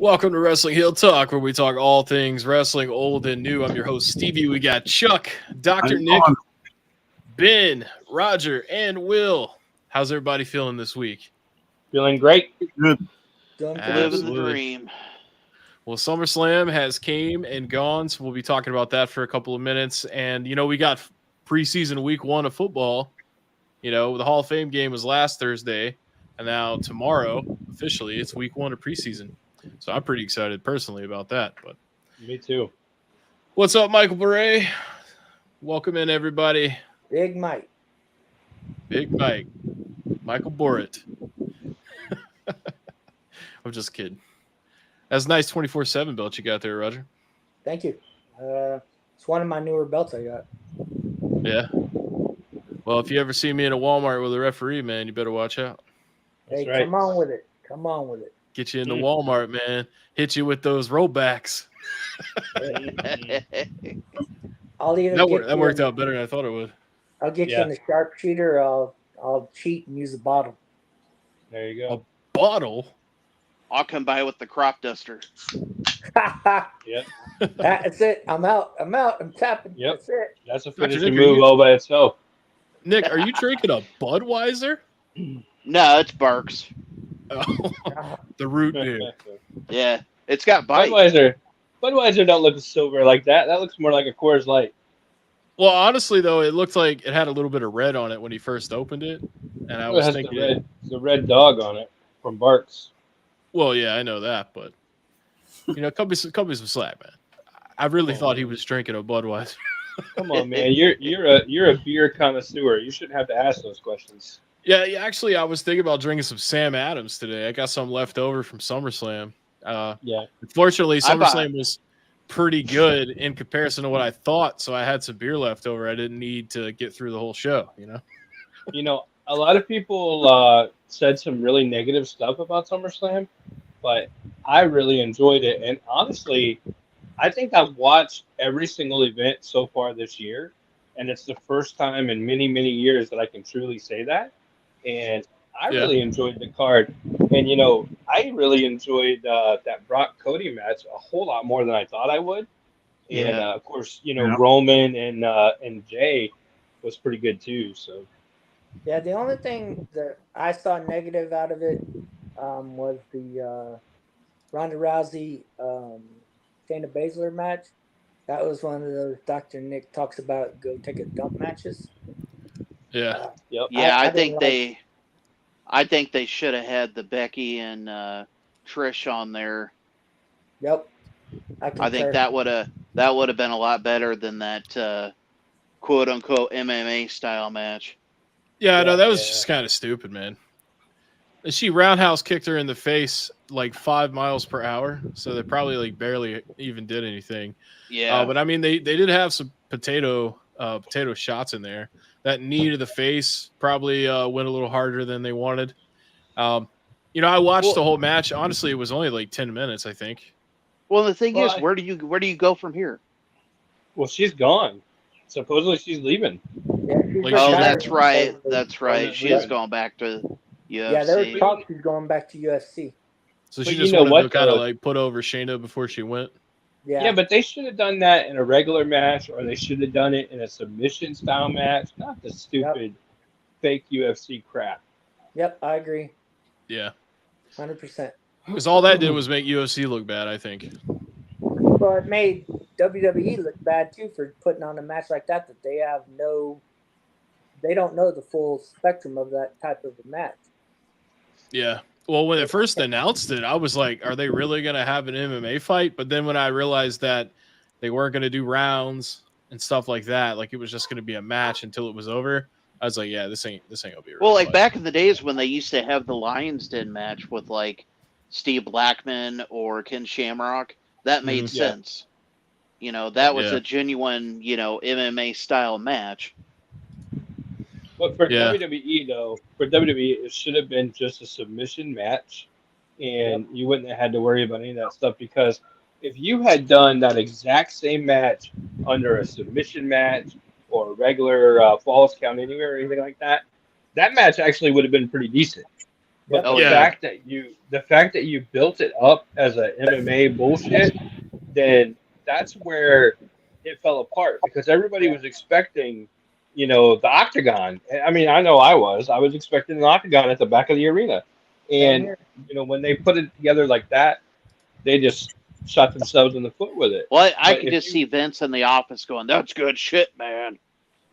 Welcome to Wrestling Hill Talk, where we talk all things wrestling, old and new. I'm your host, Stevie. We got Chuck, Dr. Nick, Ben, Roger, and Will. How's everybody feeling this week? Feeling great. Good. Living the dream. Well, Summerslam has came and gone, so we'll be talking about that for a couple of minutes. And, we got preseason week 1 of football. The Hall of Fame game was last Thursday, and now tomorrow, officially, it's week 1 of preseason. So I'm pretty excited personally about that. But me too. What's up, Michael Beret? Welcome in, everybody. Big Mike. Big Mike. Michael Borat. I'm just kidding. That's a nice 24/7 belt you got there, Roger. Thank you. It's one of my newer belts I got. Yeah. Well, if you ever see me in a Walmart with a referee, man, you better watch out. Hey, right. Come on with it. Come on with it. Get you into Walmart, man. Hit you with those rollbacks. I'll either that worked out better than I thought it would. I'll get you in the sharpshooter, or I'll cheat and use a bottle. There you go. A bottle? I'll come by with the crop duster. Yep. That's it. I'm out. I'm tapping. Yep. That's it. That's a finishing move all by itself. Nick, are you drinking a Budweiser? No, it's Barks. Oh, the root beer. Yeah, it's got bite. Budweiser don't look silver like that. That looks more like a Coors Light. Well, honestly, though, it looked like it had a little bit of red on it when he first opened it, and I was thinking the red dog on it from Barks. Well, yeah, I know that, but cut me some slack, man. I really thought he was drinking a Budweiser. Come on, man. You're a beer connoisseur. You shouldn't have to ask those questions. Yeah, actually, I was thinking about drinking some Sam Adams today. I got some left over from SummerSlam. Unfortunately, SummerSlam was pretty good in comparison to what I thought, so I had some beer left over. I didn't need to get through the whole show, A lot of people said some really negative stuff about SummerSlam, but I really enjoyed it. And honestly, I think I've watched every single event so far this year, and it's the first time in many, many years that I can truly say that. And I really enjoyed the card. And, I really enjoyed that Brock Cody match a whole lot more than I thought I would. And, of course, Roman and Jay was pretty good too. So, yeah, the only thing that I saw negative out of it was the Ronda Rousey Shayna Baszler match. That was one of those Dr. Nick talks about go take a dump matches. Yeah. Yep. Yeah, I think they should have had the Becky and Trish on there. Yep. I think that would have been a lot better than that quote unquote MMA style match. Yeah, no, that was just kind of stupid, man. She roundhouse kicked her in the face like 5 miles per hour, so they probably barely even did anything. Yeah, but I mean, they did have some potato shots in there. That knee to the face probably went a little harder than they wanted. I watched the whole match. Honestly, it was only 10 minutes, I think. Well, the thing is, where do you go from here? Well, she's gone. Supposedly she's leaving. Yeah, that's right. That's right. She is going back to UFC. Yeah, there was talk she's going back to UFC. So she just wanted to kind of put over Shayna before she went. Yeah, but they should have done that in a regular match, or they should have done it in a submission style match, not the stupid fake UFC crap. Yep, I agree. Yeah. 100%. Because all that did was make UFC look bad, I think. Well, it made WWE look bad too for putting on a match like that they don't know the full spectrum of that type of a match. Yeah. Well, when they first announced it, I was like, are they really going to have an MMA fight? But then when I realized that they weren't going to do rounds and stuff like that, it was just going to be a match until it was over, I was like, yeah, this ain't going to be a real fight. Back in the days when they used to have the Lions Den match with Steve Blackman or Ken Shamrock, that made sense. That was a genuine, MMA style match. But for WWE, though, it should have been just a submission match, and you wouldn't have had to worry about any of that stuff, because if you had done that exact same match under a submission match or a regular falls count anywhere or anything like that, that match actually would have been pretty decent. But Yep. the fact that you built it up as a MMA bullshit, then that's where it fell apart because everybody was expecting, the octagon. I mean, I know I was expecting an octagon at the back of the arena, Same and here. when they put it together like that, they just shot themselves in the foot with it. Well, I But could if just see Vince in the office going, "That's good shit, man."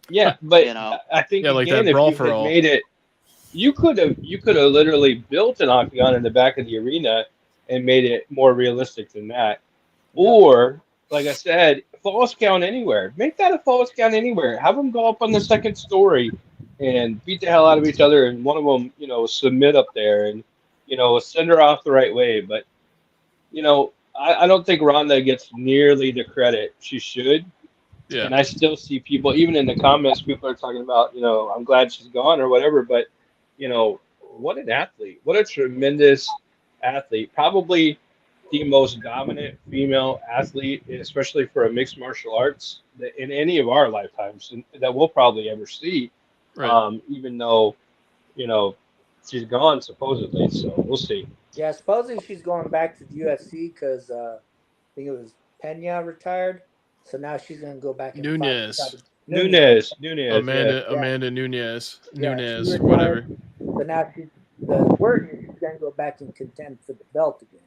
yeah, but I think Yeah, like again, that if brawl you for had all. made it, you could have literally built an octagon in the back of the arena and made it more realistic than that. Yep. Or, like I said, false count anywhere. Make that a false count anywhere. Have them go up on the second story and beat the hell out of each other, and one of them, submit up there and, send her off the right way. But, I don't think Ronda gets nearly the credit she should. Yeah. And I still see people, even in the comments, people are talking about, I'm glad she's gone or whatever. But, what an athlete. What a tremendous athlete. Probably the most dominant female athlete, especially for a mixed martial arts in any of our lifetimes and that we'll probably ever see. Right. Even though, you know, she's gone supposedly. So we'll see. Yeah, supposedly she's going back to the UFC because I think it was Pena retired. So now she's going to go back and fight. Nunez. Nunez, yeah. Amanda Nunez. Yeah, she Nunez, retired. whatever. So now the word is she's going to go back and contend for the belt again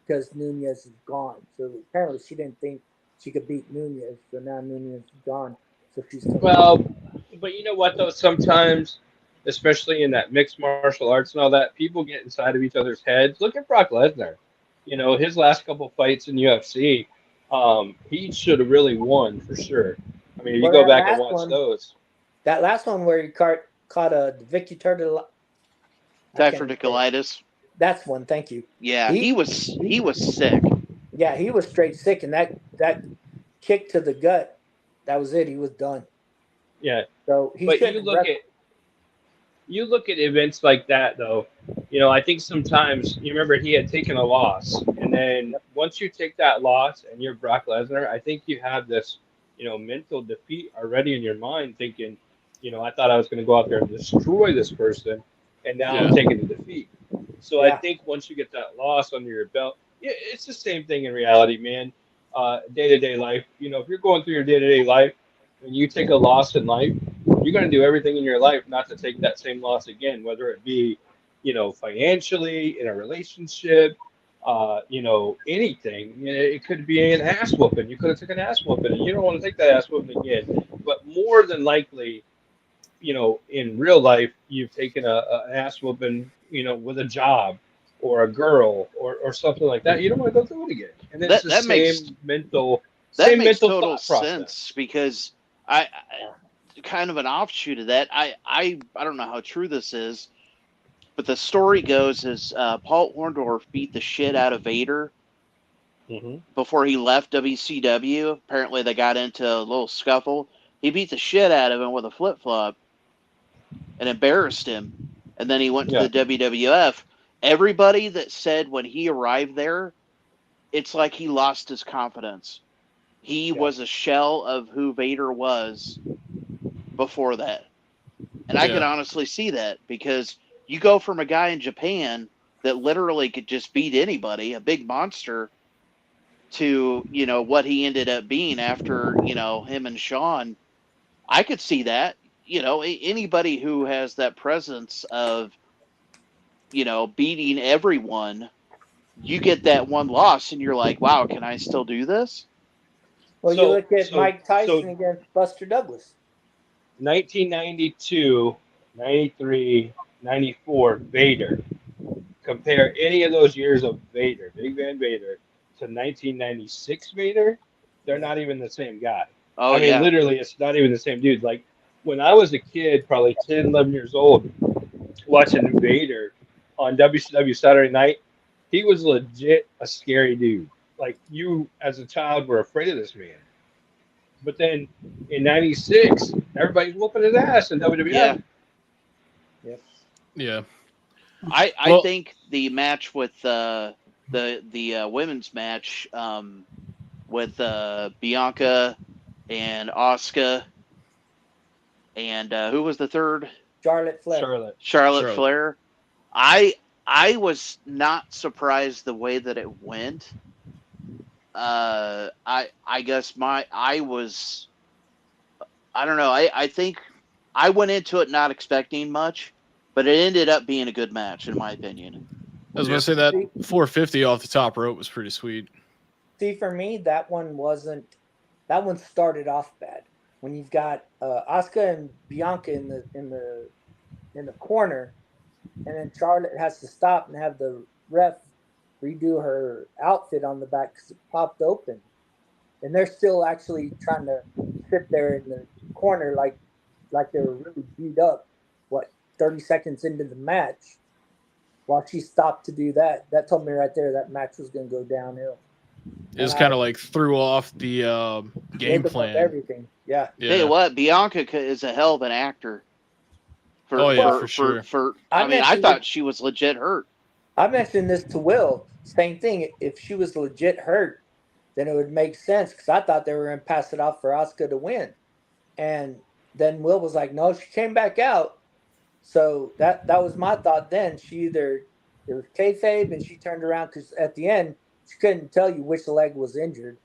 because Nunez is gone. So apparently she didn't think she could beat Nunez. So now Nunez is gone. So she's coming. Well, but you know what though? Sometimes, especially in that mixed martial arts and all that, people get inside of each other's heads. Look at Brock Lesnar. His last couple fights in UFC, he should have really won for sure. I mean, if you go back and watch those. That last one where he caught a Vicky Turtle. Diverticulitis. That's one. Thank you. Yeah, he was sick. Yeah, he was straight sick, and that kick to the gut, that was it. He was done. Yeah. So he. But you look at events like that though. I think sometimes you remember he had taken a loss, and then once you take that loss and you're Brock Lesnar, I think you have this, mental defeat already in your mind, thinking, I thought I was going to go out there and destroy this person, and now I'm taking the defeat. So I think once you get that loss under your belt, it's the same thing in reality, man. Day-to-day life, if you're going through your day-to-day life and you take a loss in life, you're going to do everything in your life not to take that same loss again, whether it be, financially, in a relationship, anything. It could be an ass whooping. You could have taken an ass whooping, and you don't want to take that ass whooping again. But more than likely, in real life, you've taken an ass whooping, with a job or a girl or something like that. You don't want to go through it again. And it's the same mental total thought process. sense because I kind of an offshoot of that. I don't know how true this is, but the story goes is Paul Orndorff beat the shit out of Vader before he left WCW. Apparently, they got into a little scuffle. He beat the shit out of him with a flip flop and embarrassed him. And then he went to the WWF. Everybody that said when he arrived there, it's like he lost his confidence. He was a shell of who Vader was before that. And I can honestly see that because you go from a guy in Japan that literally could just beat anybody, a big monster, to, what he ended up being after, him and Shawn. I could see that. Anybody who has that presence of, beating everyone, you get that one loss and you're like, wow, can I still do this? Well, you look at Mike Tyson against Buster Douglas. 1992, 93, 94, Vader. Compare any of those years of Vader, Big Van Vader, to 1996 Vader. They're not even the same guy. Oh, I mean, literally, it's not even the same dude. Like, when I was a kid, probably 10, 11 years old, watching Vader on WCW Saturday Night, he was legit a scary dude. Like, you, as a child, were afraid of this man. But then in '96, everybody's whooping his ass in WWF. Yeah. I think the match with the women's match with Bianca and Asuka and who was the third? Charlotte Flair. Charlotte Flair. I was not surprised the way that it went. I guess I don't know. I think I went into it not expecting much, but it ended up being a good match in my opinion. I was going to say that 450 off the top rope was pretty sweet. See, for me, that one wasn't. That one started off bad when you've got Asuka and Bianca in the corner, and then Charlotte has to stop and have the ref redo her outfit on the back because it popped open, and they're still actually trying to sit there in the corner like they were really beat up. What 30 seconds into the match, while she stopped to do that, that told me right there that match was going to go downhill. It was kind of like threw off the game plan. Everything, yeah. Tell you what, Bianca is a hell of an actor. For sure. I thought she was legit hurt. I mentioned this to Will. Same thing. If she was legit hurt, then it would make sense because I thought they were going to pass it off for Asuka to win. And then Will was like, no, she came back out. So that was my thought then. It was kayfabe and she turned around because at the end, she couldn't tell you which leg was injured.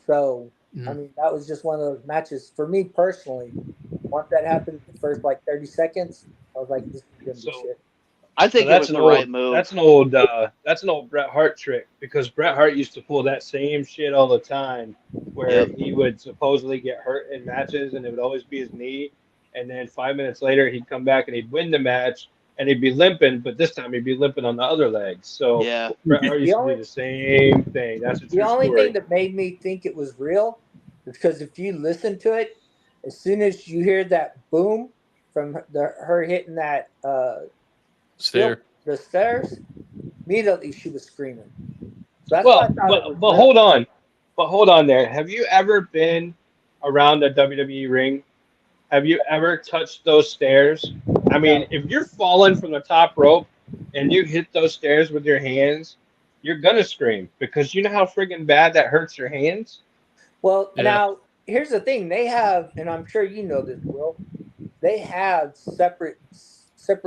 So, I mean, that was just one of those matches. For me personally, once that happened, the first 30 seconds, I was like, this is going to be shit. I think it was the right move. That's an old Bret Hart trick because Bret Hart used to pull that same shit all the time, where he would supposedly get hurt in matches and it would always be his knee, and then 5 minutes later he'd come back and he'd win the match and he'd be limping, but this time he'd be limping on the other leg. So Bret Hart used to do the same thing. That's the only thing that made me think it was real is because if you listen to it, as soon as you hear that boom from her hitting that the stairs, immediately she was screaming. So but hold on there. Have you ever been around a WWE ring? Have you ever touched those stairs? I mean, if you're falling from the top rope and you hit those stairs with your hands, you're gonna scream because you know how friggin' bad that hurts your hands. Well, now here's the thing: they have, and I'm sure you know this, Will. They have separate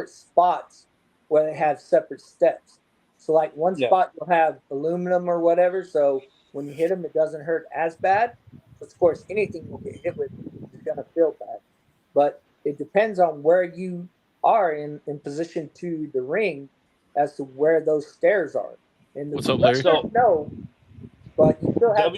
spots where they have separate steps. So, like one spot you'll have aluminum or whatever, so when you hit them, it doesn't hurt as bad. Of course, anything you get hit with is gonna feel bad, but it depends on where you are in position to the ring as to where those stairs are. And what's up, Larry? No, but you still have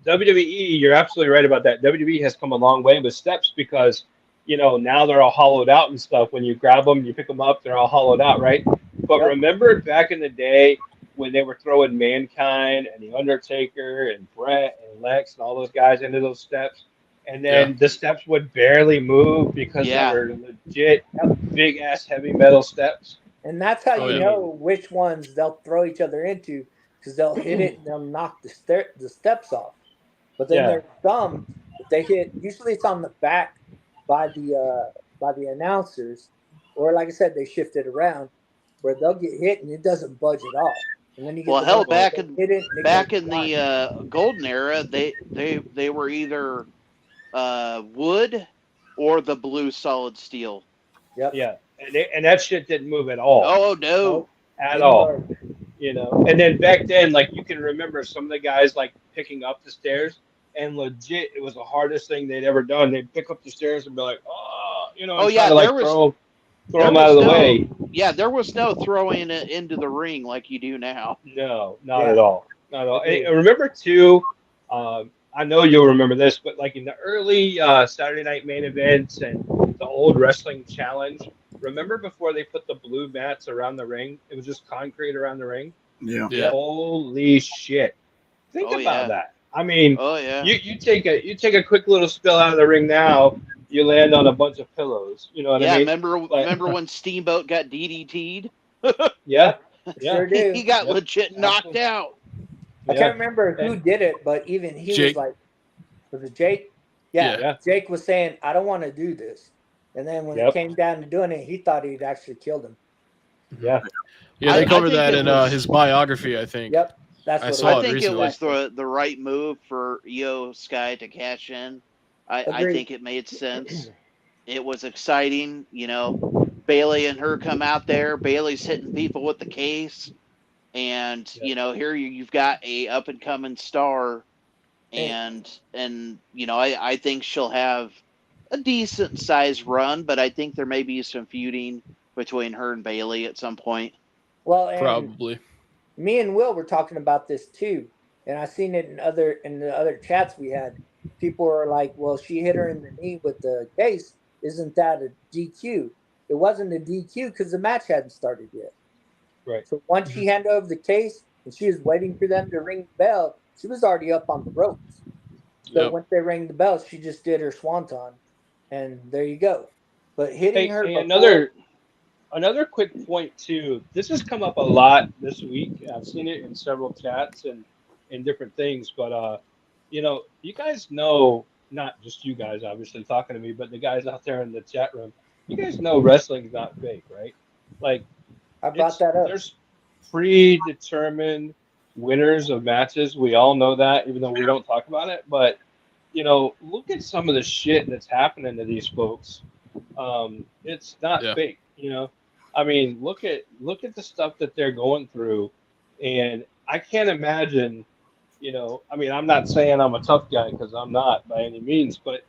WWE, you're absolutely right about that. WWE has come a long way with steps because, now they're all hollowed out and stuff. When you grab them, you pick them up, they're all hollowed out, right? But remember back in the day when they were throwing Mankind and The Undertaker and Bret and Lex and all those guys into those steps? And then the steps would barely move because they were legit big-ass heavy metal steps. And that's how you know which ones they'll throw each other into because they'll hit it and they'll knock the steps off. But then there's some that they hit. Usually it's on the back by the announcers, or like I said, they shift it around where they'll get hit and it doesn't budge at all. And then you get back in the golden era, they were either wood or the blue solid steel. Yep. Yeah, and that shit didn't move at all. Oh no, at all. And then back then, you can remember some of the guys picking up the stairs, and legit, it was the hardest thing they'd ever done. They'd pick up the stairs and be like, throw them out of the way. Yeah, there was no throwing it into the ring like you do now. No, not at all. Not at all. And remember too, I know you'll remember this, but in the early Saturday night main events and the old wrestling challenge, remember before they put the blue mats around the ring? It was just concrete around the ring. Yeah. Holy shit! Think about that. I mean, you take a quick little spill out of the ring now, you land on a bunch of pillows. You know what I mean? Remember when Steamboat got DDT'd? Yeah. Sure do. He got legit knocked out. I can't remember who did it, but even he was like, was it Jake? Yeah. Jake was saying, I don't want to do this. And then when it came down to doing it, he thought he'd actually killed him. Yeah. Yeah, they covered that in his biography, I think. Yep. I think it was the right move for Io Sky to cash in. I think it made sense. It was exciting, Bailey and her come out there. Bailey's hitting people with the case, and here you've got a up and coming star, and I think she'll have a decent sized run, but I think there may be some feuding between her and Bailey at some point. Well, and Probably. me and Will were talking about this too, and I seen it in the other chats we had. People are like, "Well, she hit her in the knee with the case. Isn't that a DQ?" It wasn't a DQ because the match hadn't started yet. Right. So once she handed over the case and she was waiting for them to ring the bell, she was already up on the ropes. So once they rang the bell, she just did her swanton, and there you go. But hitting her. Hey, another quick point too. This has come up a lot this week. I've seen it in several chats and in different things. But you guys know, not just you guys obviously talking to me, but the guys out there in the chat room. You guys know wrestling's not fake, right? Like, I brought that up. There's predetermined winners of matches. We all know that, even though we don't talk about it. But look at some of the shit that's happening to these folks. It's not fake. I mean, look at the stuff that they're going through, and I can't imagine. I mean, I'm not saying I'm a tough guy because I'm not by any means, but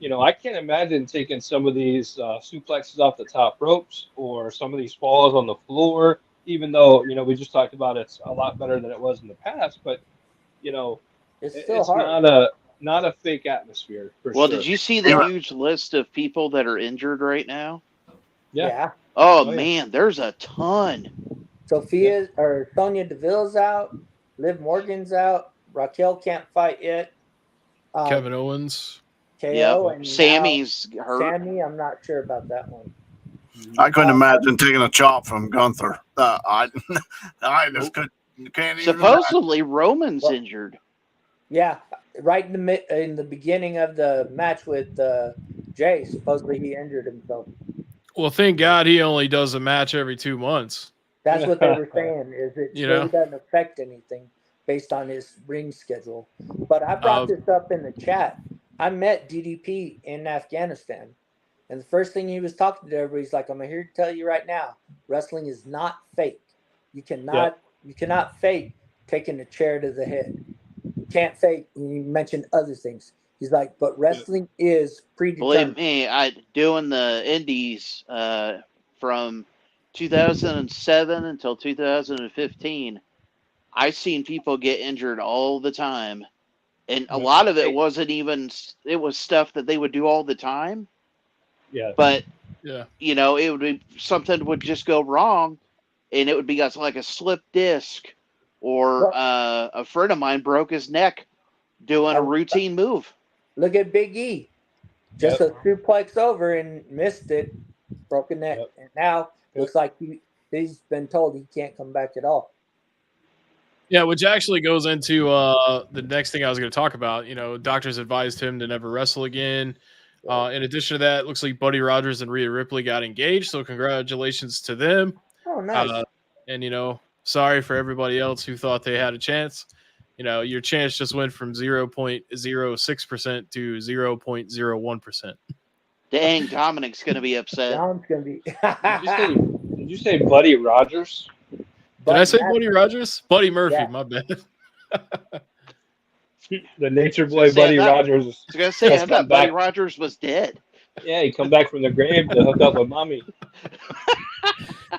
I can't imagine taking some of these suplexes off the top ropes or some of these falls on the floor. Even though we just talked about it's a lot better than it was in the past, but it's still hard. Not a fake atmosphere. Well, did you see the huge list of people that are injured right now? Yeah. Oh man, there's a ton. Sonya Deville's out. Liv Morgan's out. Raquel can't fight yet. Kevin Owens. KO and Sammy's hurt. Sammy, I'm not sure about that one. I couldn't imagine taking a chop from Gunther. I just can't even. Supposedly Roman's injured. Yeah, right in the beginning of the match with Jay. Supposedly he injured himself. Well, thank God he only does a match every 2 months. That's what they were saying. Is it really doesn't affect anything based on his ring schedule? But I brought this up in the chat. I met DDP in Afghanistan, and the first thing he was talking to everybody, he's like, "I'm here to tell you right now, wrestling is not fake. You cannot fake taking a chair to the head. You can't fake." And you mentioned other things. He's like, "But wrestling is predetermined." Believe me, doing the indies from 2007 until 2015, I seen people get injured all the time. And a lot of it wasn't even, it was stuff that they would do all the time. Yeah. But, it would be, something would just go wrong, and it would be like a slip disc, or a friend of mine broke his neck doing a routine move. Look at Big E. Just a suplex over and missed it, broken neck. And now looks like he's been told he can't come back at all. Yeah, which actually goes into the next thing I was going to talk about. Doctors advised him to never wrestle again. In addition to that, it looks like Buddy Rogers and Rhea Ripley got engaged, so congratulations to them. Oh, nice. And, sorry for everybody else who thought they had a chance. Your chance just went from 0.06% to 0.01%. Dang, Dominic's going to be upset. Dominic's going to be. Did you say Buddy Rogers? Did I say Buddy Rogers? Buddy Murphy, my bad. The nature boy Buddy Rogers. I was going to say, I thought Buddy Rogers was dead. Yeah, he come back from the grave to hook up with mommy.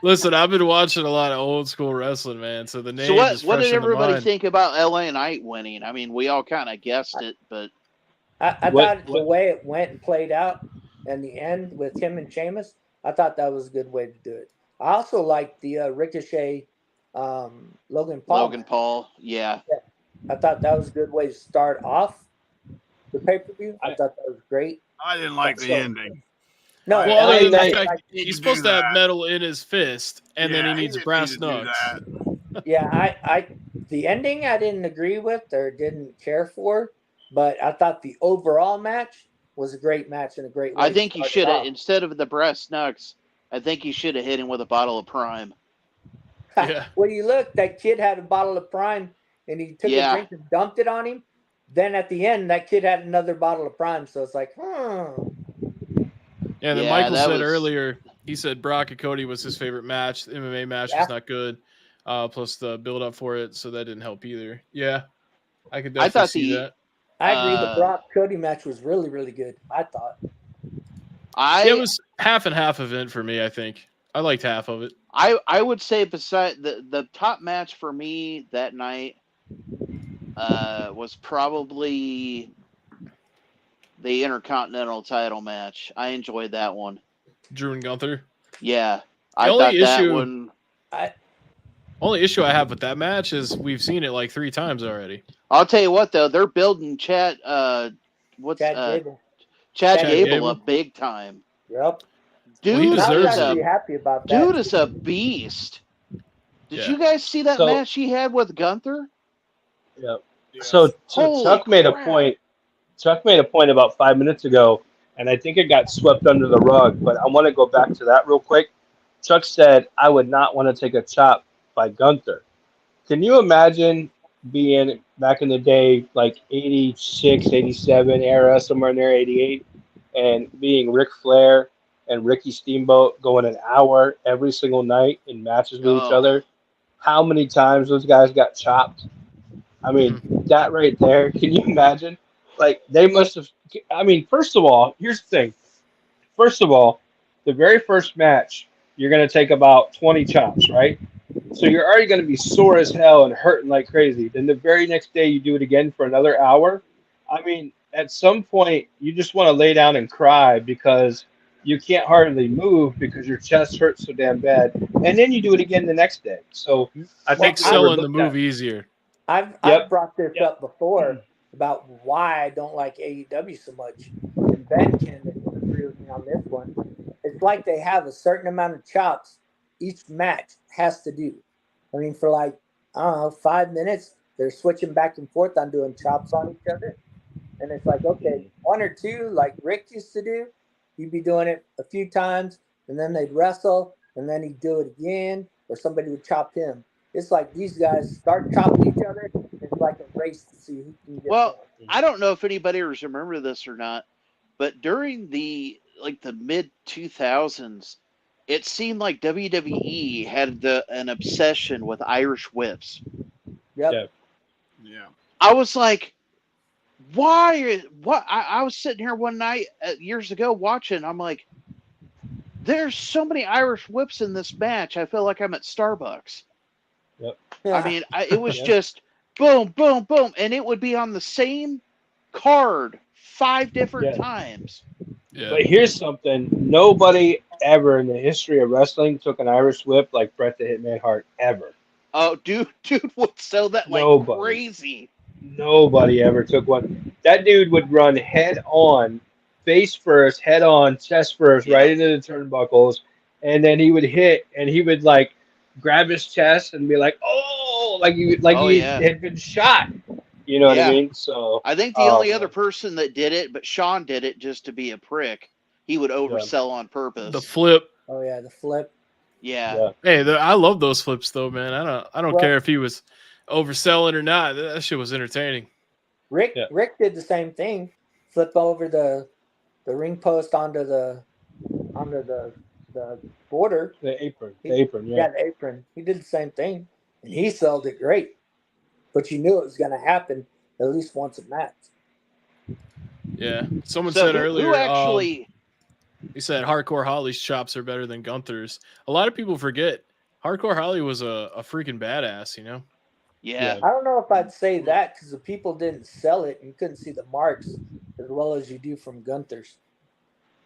Listen, I've been watching a lot of old school wrestling, man. So the name. So what did everybody think about LA Knight winning? I mean, we all kind of guessed it, but I thought the way it went and played out in the end with him and Sheamus, I thought that was a good way to do it. I also liked the Ricochet, Logan Paul. Yeah. I thought that was a good way to start off the pay-per-view. I thought that was great. I didn't like the ending. No, he's supposed to have metal in his fist, and then he needs brass knucks. Yeah, the ending I didn't agree with or didn't care for, but I thought the overall match was a great match and a great way. I think he should have, instead of the brass knucks, I think he should have hit him with a bottle of Prime. Yeah. Well, you look, that kid had a bottle of Prime, and he took a drink and dumped it on him. Then at the end, that kid had another bottle of Prime, so it's like, Yeah, then Michael said earlier He said Brock and Cody was his favorite match. The MMA match was not good. Plus the build up for it, so that didn't help either. Yeah, I could definitely see that. I agree. The Brock Cody match was really, really good. I thought. It was half and half event for me. I think I liked half of it. I would say beside the top match for me that night was probably the Intercontinental title match. I enjoyed that one. Drew and Gunther. Yeah, I thought that one. Only issue I have with that match is we've seen it like 3 times already. I'll tell you what, though, they're building Chad Gable up big time. Yep. Dude, happy about that. Dude is a beast. Did you guys see that match he had with Gunther? Yep. So Chuck made a point. Chuck made a point about 5 minutes ago, and I think it got swept under the rug, but I want to go back to that real quick. Chuck said, I would not want to take a chop by Gunther. Can you imagine being back in the day, like 86, 87 era, somewhere in there, 88, and being Ric Flair and Ricky Steamboat going an hour every single night in matches with each other? How many times those guys got chopped? I mean, that right there, can you imagine? Like, they must have, I mean, first of all, here's the thing. First of all, the very first match, you're going to take about 20 chops, right? So you're already going to be sore as hell and hurting like crazy. Then the very next day, you do it again for another hour. I mean, at some point, you just want to lay down and cry because you can't hardly move because your chest hurts so damn bad. And then you do it again the next day. So I think selling the move easier. I've brought this up before about why I don't like AEW so much. And Ben can agree with me on this one. It's like they have a certain amount of chops each match has to do. I mean, for like, I don't know, 5 minutes, they're switching back and forth on doing chops on each other. And it's like, okay, 1 or 2, like Rick used to do, he'd be doing it a few times, and then they'd wrestle, and then he'd do it again, or somebody would chop him. It's like these guys start chopping each other. It's like a race to see who can get more. I don't know if anybody remember this or not, but during the mid 2000s, it seemed like WWE had an obsession with Irish whips. Yep. Yeah. I was like, why? What? I was sitting here one night years ago watching. I'm like, there's so many Irish whips in this match. I feel like I'm at Starbucks. Yep. I mean, it was just boom, boom, boom, and it would be on the same card 5 different times. Yeah. But here's something. Nobody ever in the history of wrestling took an Irish whip like Bret the Hitman Hart, ever. Oh, dude would sell that like crazy. Nobody ever took one. That dude would run head on, face first, head on, chest first, right into the turnbuckles, and then he would hit, and he would like grab his chest and be like, "Oh!" like he had been shot. You know what I mean? So I think the only other person that did it, but Sean did it just to be a prick. He would oversell on purpose. The flip. Oh yeah, the flip. Yeah. Hey, I love those flips though, man. I don't care if he was overselling or not. That shit was entertaining. Rick did the same thing. Flip over the ring post onto the border. The apron. The apron. He did the same thing, and he sold it great. But you knew it was going to happen at least once a match. Yeah. Someone said earlier. Who actually? He said Hardcore Holly's chops are better than Gunther's. A lot of people forget Hardcore Holly was a freaking badass, you know? Yeah. I don't know if I'd say that because the people didn't sell it. You couldn't see the marks as well as you do from Gunther's.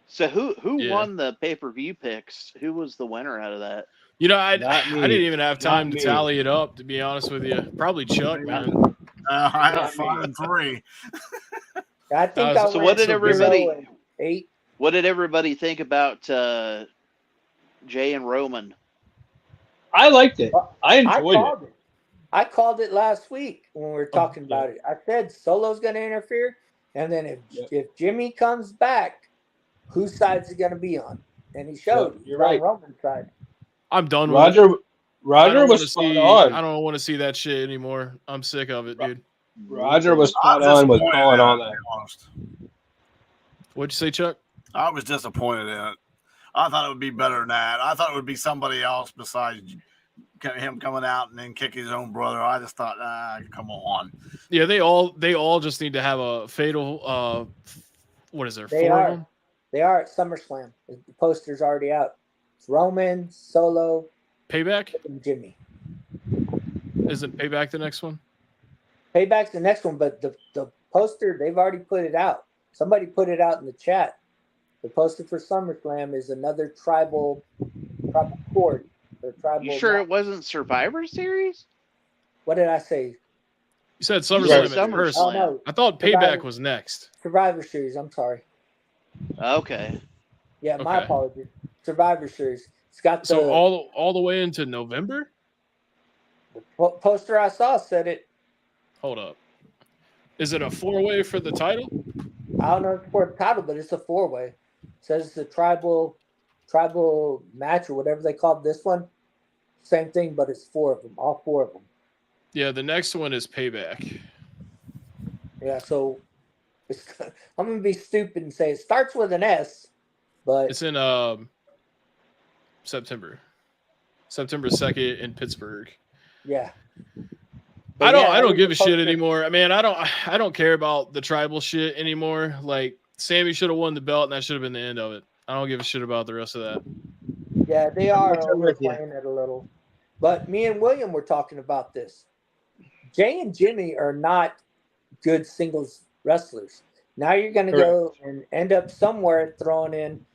So who won the pay-per-view picks? Who was the winner out of that? You know, I didn't even have time to tally it up, to be honest with you. Probably Chuck, man. I had 5-3. I think so what did everybody 8? What did everybody think about Jay and Roman? I liked it. I enjoyed it. I called it last week when we were talking about it. I said Solo's going to interfere, and then if Jimmy comes back, whose side is he going to be on? And he showed. You're right. On Roman's side. I'm done with it. Roger was spot on. I don't want to see that shit anymore. I'm sick of it, dude. Roger was spot on with calling all that. What'd you say, Chuck? I was disappointed in it. I thought it would be better than that. I thought it would be somebody else besides him coming out and then kick his own brother. I just thought, come on. Yeah, they all just need to have a fatal. What is there? They 4 are. of them. They are at SummerSlam. The poster's already out. It's Roman, Solo, Payback. and Jimmy. Isn't Payback the next one? Payback's the next one, but the poster, they've already put it out. Somebody put it out in the chat. The poster for SummerSlam is another tribal court or tribal. You sure it wasn't Survivor Series? What did I say? You said SummerSlam SummerSlam. at first. Oh no, I thought Payback was next. Survivor Series. I'm sorry. Okay. Yeah, my Okay. apologies. Survivor Series. It's got the So all the way into November. poster I saw said it. Hold up. Is it a 4-way for the title? I don't know if it's for the title, but it's a 4-way. It says it's a tribal match or whatever they called this one. Same thing, but it's 4 of them. All 4 of them. Yeah, the next one is Payback. Yeah, so I'm gonna be stupid and say it starts with an S, but It's in September 2nd in Pittsburgh. yeah. I don't give a shit poster. anymore. I mean, I don't care about the tribal shit anymore. Like Sammy should have won the belt, and that should have been the end of it. I don't give a shit about the rest of that. Yeah, they are I'm with you. overplaying it a little. But me and William were talking about this. Jay and Jimmy are not good singles wrestlers. Now you're going to go and end up somewhere throwing in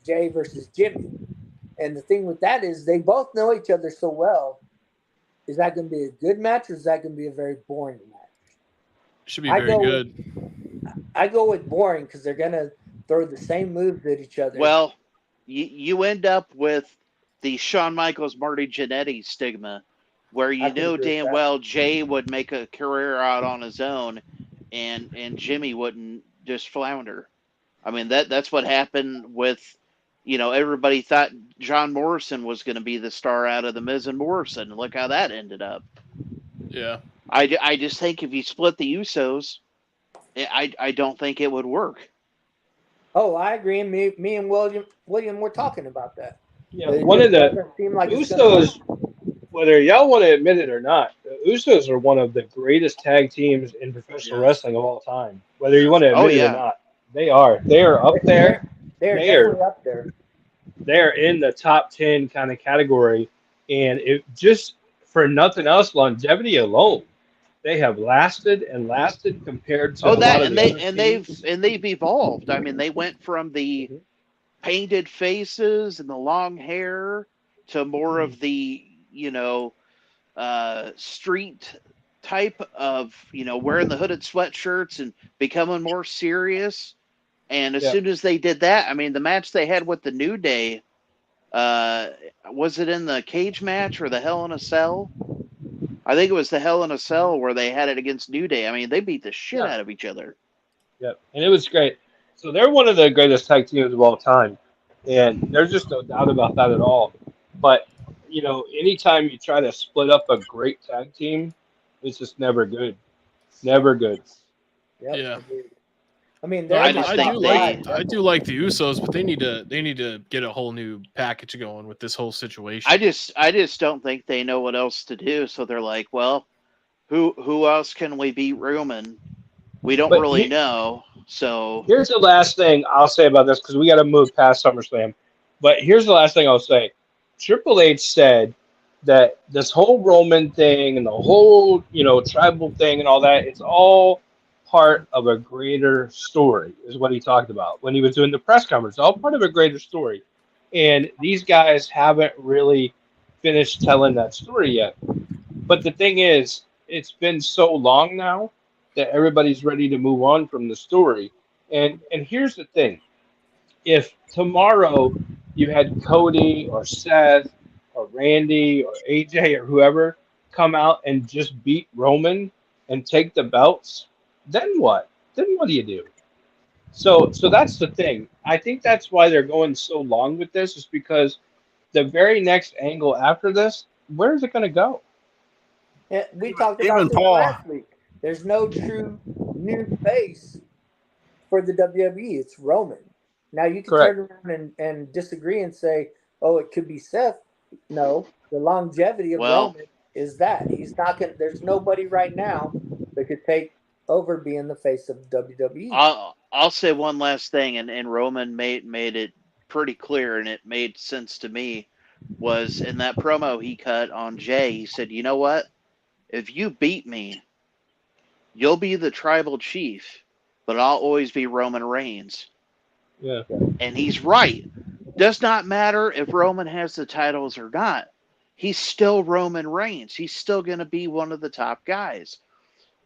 Jay versus Jimmy. And the thing with that is they both know each other so well. Is that going to be a good match or is that going to be a very boring match? Should be very good. I go with boring because they're going to throw the same moves at each other. Well, you end up with the Shawn Michaels, Marty Jannetty stigma, where you know damn well Jay would make a career out on his own, and Jimmy wouldn't just flounder. I mean that's what happened with, everybody thought John Morrison was going to be the star out of the Miz and Morrison. Look how that ended up. Yeah. I just think if you split the Usos, I don't think it would work. Oh, I agree. Me and William were talking about that. Yeah, one of the Usos, whether y'all want to admit it or not, the Usos are one of the greatest tag teams in professional wrestling of all time. Whether you want to admit it or not, they are. They are up there. They're definitely up there. They're in the top 10 kind of category, and it just for nothing else, longevity alone, they have lasted and lasted compared to they've evolved. I mean, they went from the painted faces and the long hair to more of the street type of wearing the hooded sweatshirts and becoming more serious. And as soon as they did that, I mean, the match they had with the New Day, was it in the cage match or the Hell in a Cell? I think it was the Hell in a Cell where they had it against New Day. I mean, they beat the shit out of each other. Yep, and it was great. So they're one of the greatest tag teams of all time, and there's just no doubt about that at all. But anytime you try to split up a great tag team, it's just never good. Never good. Yep. Yeah. I mean, I do like the Usos, but they need to get a whole new package going with this whole situation. I just don't think they know what else to do, so they're like, well, who else can we beat Roman? We don't really know. So here's the last thing I'll say about this because we got to move past SummerSlam. But here's the last thing I'll say. Triple H said that this whole Roman thing and the whole tribal thing and all that, it's all part of a greater story, is what he talked about when he was doing the press conference. All part of a greater story, and these guys haven't really finished telling that story yet. But the thing is, it's been so long now that everybody's ready to move on from the story. And here's the thing: if tomorrow you had Cody or Seth or Randy or AJ or whoever come out and just beat Roman and take the belts, then what? Then what do you do? So that's the thing. I think that's why they're going so long with this, is because the very next angle after this, where is it going to go? Yeah, we talked about this last week. There's no true new face for the WWE. It's Roman. Now you can Correct. turn around and disagree and say, "Oh, it could be Seth." No, the longevity of Well, Roman is that he's not going. There's nobody right now that could take over being the face of WWE. I'll say one last thing, and Roman made it pretty clear, and it made sense to me. Was in that promo he cut on Jay, he said, "You know what? If you beat me, you'll be the tribal chief, but I'll always be Roman Reigns." Yeah. And he's right. Does not matter if Roman has the titles or not. He's still Roman Reigns. He's still going to be one of the top guys.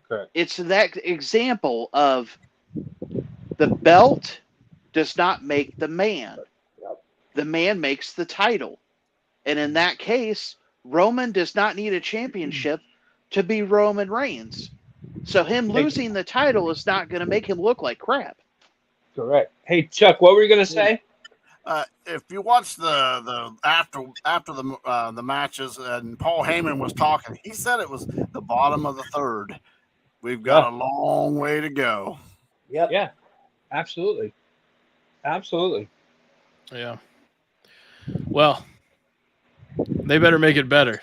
Correct. It's that example of the belt does not make the man. The man makes the title. And in that case, Roman does not need a championship to be Roman Reigns. So him losing the title is not going to make him look like crap. Correct. Hey, Chuck, what were you going to say? If you watch the after the matches and Paul Heyman was talking, he said it was the bottom of the third. We've got a long way to go. Yep. Yeah, absolutely. Absolutely. Yeah. Well, they better make it better.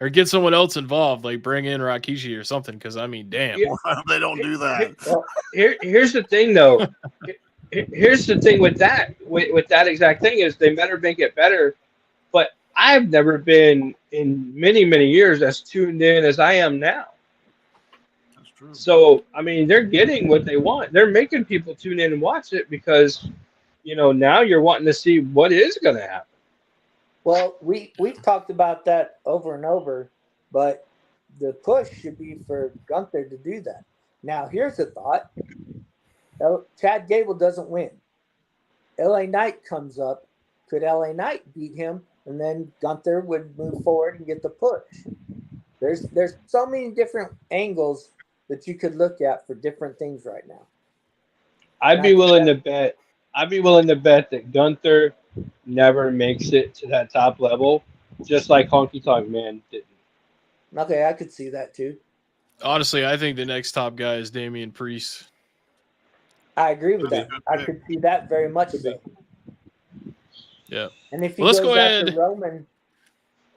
Or get someone else involved, like bring in Rikishi or something, because, I mean, damn. Yeah. They don't do that. Well, here's the thing, though. Here's the thing with that exact thing is they better make it better. But I've never been in many, many years as tuned in as I am now. That's true. So, I mean, they're getting what they want. They're making people tune in and watch it because, now you're wanting to see what is going to happen. Well, we've talked about that over and over, but the push should be for Gunther to do that. Now, here's a thought. Chad Gable doesn't win. LA Knight comes up. Could LA Knight beat him? And then Gunther would move forward and get the push. There's so many different angles that you could look at for different things right now. I'd be willing to bet that Gunther never makes it to that top level, just like Honky Tonk Man didn't. Okay, I could see that too. Honestly, I think the next top guy is Damian Priest. I agree with that. I could see that very much so. Yeah. And if he Let's goes go after ahead. Roman,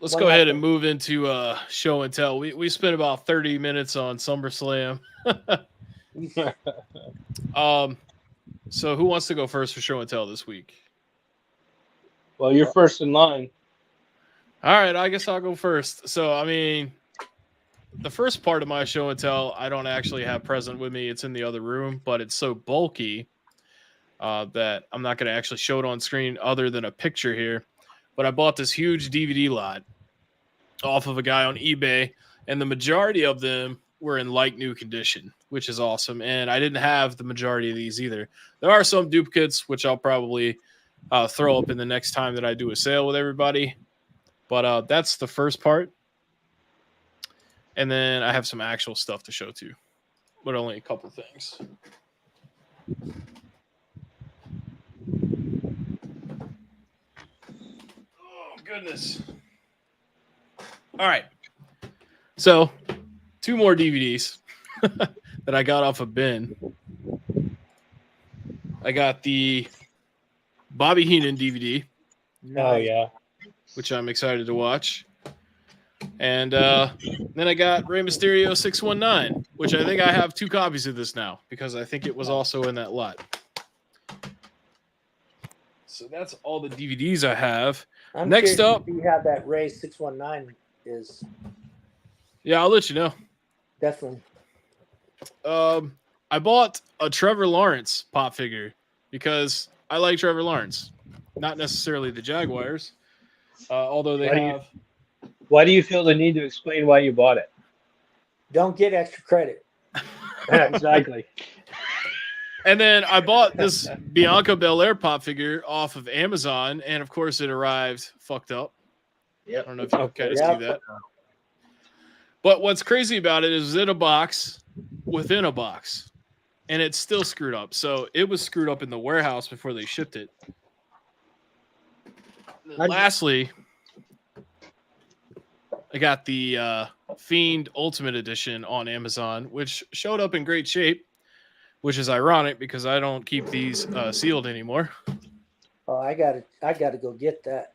Let's go ahead and move into show and tell. We spent about 30 minutes on SummerSlam. So who wants to go first for show and tell this week? Well, you're first in line. All right, I guess I'll go first. So, I mean, the first part of my show and tell, I don't actually have present with me. It's in the other room, but it's so bulky that I'm not going to actually show it on screen other than a picture here. But I bought this huge DVD lot off of a guy on eBay, and the majority of them were in like new condition, which is awesome. And I didn't have the majority of these either. There are some duplicates, which I'll probably throw up in the next time that I do a sale with everybody. But that's the first part. And then I have some actual stuff to show too, but only a couple things. Oh, goodness. All right. So, 2 more DVDs that I got off a bin. I got the Bobby Heenan DVD. Oh, yeah. Which I'm excited to watch. And then I got Rey Mysterio 619, which I think I have 2 copies of this now because I think it was also in that lot. So that's all the DVDs I have. I'm Next up, you have that Ray 619 is. Yeah, I'll let you know. Definitely. I bought a Trevor Lawrence pop figure because I like Trevor Lawrence, not necessarily the Jaguars, although they have. Why do you feel the need to explain why you bought it? Don't get extra credit. Exactly. And then I bought this Bianca Belair pop figure off of Amazon, and of course it arrived fucked up. Yep. I don't know if you guys see that. But what's crazy about it is in a box within a box, and it's still screwed up. So it was screwed up in the warehouse before they shipped it. Lastly, I got the Fiend Ultimate Edition on Amazon, which showed up in great shape. which is ironic because I don't keep these sealed anymore. Oh, I gotta go get that.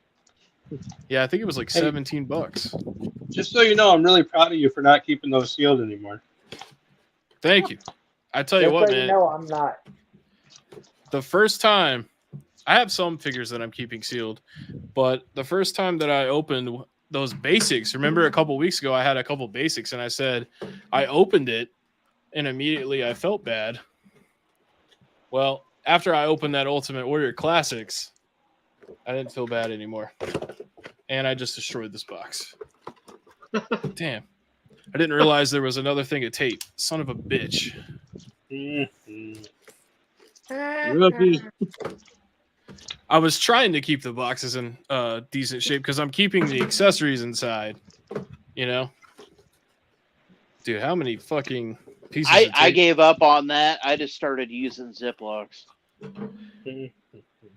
Yeah, I think it was like $17. Just so you know, I'm really proud of you for not keeping those sealed anymore. Thank you. I tell you Just what, so man. you know, I'm not. The first time, I have some figures that I'm keeping sealed, but the first time that I opened those basics, remember a couple weeks ago I had a couple basics and I said I opened it and immediately I felt bad. Well, after I opened that Ultimate Warrior Classics, I didn't feel bad anymore. And I just destroyed this box. Damn. I didn't realize there was another thing of tape. Son of a bitch. Rookie. I was trying to keep the boxes in decent shape because I'm keeping the accessories inside. You know? Dude, how many fucking pieces of tape? I gave up on that. I just started using Ziplocs.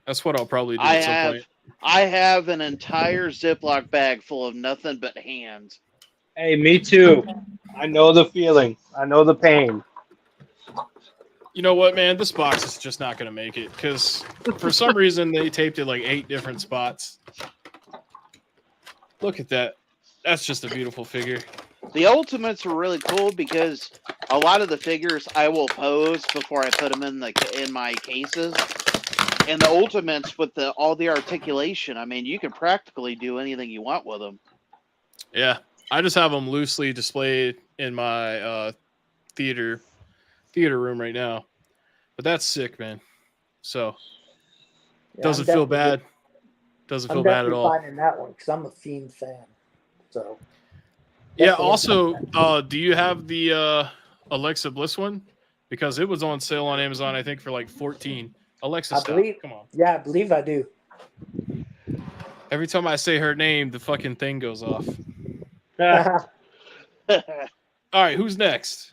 That's what I'll probably do at some point. I have an entire Ziploc bag full of nothing but hands. Hey, me too. I know the feeling. I know the pain. You know what, man? This box is just not going to make it because for some reason they taped it like 8 different spots. Look at that. That's just a beautiful figure. The Ultimates are really cool because a lot of the figures I will pose before I put them in my cases. And the Ultimates with all the articulation, I mean, you can practically do anything you want with them. Yeah, I just have them loosely displayed in my theater room right now. But that's sick, man. So doesn't feel bad. Doesn't feel bad at all. I'm finding that one because I'm a Fiend fan. So yeah. Also, do you have the Alexa Bliss one? Because it was on sale on Amazon, I think, for like $14. Alexa, come on. Yeah, I believe I do. Every time I say her name, the fucking thing goes off. Ah, All right, who's next?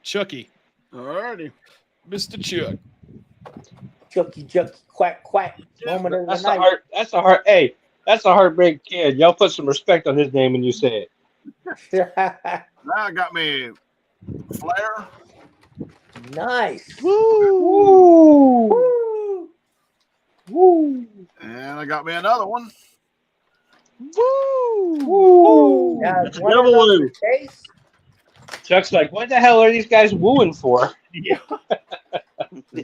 Chucky. Alrighty. Mr. Chuck. Chucky, quack, quack. Moment of the that's night. that's a heartbreak kid. Y'all put some respect on his name when you say it. Now I got me Flair. Nice. Woo! Woo! Woo! And I got me another one. Woo! Yeah, That's one double of those woo. case. Chuck's like, what the hell are these guys wooing for?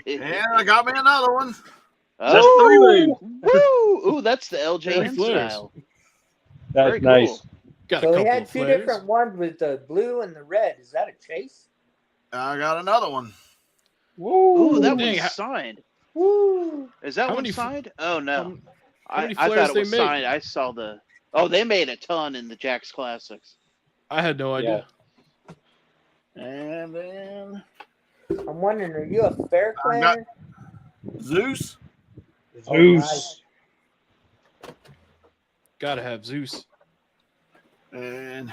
And I got me another one. That's three-way. Woo! Ooh, that's the LJN Flares. style. That's Very nice. cool. Got a So he couple had of two flares. different ones with the blue and the red. Is that a chase? I got another one. Ooh, that Dang, one's signed. Woo! Is that How one many signed? Oh no, how many I flares thought it they was make? signed. I saw the. Oh, they made a ton in the Jack's Classics. I had no idea. And then I'm wondering, are you a fair I got- clanner? Zeus. Oh, Zeus. nice. Gotta have Zeus. And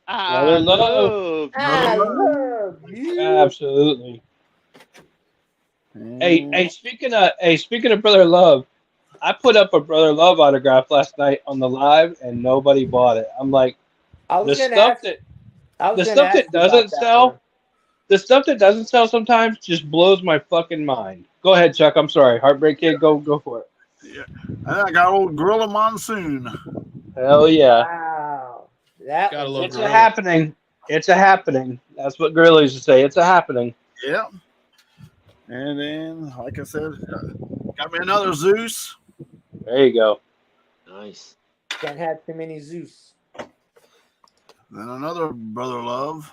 I Brother love. love. I love you. Absolutely. Hey, speaking of Brother Love, I put up a Brother Love autograph last night on the live and nobody bought it. I'm like, I the was gonna stuff ask. that I was the gonna stuff ask that you about doesn't that, sell, bro. the stuff that doesn't sell sometimes just blows my fucking mind. Go ahead, Chuck. I'm sorry. Heartbreak Kid, go for it. yeah, and I got old Gorilla Monsoon. Hell yeah. Wow, that Gotta was love It's a Gorilla. happening. It's a happening. That's what girls used to say. It's a happening. Yeah. And then, like I said, got me another Zeus. There you go. Nice. Can't have too many Zeus. Then another Brother Love.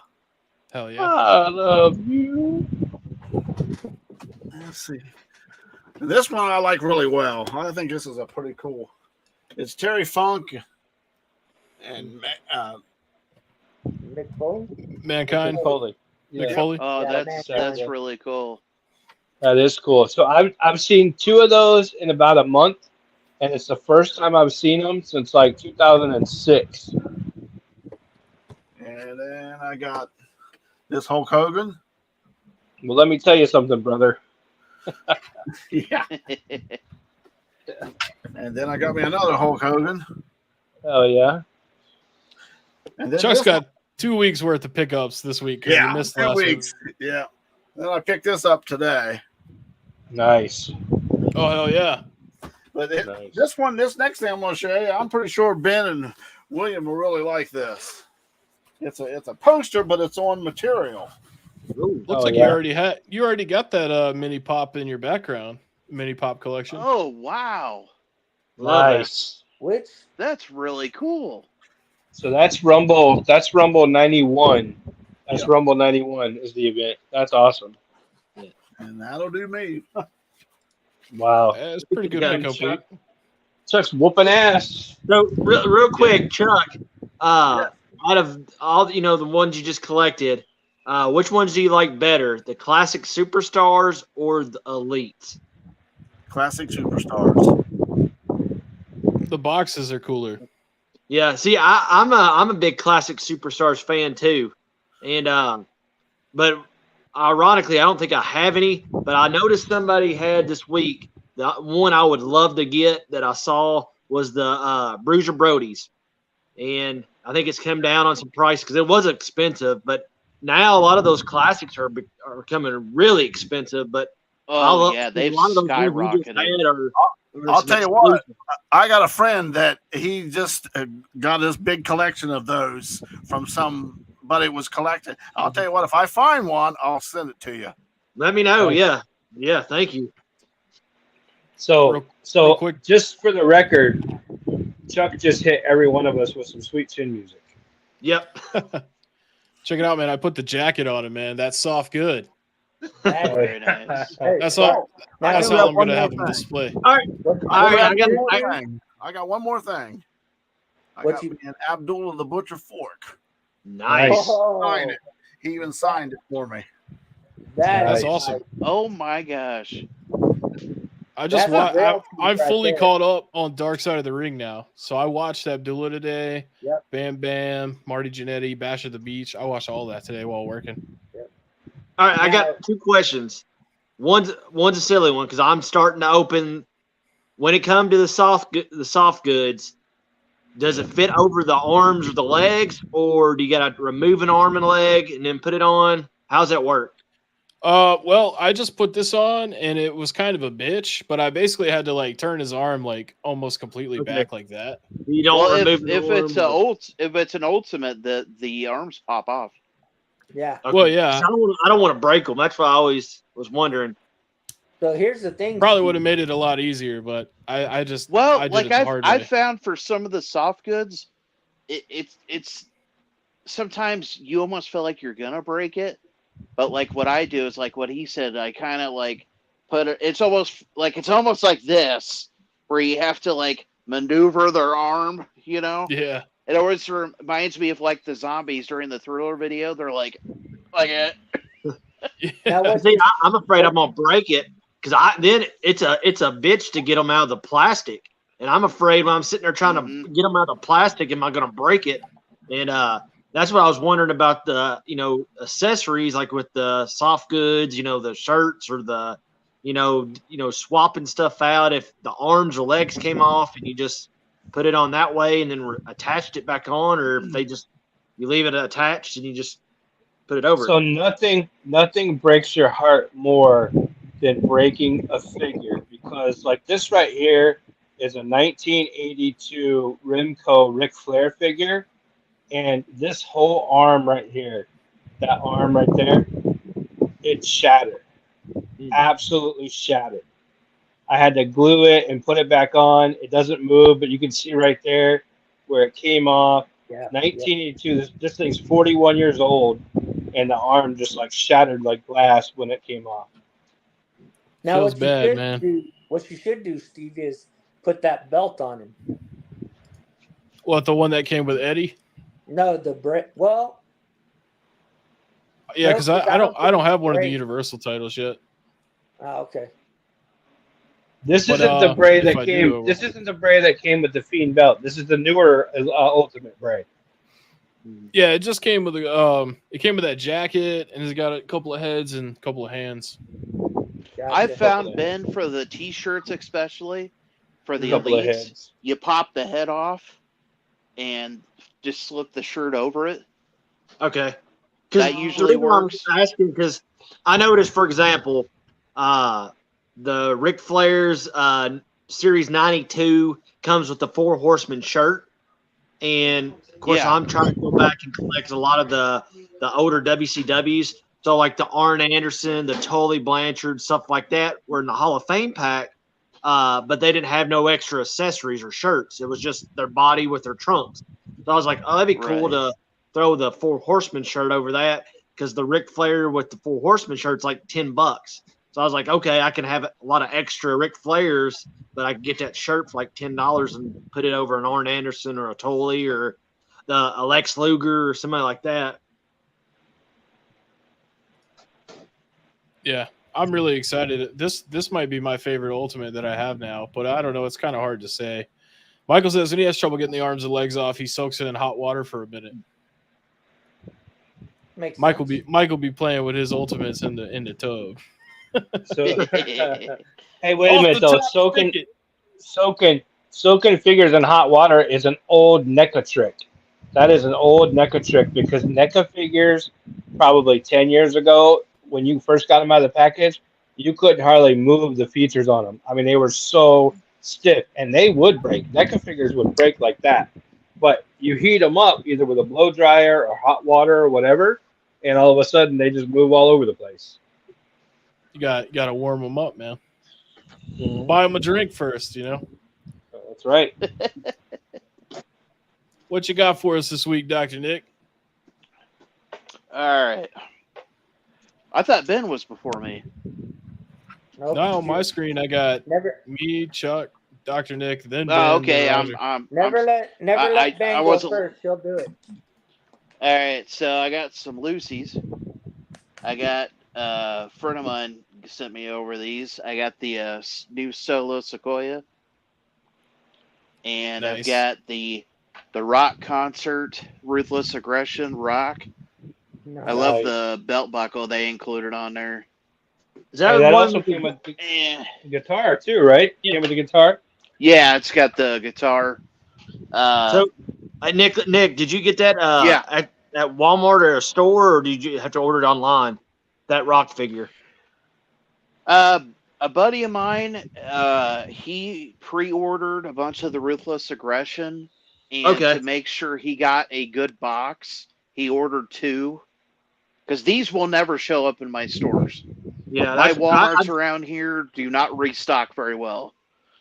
Hell yeah. I love you. Let's see. This one I like really well. I think this is a pretty cool. It's Terry Funk and Mick Foley? Mankind. Foley. Mick Yeah, Foley. Oh, Yeah, that's man. really cool. that is cool. So I've seen two of those in about a month, and it's the first time I've seen them since like 2006. and then I got this Hulk Hogan. Well, let me tell you something, brother. Yeah. And then I got me another Hulk Hogan. Oh yeah. And then Chuck's this one- 2 weeks worth of pickups this week because you missed 2 last weeks. week. Yeah. Then I picked this up today. Nice. Oh hell yeah! But Nice. this next thing I'm going to show you, I'm pretty sure Ben and William will really like this. It's a poster, but it's on material. Looks like you already got that mini pop in your background, mini pop collection. Oh wow, Nice. Which? that's really cool. So that's Rumble. That's Rumble 91. That's Yeah. Rumble 91 is the event. That's awesome. And that'll do me. Wow. It's pretty good Yeah, pickup, Chuck. Pete. Chuck's whooping ass. So real quick, Chuck, out of all the ones you just collected, which ones do you like better, the classic superstars or the elites? Classic superstars. The boxes are cooler. Yeah, see, I'm a big classic superstars fan too, and but ironically, I don't think I have any. But I noticed somebody had this week. The one I would love to get that I saw was the Bruiser Brodies, and I think it's come down on some price because it was expensive. But now a lot of those classics are becoming really expensive. But Oh yeah, they've a lot of those ones we just skyrocketed. had are I'll some tell you what, exclusive. I got a friend that he just got this big collection of those from somebody was collecting. I'll tell you what, if I find one, I'll send it to you. Let me know. Nice. Yeah. Thank you. So real quick. just for the record, Chuck just hit every one of us with some sweet chin music. Yep. Check it out, man. I put the jacket on it, man. That's soft good. Very nice. Hey, That's all. now That's do all that I'm one gonna more have him thing. display. All right. I got one more thing. I What got you- me an Abdullah the Butcher fork. Nice. Oh, Signed it. He even signed it for me. That's Nice. awesome. Oh my gosh. I just That's a rare piece I'm right fully there. caught up on Dark Side of the Ring now. So I watched Abdullah today. Yep. Bam Bam, Marty Jannetty, Bash at the Beach. I watched all that today while working. All right. I got two questions. One's a silly one because I'm starting to open. When it comes to the soft goods, does it fit over the arms or the legs, or do you got to remove an arm and leg and then put it on? How's that work? Well, I just put this on and it was kind of a bitch, but I basically had to like turn his arm like almost completely Okay. back like that. You don't Well, remove if the arm if it's an ultimate, the arms pop off. yeah. Okay. Well, yeah. I don't want to break them. That's why I always was wondering. So here's the thing. Probably would have made it a lot easier, but I just Well, I did like it the hard I've way. found for some of the soft goods, it's sometimes you almost feel like you're gonna break it, but like what I do is like what he said. I kind of like put it. It's almost like this, where you have to like maneuver their arm. You know, Yeah. it always reminds me of like the zombies during the Thriller video. They're like it. Now what See, I'm afraid I'm gonna break it because then it's a bitch to get them out of the plastic, and I'm afraid when I'm sitting there trying to get them out of the plastic, am I gonna break it? And that's what I was wondering about the accessories, like with the soft goods, the shirts or the swapping stuff out. If the arms or legs came off and you just put it on that way and then attached it back on, or if you leave it attached and you just put it over. So nothing breaks your heart more than breaking a figure, because like this right here is a 1982 Rimco Ric Flair figure, and this whole arm right here, that arm right there, it's shattered, absolutely shattered. I had to glue it and put it back on. It doesn't move, but you can see right there where it came off. Yeah. 1982. This thing's 41 years old, and the arm just like shattered like glass when it came off. Now Feels bad, man. What you should do, Steve, is put that belt on him. What, the one that came with Eddie? No, the Brit. Well, Yeah, No, because 'cause I don't have one of the Bray. Universal titles yet. okay. This But, isn't the Bray if that I came. do, I will. This isn't the Bray that came with the Fiend belt. This is the newer Ultimate Bray. Yeah, it just came with it came with that jacket and it's got a couple of heads and a couple of hands. Gotcha. I found Ben for the t-shirts, especially for the A couple of elites. heads. You pop the head off and just slip the shirt over it. Okay. That usually works. I'm asking because I noticed, for example, the Ric Flair's Series 92 comes with the Four Horsemen shirt. And, of course, Yeah. I'm trying to go back and collect a lot of the older WCWs. So, like the Arn Anderson, the Tully Blanchard, stuff like that were in the Hall of Fame pack, but they didn't have no extra accessories or shirts. It was just their body with their trunks. So I was like, oh, that'd be cool to throw the Four Horsemen shirt over that because the Ric Flair with the Four Horsemen shirt's like $10. So I was like, okay, I can have a lot of extra Ric Flairs, but I can get that shirt for like $10 and put it over an Arn Anderson or a Tully or the Lex Luger or somebody like that. Yeah, I'm really excited. This might be my favorite Ultimate that I have now, but I don't know. It's kind of hard to say. Michael says when he has trouble getting the arms and legs off, he soaks it in hot water for a minute. Mike will be playing with his Ultimates in the tub. So, hey, wait a minute though. Soaking figures in hot water is an old NECA trick. That is an old NECA trick because NECA figures, probably 10 years ago, when you first got them out of the package, you couldn't hardly move the features on them. I mean, they were so stiff, and they would break. NECA figures would break like that. But you heat them up either with a blow dryer or hot water or whatever, and all of a sudden they just move all over the place. You got to warm them up, man. Mm-hmm. Buy them a drink first, you know. That's right. What you got for us this week, Dr. Nick? All right. I thought Ben was before me. Nope. No, on my screen I got me, Chuck, Dr. Nick, then Ben. Oh, okay. Never let Ben go first. He'll do it. All right. So I got some Lucy's. I got a friend of mine sent me over these. I got the new Solo Sequoia. And nice. I've got the Rock concert, Ruthless Aggression Rock. Nice. I love the belt buckle they included on there. Is that one also came with the guitar too, right? Came with the guitar. Yeah, it's got the guitar. So, Nick, did you get that? At Walmart or a store, or did you have to order it online? That Rock figure. A buddy of mine, he pre-ordered a bunch of the Ruthless Aggression, and to make sure he got a good box, he ordered 2. Because these will never show up in my stores. Yeah, my Walmarts around here do not restock very well.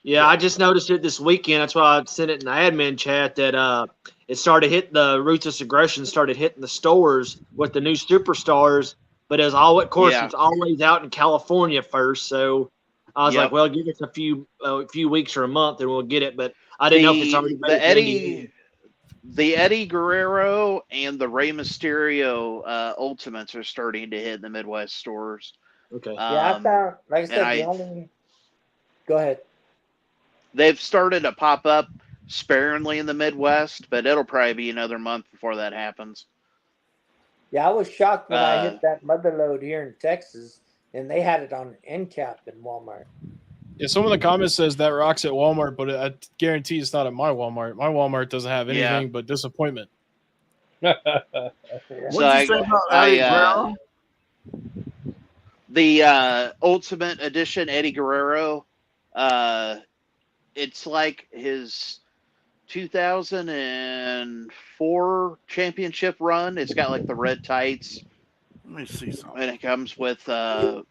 Yeah, I just noticed it this weekend. That's why I sent it in the admin chat that it started hitting the Ruthless Aggression started hitting the stores with the new Superstars. But as all, of course, it's always out in California first. So I was like, well, give us a few weeks or a month and we'll get it. But I didn't know if it's already the Eddie Guerrero and the Rey Mysterio Ultimates are starting to hit the Midwest stores. Okay. I found, like I said, Go ahead. They've started to pop up sparingly in the Midwest, but it'll probably be another month before that happens. Yeah, I was shocked when I hit that motherload here in Texas, and they had it on end cap in Walmart. Yeah, some of the comments says that Rock's at Walmart, but I guarantee it's not at my Walmart. My Walmart doesn't have anything but disappointment. What did you say about Eddie Guerrero? The Ultimate Edition Eddie Guerrero, it's like his 2004 championship run. It's got like the red tights. Let me see something. And it comes with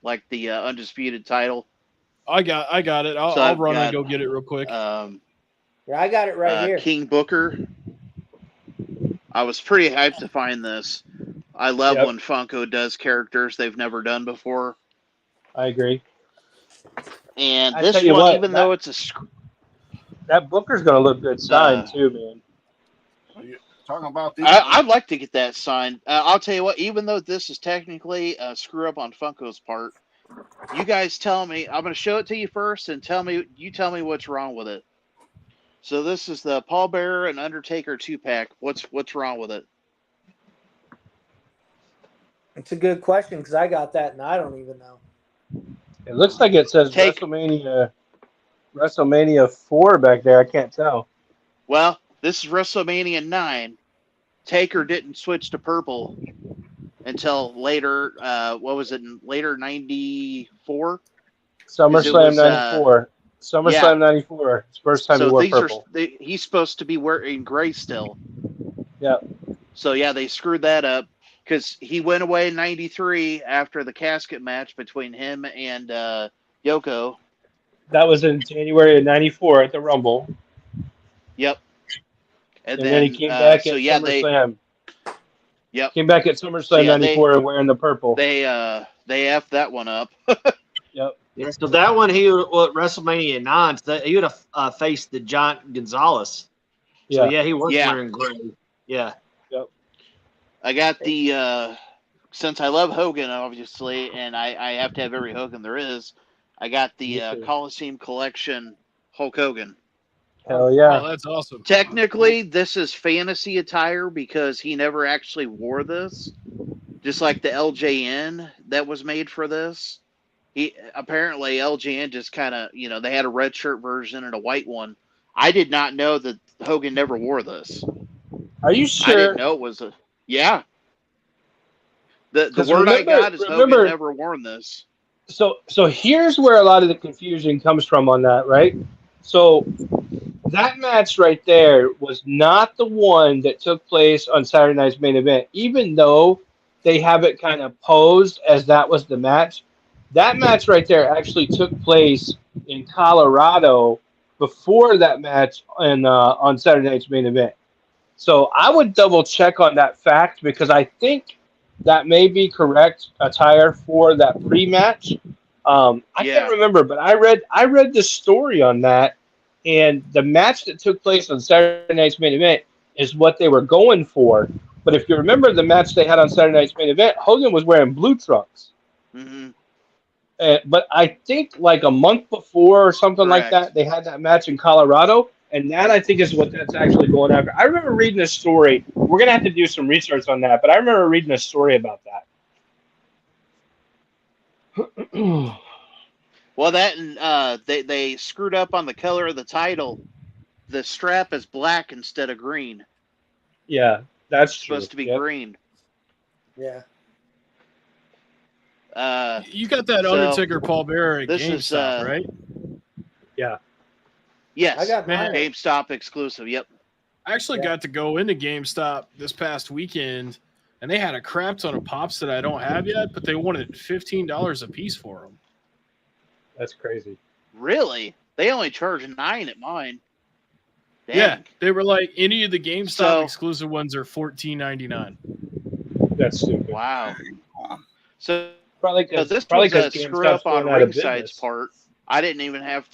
like the undisputed title. I got it. I'll run and go get it real quick. Yeah, I got it right here. King Booker. I was pretty hyped to find this. I love when Funko does characters they've never done before. I agree. And this one, even though it's a that Booker's gonna look good signed too, man. Talking about these, I'd like to get that signed. I'll tell you what. Even though this is technically a screw up on Funko's part, you guys tell me. I'm going to show it to you first, and you tell me what's wrong with it. So this is the Paul Bearer and Undertaker 2-pack. What's wrong with it? It's a good question because I got that and I don't even know. It looks like it says WrestleMania 4 back there. I can't tell. Well, this is WrestleMania 9. Taker didn't switch to purple until later. What was it? Later '94. SummerSlam '94. SummerSlam Yeah. '94. It's the first time he So wore these purple. he's supposed to be wearing gray still. Yeah. So yeah, they screwed that up because he went away in '93 after the casket match between him and Yoko. That was in January of '94 at the Rumble. Yep. And then he came back at SummerSlam. Yep. Came back at SummerSlam '94 wearing the purple. They effed that one up. Yep. Yeah, so that one he would WrestleMania 9. He would have faced the Giant Gonzalez. So yeah, he was wearing gray. Yeah. Yep. I got the since I love Hogan obviously, and I have to have every Hogan there is. I got the Coliseum Collection Hulk Hogan. Hell yeah! Oh, that's awesome. Technically, this is fantasy attire because he never actually wore this. Just like the LJN that was made for this. He apparently LJN just kind of, they had a red shirt version and a white one. I did not know that Hogan never wore this. Are you sure? I didn't know it was a yeah. The word I got is Hogan never worn this. So here's where a lot of the confusion comes from on that, right? So that match right there was not the one that took place on Saturday Night's Main Event, even though they have it kind of posed as that was the match. That match right there actually took place in Colorado before that match on Saturday Night's Main Event. So I would double check on that fact because I think that may be correct attire for that pre-match. I can't remember, but I read the story on that, and the match that took place on Saturday Night's Main Event is what they were going for. But if you remember the match they had on Saturday Night's Main Event, Hogan was wearing blue trunks. Mm-hmm. But I think like a month before or something like that, they had that match in Colorado, and that I think is what that's actually going after. I remember reading a story. We're going to have to do some research on that, but I remember reading a story about that. Well, that and they screwed up on the color of the title. The strap is black instead of green. Yeah, that's it's supposed to be green. Yeah. You got that Undertaker Paul Bearer at GameStop, right? Yeah. Yes. I got mine. GameStop exclusive. Yep. I actually got to go into GameStop this past weekend, and they had a crap ton of pops that I don't have yet, but they wanted $15 a piece for them. That's crazy. Really? They only charge $9 at mine. Dang. Yeah, they were like any of the GameStop exclusive ones are $14.99. That's stupid. Wow. So probably this was a screw up on Ringside's part. I didn't even have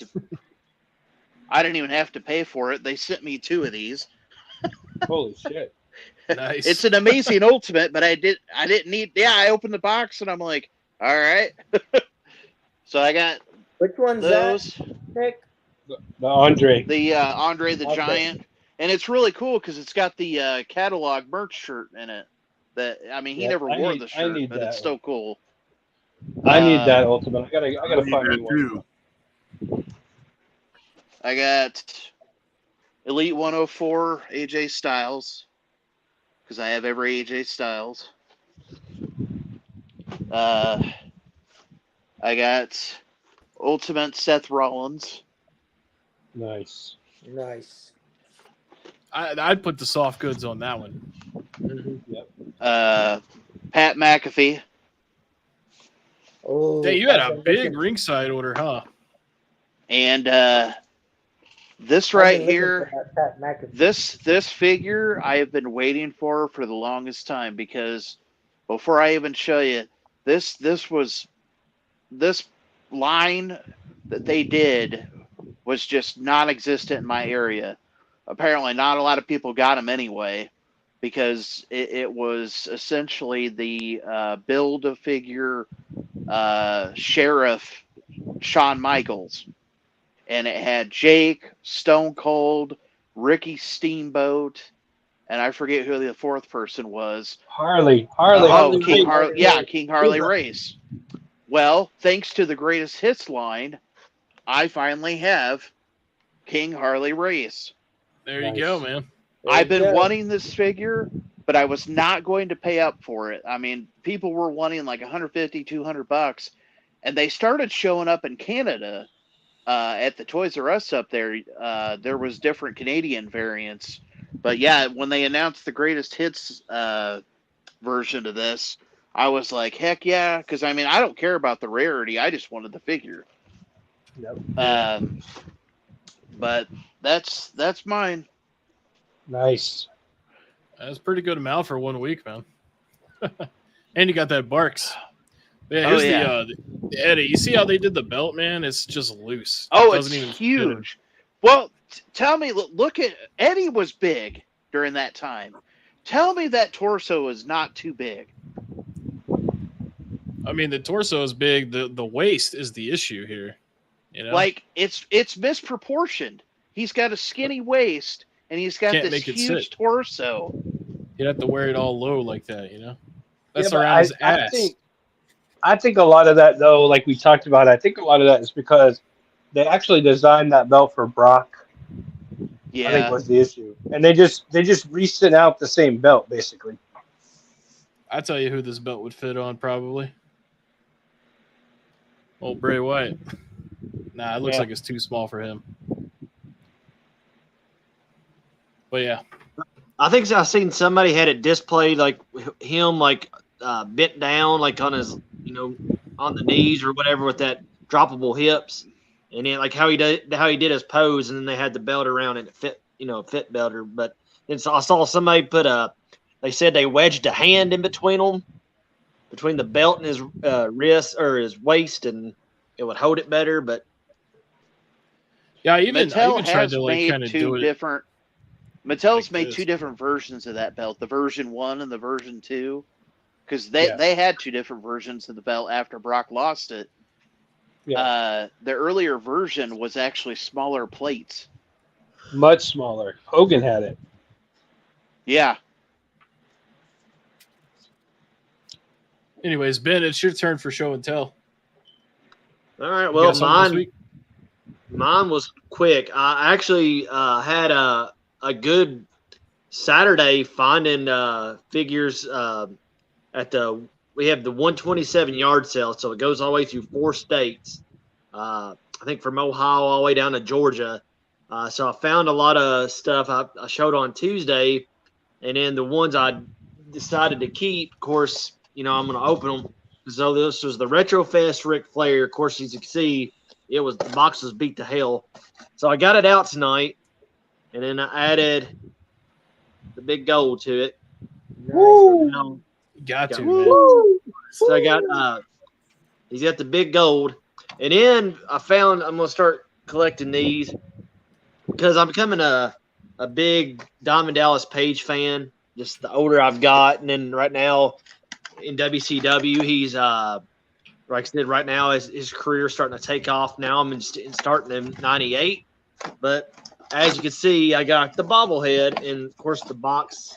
to pay for it. They sent me 2 of these. Holy shit. Nice. It's an amazing ultimate, but I didn't need I opened the box and I'm like, all right. So I got which one's those. that, Nick? The Andre. The Andre the Giant. And it's really cool because it's got the catalog merch shirt in it. That he never wore the shirt, but it's still cool. I need that ultimate. I gotta find me one. I got Elite 104 AJ Styles because I have every AJ Styles. I got Ultimate Seth Rollins. Nice. I'd put the soft goods on that one. Mm-hmm. Yep. Pat McAfee. Oh, hey, you had a big ringside order, huh? And this right here, this figure I have been waiting for the longest time because before I even show you this line that they did was just non-existent in my area. Apparently, not a lot of people got them anyway because it was essentially the Build-A-Figure Sheriff Shawn Michaels. And it had Jake, Stone Cold, Ricky Steamboat, and I forget who the 4th person was. Harley. King Harley Race. Well, thanks to the Greatest Hits line, I finally have King Harley Race. There you go, man. I've been wanting this figure, but I was not going to pay up for it. I mean, people were wanting like $150, $200, and they started showing up in Canada at the Toys R Us up there. There was different Canadian variants, but yeah, when they announced the greatest hits version of this, I was like, heck yeah, because I mean, I don't care about the rarity. I just wanted the figure. Yep. But that's mine. Nice. That's a pretty good amount for 1 week, man. And you got that Barks. Yeah, Oh, here's yeah. the Eddie. You see how they did the belt, man? It's just loose. Oh, It it's doesn't even huge. Well, tell me, look at Eddie was big during that time. Tell me that torso is not too big. I mean, the torso is big. The waist is the issue here. You know, Like it's misproportioned. He's got a skinny waist and he's got Can't this make it huge sit. torso. you'd have to wear it all low like that. You know, that's Yeah, but around his ass. I think a lot of that, though, like we talked about, I think a lot of that is because they actually designed that belt for Brock. I think Yeah. was the issue, and they just re-sent out the same belt basically. I tell you who this belt would fit on, probably. Old Bray Wyatt. Nah, it looks Yeah. like it's too small for him. But yeah, I think I've seen somebody had it displayed like him like bent down like on his on the knees or whatever with that droppable hips, and then like how he did his pose, and then they had the belt around and it fit fit better. But then I saw somebody put they said they wedged a hand in between the belt and his wrist or his waist, and it would hold it better. But yeah, I even Mattel tried has to like made kind of two do it. different. Mattel's like made this. two different versions of that belt: the version 1 and the version 2, because Yeah. they had two different versions of the belt after Brock lost it. Yeah, The earlier version was actually smaller plates. much smaller. Hogan had it. Yeah. Anyways, Ben, it's your turn for show and tell. all right, You well got something this week? mine was quick. I actually had a good Saturday finding figures at we have the 127 yard sale, so it goes all the way through 4 states. I think from Ohio all the way down to Georgia. So I found a lot of stuff I showed on Tuesday, and then the ones I decided to keep, of course, I'm going to open them. So this was the Retro Fest Ric Flair. Of course, as you can see, the box was beat to hell. So I got it out tonight, and then I added the big gold to it. Woo! Got to, Woo! man. So I got he's got the big gold, and then I found I'm gonna start collecting these because I'm becoming a big Diamond Dallas Page fan. Just the older I've got, and then right now in WCW, he's like I said, right now his career is starting to take off. Now I'm starting in '98, but as you can see, I got the bobblehead, and of course the box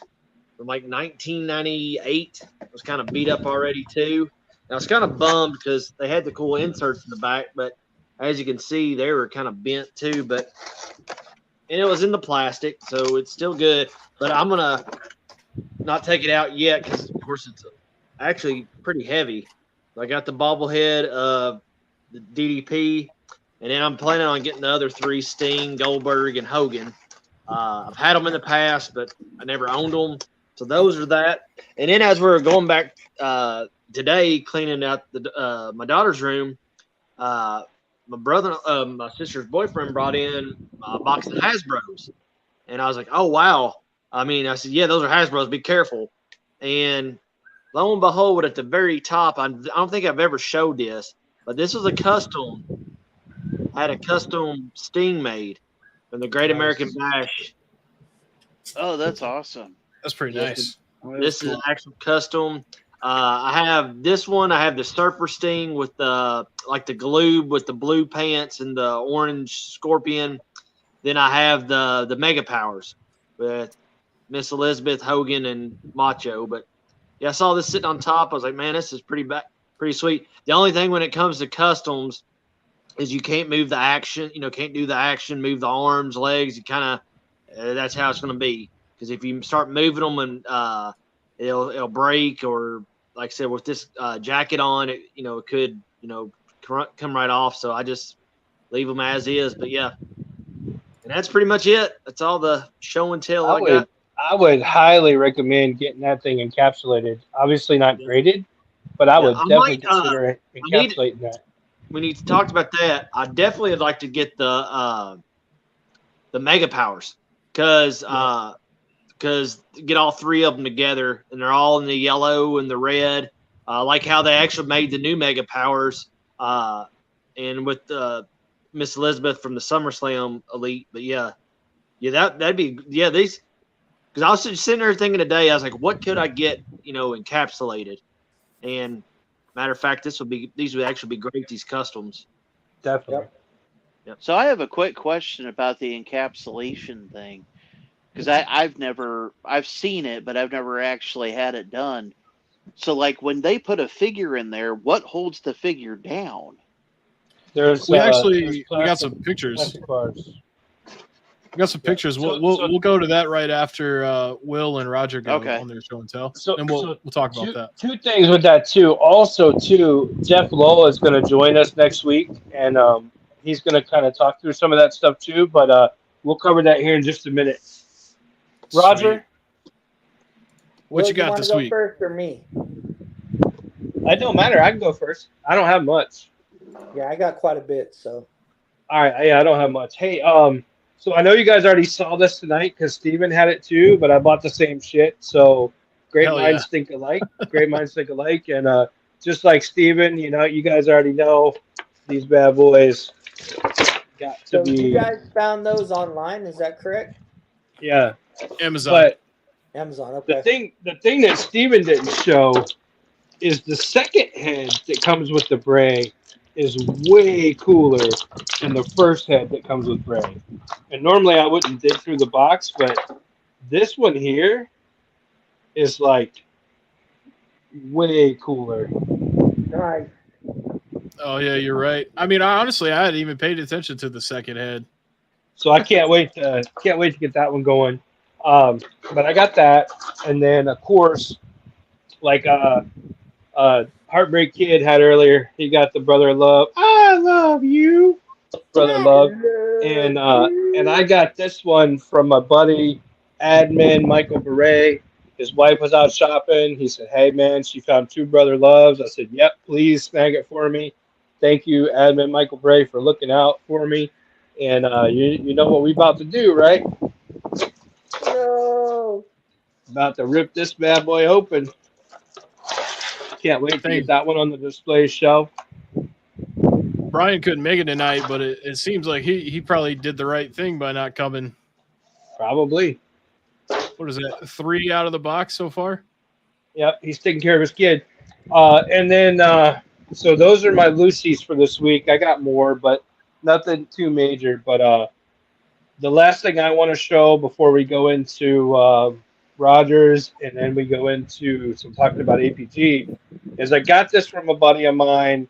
from like 1998 was kind of beat up already too. And I was kind of bummed because they had the cool inserts in the back, but as you can see, they were kind of bent too. And it was in the plastic, so it's still good. But I'm gonna not take it out yet because, of course, it's actually pretty heavy. I got the bobblehead of the DDP, and then I'm planning on getting the other 3: Sting, Goldberg, and Hogan. I've had them in the past, but I never owned them. So those are that. And then as we're going back today, cleaning out my daughter's room, my sister's boyfriend brought in a box of Hasbro's. And I was like, oh, wow. I mean, I said, yeah, those are Hasbro's. Be careful. And lo and behold, at the very top, I don't think I've ever showed this, but this was a custom. I had a custom Sting made from the Great American Bash. Oh, that's awesome. That's pretty nice. This is an actual custom. I have this one. I have the Surfer Sting with the Gloob with the blue pants and the orange Scorpion. Then I have the Mega Powers with Miss Elizabeth, Hogan, and Macho. But yeah, I saw this sitting on top. I was like, man, this is pretty sweet. The only thing when it comes to customs is you can't move the action. Can't do the action, move the arms, legs. You kind of that's how it's going to be. Because if you start moving them and it'll break, or like I said, with this jacket on, it could come right off. So I just leave them as is. But yeah, and that's pretty much it. That's all the show and tell I got. I would highly recommend getting that thing encapsulated. Obviously not graded, but I would definitely consider encapsulating that. When you talked about that, I definitely would like to get the Mega Powers because get all three of them together, and they're all in the yellow and the red, like how they actually made the new Mega Powers, and with Miss Elizabeth from the SummerSlam Elite. But that'd be these. Because I was just sitting there thinking today, I was like, what could I get, encapsulated? And matter of fact, these would actually be great, these customs. Definitely. Yep. So I have a quick question about the encapsulation thing. Because I've seen it, but I've never actually had it done. So like when they put a figure in there, what holds the figure down? We got some pictures. We got some pictures. We'll go to that right after Will and Roger go on their show and tell, and we'll talk about that. Two things with that too. Also, too, Jeff Lowell is going to join us next week, and he's going to kind of talk through some of that stuff too. But we'll cover that here in just a minute. Roger, what you got this week? First or me? It don't matter. I can go first. I don't have much. Yeah, I got quite a bit. So. All right. Yeah, I don't have much. Hey, so I know you guys already saw this tonight because Steven had it too, but I bought the same shit. So great minds think alike. Great minds think alike. And just like Steven, you guys already know these bad boys got to be. You guys found those online, is that correct? Yeah. Amazon. But Amazon, okay. The thing that Steven didn't show is the second head that comes with the Bray is way cooler than the first head that comes with Bray. And normally I wouldn't dig through the box, but this one here is like way cooler. Nice. Oh yeah, you're right. I mean, I hadn't even paid attention to the second head. So I can't wait to get that one going. But I got that, and then of course, like Heartbreak Kid had earlier, he got the Brother Love. I love you, Brother Love, and I got this one from my buddy, admin Michael Beret. His wife was out shopping. He said, "Hey man, she found 2 Brother Loves." I said, "Yep, please snag it for me." Thank you, admin Michael Bray, for looking out for me. And you know what we about to do, right? No. About to rip this bad boy open. Can't wait to get that one on the display shelf. Brian couldn't make it tonight, but it seems like he probably did the right thing by not coming. Probably. What is that? 3 out of the box so far? Yep, he's taking care of his kid. And then, so those are my Lucy's for this week. I got more, but nothing too major. But the last thing I want to show before we go into Rogers and then we go into some talking about APG is I got this from a buddy of mine.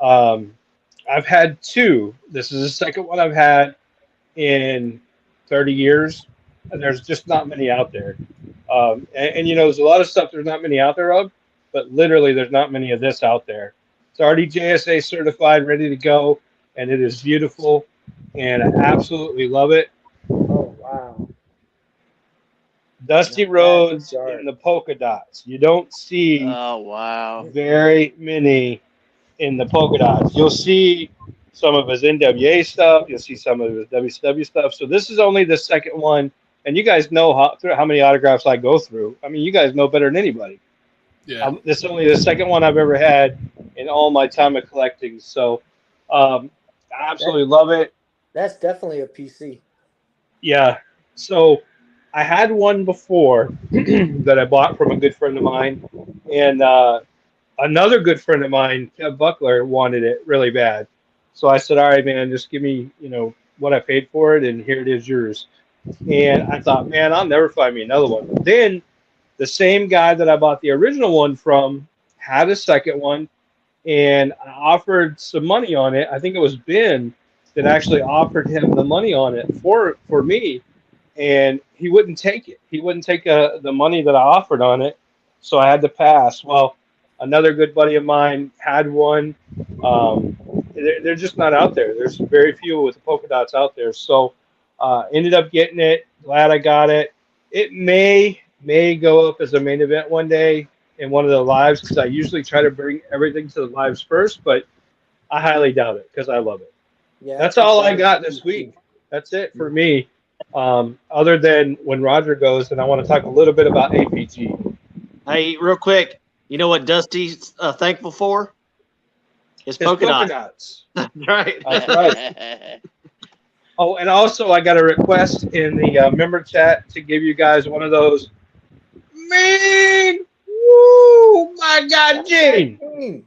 I've had 2. This is the second one I've had in 30 years. And there's just not many out there. And there's a lot of stuff there's not many out there of, but literally there's not many of this out there. It's already JSA certified, ready to go, and it is beautiful, and I absolutely love it. Oh, wow. Dusty Rhodes in the polka dots. You don't see very many in the polka dots. You'll see some of his NWA stuff. You'll see some of his WCW stuff. So this is only the second one. And you guys know how many autographs I go through. I mean, you guys know better than anybody. Yeah. This is only the second one I've ever had in all my time of collecting. So I absolutely love it. That's definitely a PC. Yeah. So I had one before that I bought from a good friend of mine. And another good friend of mine, Kev Buckler, wanted it really bad. So I said, all right, man, just give me, what I paid for it, and here it is, yours. And I thought, man, I'll never find me another one. Then the same guy that I bought the original one from had a second one, and I offered some money on it. I think it was Ben that actually offered him the money on it for me, and he wouldn't take it. He wouldn't take the money that I offered on it. so I had to pass. Well, another good buddy of mine had one. They're just not out there. There's very few with the polka dots out there. So ended up getting it. Glad I got it. It may go up as a main event one day in one of the lives because I usually try to bring everything to the lives first, but I highly doubt it because I love it. Yeah, That's all I got this week. That's it for me. Other than when Roger goes, and I want to talk a little bit about APG. Hey, real quick, you know what Dusty's thankful for? His polka dots. Right. That's right. Oh, and also I got a request in the member chat to give you guys one of those. Man, woo, my God, Gene.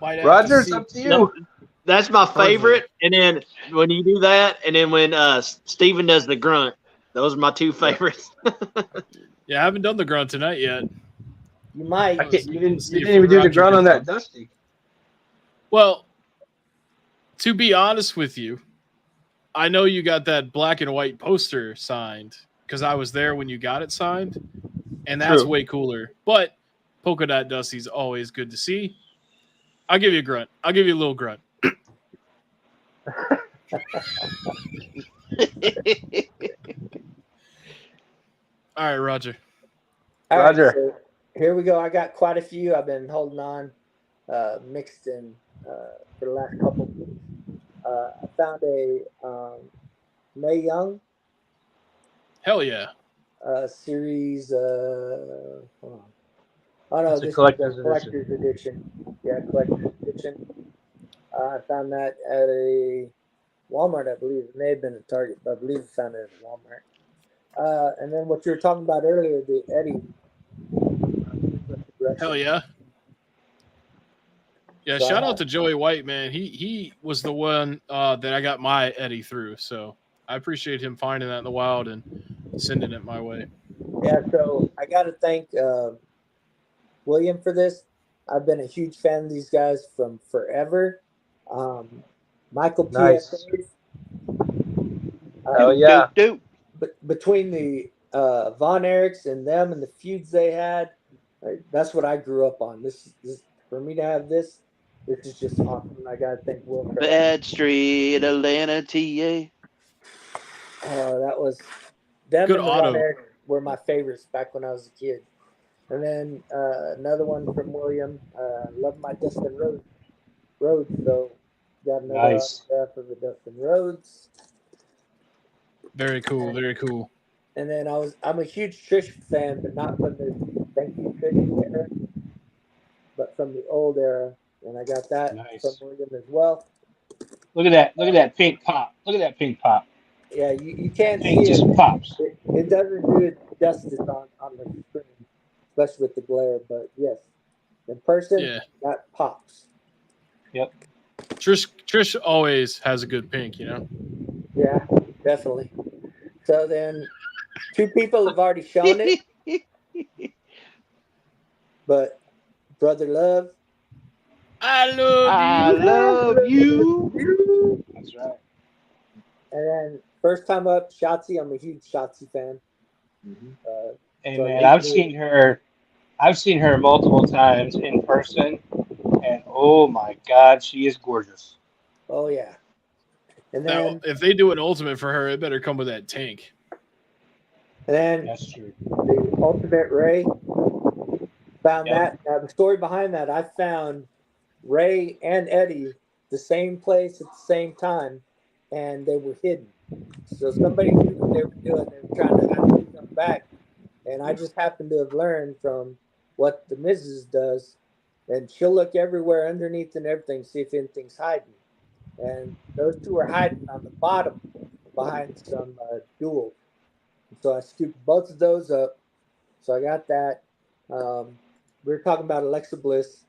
Roger's up to you. No, that's my favorite. And then when you do that, and then when Steven does the grunt, those are my two favorites. Yeah, I haven't done the grunt tonight yet. You might. You didn't even do the grunt on that Dusty. Well, to be honest with you, I know you got that black and white poster signed because I was there when you got it signed, and that's way cooler. But polka dot Dusty's always good to see. I'll give you a grunt. I'll give you a little grunt. All right, Roger. Roger. Right, so here we go. I got quite a few. I've been holding on, mixed in for the last couple of weeks. I found a Mae Young series. Hold on. Oh no, it's this a collector's edition. Yeah, collector's edition. I found that at a Walmart, I believe. It may have been a Target, but I believe I found it at Walmart. And then what you were talking about earlier, the Eddie. Hell yeah. Yeah, so shout out to Joey White, man. He was the one that I got my Eddie through. So I appreciate him finding that in the wild and sending it my way. Yeah, so I got to thank William for this. I've been a huge fan of these guys from forever. Michael nice. PSAs. Hell yeah. But between the Von Erichs and them and the feuds they had, that's what I grew up on. This for me to have this is just awesome. I got to thank Will for Bad Street, Atlanta, TA. That was them. Good and the auto. Von Erichs were my favorites back when I was a kid. And then another one from William. Love my Dustin Rhodes. So got another autograph of the Dustin Rhodes. Very cool. Very cool. And then I'm a huge Trish fan, but not from the Thank You Trish era, but from the old era. And I got that from William as well. Look at that pink pop. Yeah, you can't see it. Just pops. It doesn't do it justice on the screen, especially with the glare. But yes, in person, that pops. Yep. Trish always has a good pink, you know. Yeah, definitely. So then, two people have already shown it, but Brother Love. I love you. That's right. And then first time up, Shotzi. I'm a huge Shotzi fan. Mm-hmm. Hey man, I've seen her multiple times in person, and oh my God, she is gorgeous. Oh yeah. And now, then if they do an ultimate for her, it better come with that tank. And then that's true. The Ultimate Ray found that. Now the story behind that, I found Ray and Eddie the same place at the same time, and they were hidden. So somebody knew what they were doing. They were trying to actually come back, and I just happened to have learned from what the Mrs. does, and she'll look everywhere underneath and everything, see if anything's hiding. And those two are hiding on the bottom behind some duels. So I scooped both of those up. So I got that. We were talking about Alexa Bliss.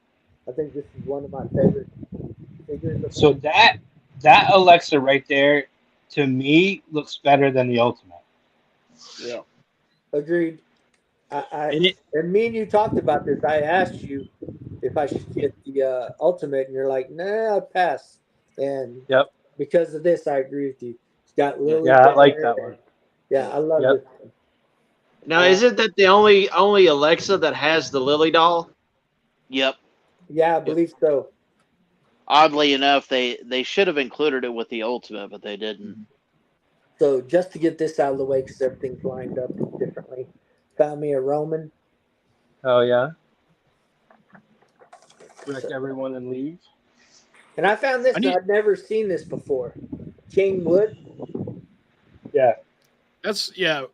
I think this is one of my favorite figures. So that Alexa right there, to me, looks better than the Ultimate. Yeah. Agreed. And me and you talked about this. I asked you if I should get the Ultimate, and you're like, nah, I'll pass. And because of this, I agree with you. It's got Lily. Yeah, I like that one. Yeah, I love Yep. it. Now, isn't that the only Alexa that has the Lily doll? Yep. Yeah, I believe so. Oddly enough, they should have included it with the Ultimate, but they didn't. So just to get this out of the way, because everything's lined up differently, found me a Roman. Oh yeah. Wreck everyone and leave. And I found this, and I'd never seen this before. King Wood. Yeah. That's a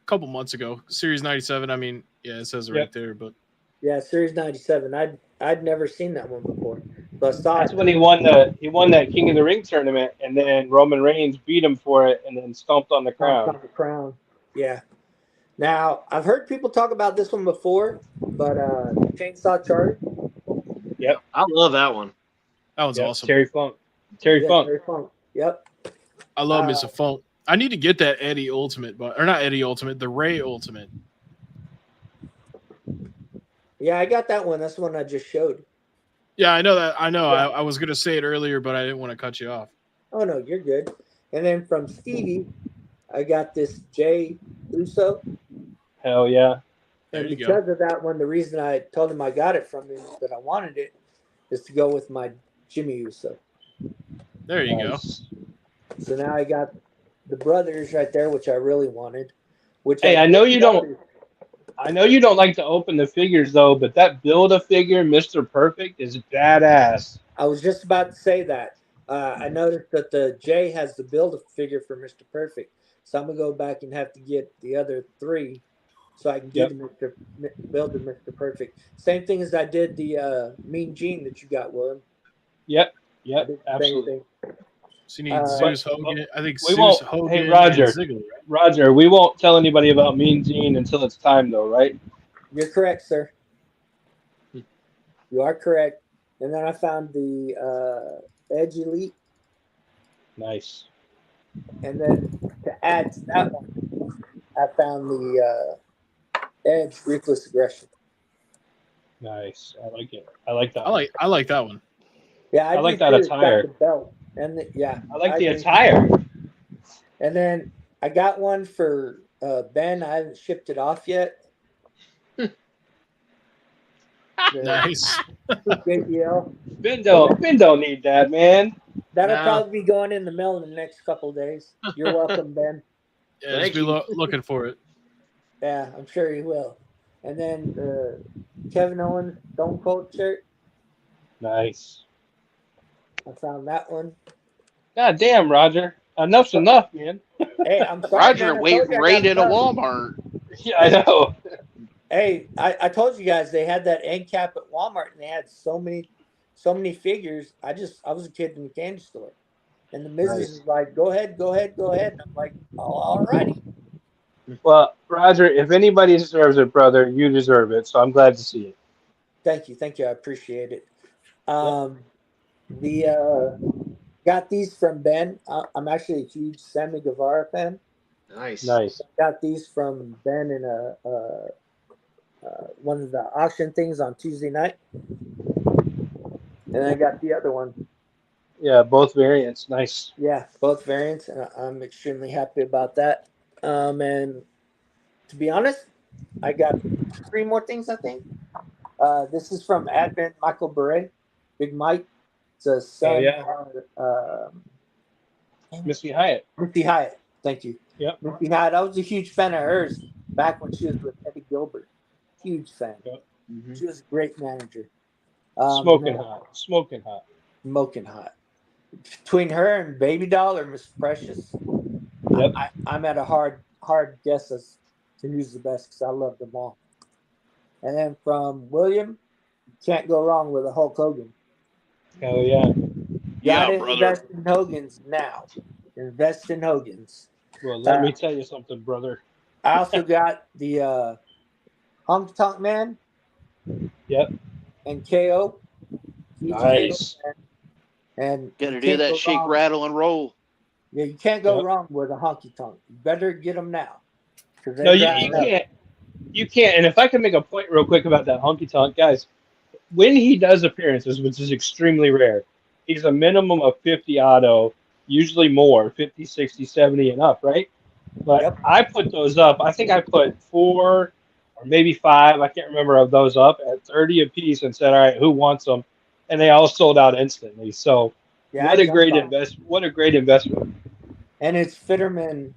couple months ago. Series 97. I mean, yeah, it says it right there, but yeah, Series 97. I'd never seen that one before. So I saw That's it. when he won that King of the Ring tournament, and then Roman Reigns beat him for it, and then stomped on the crown. Yeah. Now I've heard people talk about this one before, but Chainsaw Charlie. Yep. I love that one. That one's awesome. Terry Funk. Terry Funk. Yep. I love Mr. Funk. I need to get that Eddie Ultimate, or not Eddie Ultimate, the Ray Ultimate. Yeah, I got that one. That's the one I just showed. Yeah, I know that. I know. Yeah. I was going to say it earlier, but I didn't want to cut you off. Oh, no, you're good. And then from Stevie, I got this Jay Uso. Hell yeah. And because of that one, the reason I told him I got it from him that I wanted it is to go with my Jimmy Uso. There you go. So now I got the brothers right there, which I really wanted. Hey, I know you don't like to open the figures though, but that Build-A-Figure Mr. Perfect is badass. I was just about to say that. I noticed that the Jay has the Build-A-Figure for Mr. Perfect. So I'm going to go back and have to get the other three so I can get build the Mr. Perfect. Same thing as I did the Mean Gene that you got, William. Yep, absolutely. So you need Zeus, Hogan. I think we Zeus, won't, Hogan, hey, Roger, and Ziggler, right? Roger, we won't tell anybody about Mean Gene until it's time, though, right? You're correct, sir. You are correct. And then I found the Edge Elite. Nice. And then to add to that one, I found the Edge Ruthless Aggression. Nice. I like it. I like that. I like that one. Yeah, I like that attire. The belt. And I like the attire. And then I got one for Ben. I haven't shipped it off yet. Nice. JBL. Ben don't need that, man. That'll probably be going in the mail in the next couple of days. You're welcome, Ben. Yeah, just be looking for it. Yeah, I'm sure he will. And then the Kevin Owens Stone Cold shirt. Nice. I found that one. God damn, Roger. Enough's enough, man. Hey, I'm sorry. Roger raided a Walmart. Yeah, I know. Hey, I told you guys they had that end cap at Walmart and they had so many figures. I was a kid in the candy store. And the missus is like, go ahead. And I'm like, oh, all righty. Well, Roger, if anybody deserves it, brother, you deserve it. So I'm glad to see it. Thank you. I appreciate it. Got these from Ben. I'm actually a huge Sammy Guevara fan. Nice. Got these from Ben in one of the auction things on Tuesday night. And I got the other one. Yeah, both variants. Nice. Yeah, both variants. And I'm extremely happy about that. And to be honest, I got 3 more things, I think. This is from Advent Michael Bure, Big Mike. It's a son Missy Hyatt. Missy Hyatt. Thank you. Yep. Missy Hyatt. I was a huge fan of hers back when she was with Eddie Gilbert. Huge fan. Yep. Mm-hmm. She was a great manager. Smoking hot. Between her and Baby Doll or Miss Precious, yep. I'm at a hard guess as to who's the best because I love them all. And then from William, can't go wrong with a Hulk Hogan. Hell yeah. Gotta invest in Hogan's now. Invest in Hogan's. Well, let me tell you something, brother. I also got the Honky Tonk Man. Yep. And KO. Nice. And gotta do that shake, rattle, and roll. Yeah, you can't go wrong with a honky tonk. You better get them now. No, you can't. You can't. And if I can make a point real quick about that honky tonk, guys, when he does appearances, which is extremely rare, he's a minimum of 50 auto, usually more, 50, 60, 70 and up, right? But Yep. I put those up. I think I put 4 or maybe 5. I can't remember of those up at 30 apiece and said, "All right, who wants them?" And they all sold out instantly. So Yeah, I what a jumped great on. What a great investment. And it's Fitterman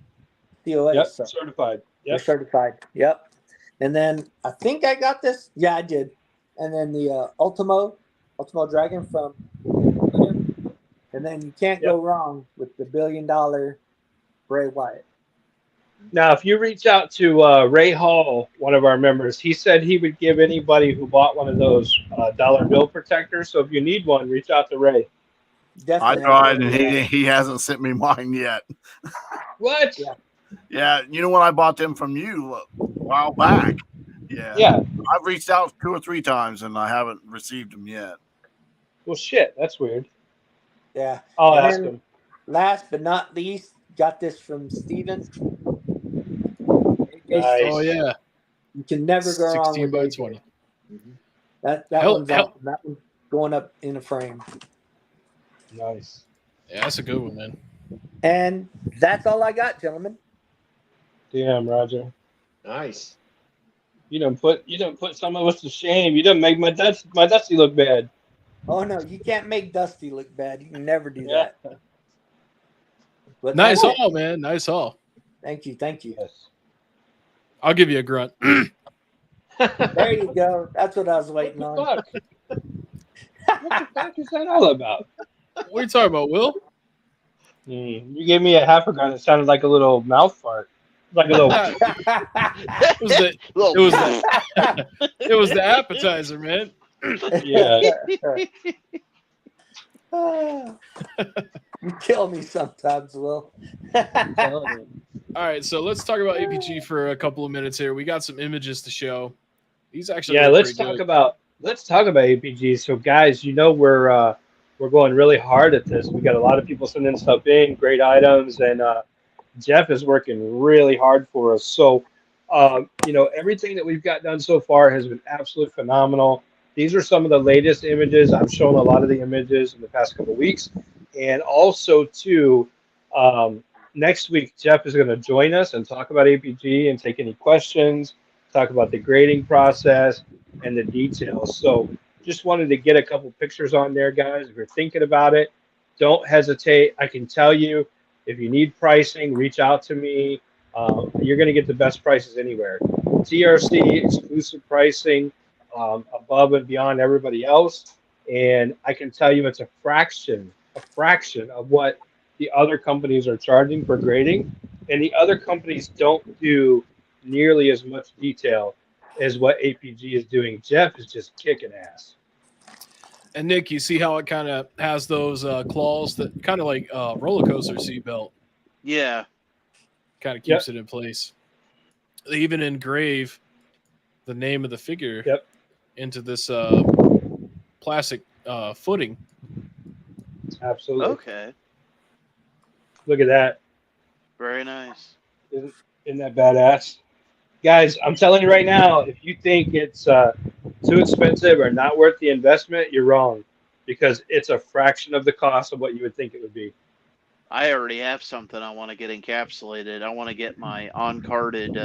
COA, Yep, so certified. they're Yep. certified. Yep. And then I think I got this. Yeah, I did. And then the Ultimo Dragon from Freedom. And then you can't Yep. go wrong with the $1 billion Bray Wyatt. Now, if you reach out to Ray Hall, one of our members, he said he would give anybody who bought one of those dollar bill protectors. So if you need one, reach out to Ray. I Definitely. tried, and he hasn't sent me mine yet. What? Yeah. Yeah, you know when I bought them from you a while back. Yeah, Yeah. I've reached out 2 or 3 times, and I haven't received them yet. Well, shit, that's weird. Yeah. I'll And ask then him. last but not least, got this from Steven. Nice. Oh yeah, You can never go wrong 16 with by AJ. 20. That Hell- one's hell- awesome. That one's going up in a frame. Nice. Yeah, that's a good one, man. And that's all I got, gentlemen. Damn, Roger. Nice. You done put some of us to shame. You done make my Dusty look bad. Oh no, you can't make Dusty look bad. You can never do Yeah. that. But Nice that's it. haul, man. Nice haul. Thank you. Thank you. Yes. I'll give you a grunt. There you go. That's what I was What waiting the on. fuck? What the fuck is that all about? What are you talking about, Will? You gave me a half a gun. It sounded like a little mouth fart. Like a little. It was the Little- it was the it was the appetizer, man. Yeah. You kill me sometimes, Will. Telling All right, so let's talk about APG for a couple of minutes here. We got some images to show. These actually Yeah, look let's pretty talk good. about APG. So, guys, we're going really hard at this. We got a lot of people sending stuff in, great items, and Jeff is working really hard for us. So, everything that we've got done so far has been absolutely phenomenal. These are some of the latest images. I've shown a lot of the images in the past couple of weeks, and also too. Next week, Jeff is going to join us and talk about APG and take any questions, talk about the grading process and the details. So just wanted to get a couple pictures on there, guys. If you're thinking about it, don't hesitate. I can tell you, if you need pricing, reach out to me. You're going to get the best prices anywhere. TRC exclusive pricing above and beyond everybody else. And I can tell you it's a fraction of what the other companies are charging for grading, and the other companies don't do nearly as much detail as what APG is doing. Jeff is just kicking ass. And Nick, you see how it kind of has those claws that kind of like roller coaster seatbelt, Yeah. kind of keeps it in place. They even engrave the name of the figure into this plastic footing. Absolutely. Okay. Look at that. Very nice. Isn't that badass? Guys, I'm telling you right now, if you think it's too expensive or not worth the investment, you're wrong, because it's a fraction of the cost of what you would think it would be. I already have something I want to get encapsulated. I want to get my on-carded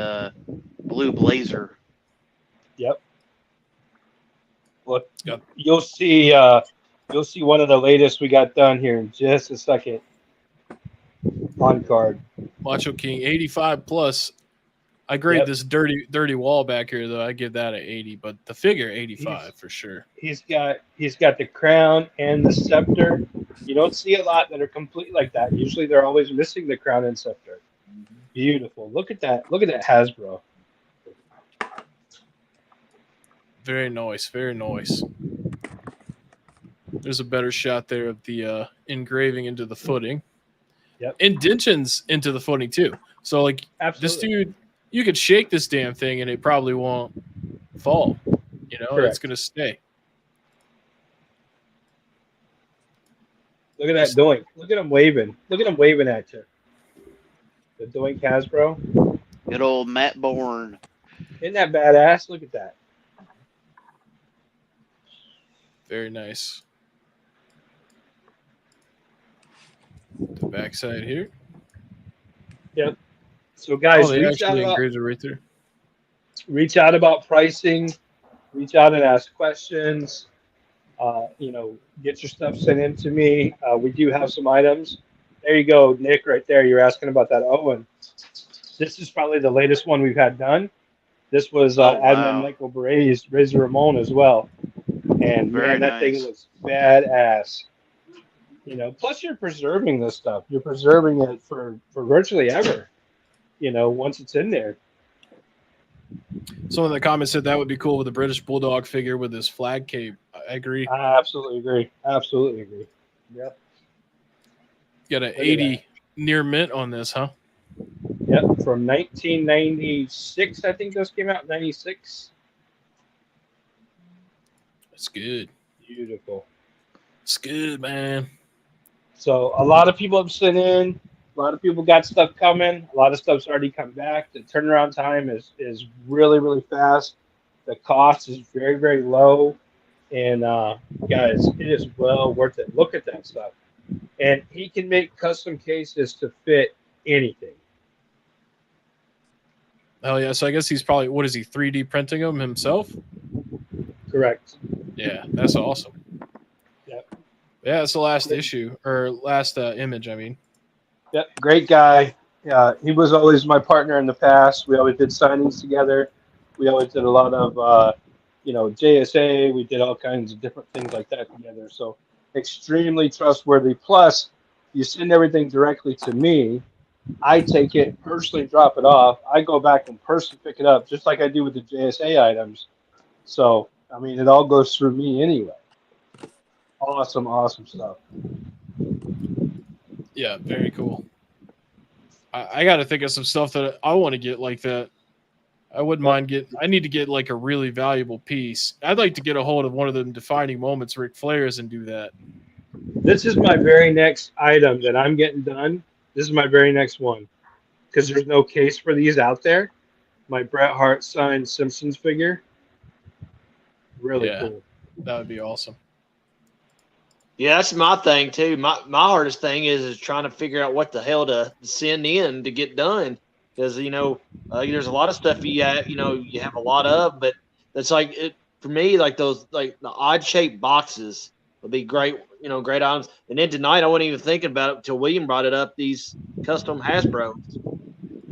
blue blazer. Yep. Well, you'll see one of the latest we got done here in just a second. On card. Macho King 85 plus. I grade this dirty wall back here though. I give that an 80, but the figure 85 for sure. He's got the crown and the scepter. You don't see a lot that are complete like that. Usually they're always missing the crown and scepter. Beautiful. Look at that. Look at that Hasbro. Very nice. Very nice. There's a better shot there of the engraving into the footing. Yep. Indentions into the footing too. So like Absolutely. this dude, you could shake this damn thing and it probably won't fall. You know, Correct. It's gonna stay. Look at that doink. Look at him waving. Look at him waving at you. The doink Hasbro. Good old Matt Bourne. Isn't that badass? Look at that. Very nice. The backside here. Yep. So guys, they actually engraved it right there. Reach out about pricing. Reach out and ask questions. Get your stuff sent in to me. We do have some items. There you go, Nick, right there. You're asking about that Owen. This is probably the latest one we've had done. This was Admin Michael Beray's Razor Ramon as well. And Very man, that thing nice. looks badass. Plus you're preserving this stuff. You're preserving it for virtually ever, once it's in there. Someone in the comments said that would be cool with a British Bulldog figure with his flag cape. I agree. I absolutely agree. Absolutely agree. Yep. Got an 80 near mint on this, huh? Yep, from 1996, I think those came out. 96. That's good. Beautiful. It's good, man. So a lot of people have sent in. A lot of people got stuff coming. A lot of stuff's already come back. The turnaround time is really, really fast. The cost is very, very low. And guys, it is well worth it. Look at that stuff. And he can make custom cases to fit anything. Oh yeah, so I guess he's probably 3D printing them himself? Correct. Yeah, that's awesome. Yep. Yeah, it's the last issue or last image. I mean. Yep, great guy. He was always my partner in the past. We always did signings together. We always did a lot of, JSA. We did all kinds of different things like that together. So extremely trustworthy. Plus, you send everything directly to me. I take it, personally drop it off. I go back and personally pick it up, just like I do with the JSA items. So, I mean, it all goes through me anyway. Awesome, awesome stuff. Yeah, very cool. I got to think of some stuff that I want to get like that. I wouldn't mind I need to get like a really valuable piece. I'd like to get a hold of one of them defining moments Ric Flair's and do that. This is my very next item that I'm getting done. This is my very next one because there's no case for these out there. My Bret Hart signed Simpsons figure. Really cool. That would be awesome. Yeah, that's my thing too. My hardest thing is trying to figure out what the hell to send in to get done because there's a lot of stuff you have a lot of, but that's like it for me. Like those the odd shaped boxes would be great. Great items. And then tonight I wasn't even thinking about it until William brought it up. These custom Hasbros.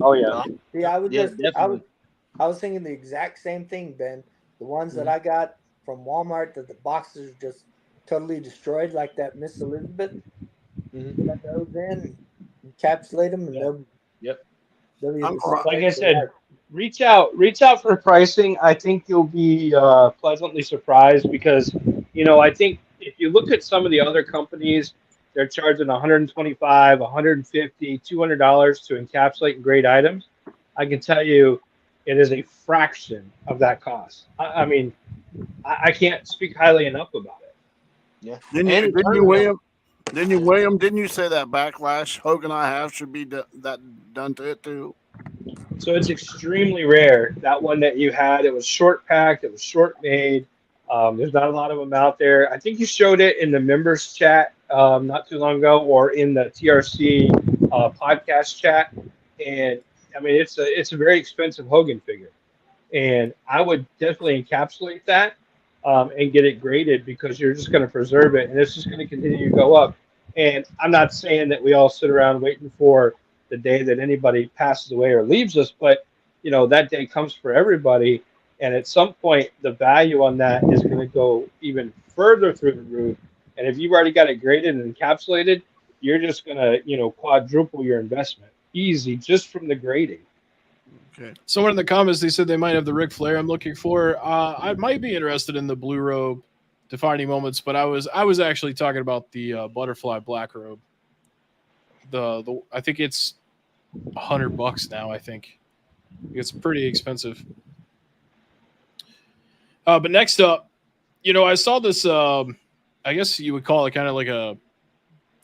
Oh yeah. See, I definitely. I was thinking the exact same thing, Ben. The ones that I got from Walmart that the boxes are just totally destroyed, like that Miss Elizabeth. Got those in, encapsulate them, and like I said, reach out for pricing. I think you'll be pleasantly surprised because I think if you look at some of the other companies, they're charging $125, $150, $200 to encapsulate and grade items. I can tell you, it is a fraction of that cost. I mean, I can't speak highly enough about it. Yeah. Didn't you, William? Didn't you say that backlash Hogan I have should be done to it too? So it's extremely rare. That one that you had, it was short packed, it was short made. There's not a lot of them out there. I think you showed it in the members chat not too long ago, or in the TRC podcast chat. And I mean, it's a very expensive Hogan figure, and I would definitely encapsulate that and get it graded because you're just going to preserve it, and it's just going to continue to go up. And I'm not saying that we all sit around waiting for the day that anybody passes away or leaves us, but that day comes for everybody, and at some point the value on that is going to go even further through the roof. And if you've already got it graded and encapsulated, you're just going to quadruple your investment easy just from the grading. Okay. Someone in the comments, they said they might have the Ric Flair I'm looking for. I might be interested in the blue robe defining moments, but I was actually talking about the butterfly black robe. The I think it's $100 now. I think it's pretty expensive. But next up, I saw this. I guess you would call it kind of like the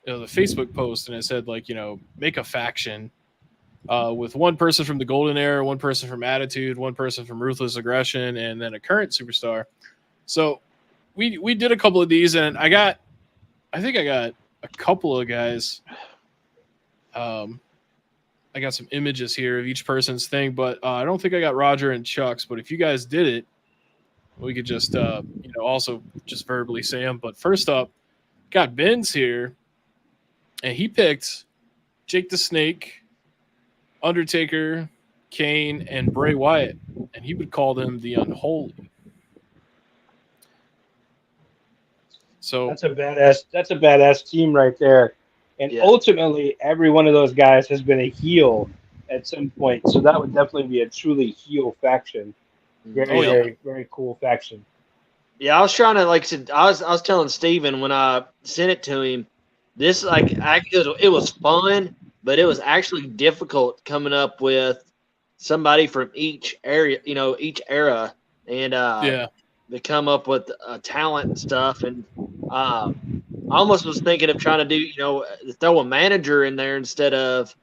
Facebook post, and it said make a faction with one person from the Golden Era, one person from Attitude, one person from Ruthless Aggression, and then a current superstar. So we did a couple of these, and I think I got a couple of guys I got some images here of each person's thing, but I don't think I got Roger and Chuck's. But if you guys did it, we could just also just verbally say them. But first up, got Ben's here, and he picked Jake the Snake, Undertaker, Kane, and Bray Wyatt, and he would call them the Unholy. So that's a badass team right there. And ultimately, every one of those guys has been a heel at some point. So that would definitely be a truly heel faction. Very, very cool faction. Yeah, I was trying to, like I said, I was telling Steven when I sent it to him, this it was fun, but it was actually difficult coming up with somebody from each area, each era, and to come up with talent and stuff. And I almost was thinking of trying to do, throw a manager in there instead of,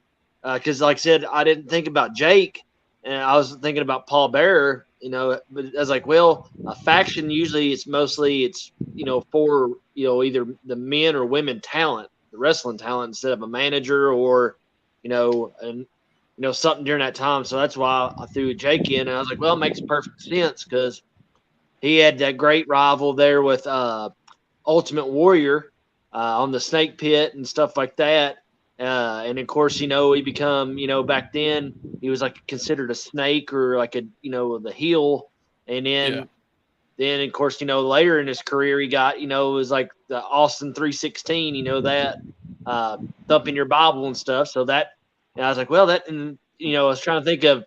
because like I said, I didn't think about Jake, and I was thinking about Paul Bearer. But I was like, well, a faction usually it's for either the men or women talent, the wrestling talent, instead of a manager or something during that time. So that's why I threw Jake in, and I was like, well, it makes perfect sense because he had that great rival there with Ultimate Warrior on the Snake Pit and stuff like that. And of course, he become, back then he was like considered a snake or like the heel. And then of course, later in his career, he got, it was like the Austin 316, that thumping your Bible and stuff. So that, and I was like, well, that, and, I was trying to think of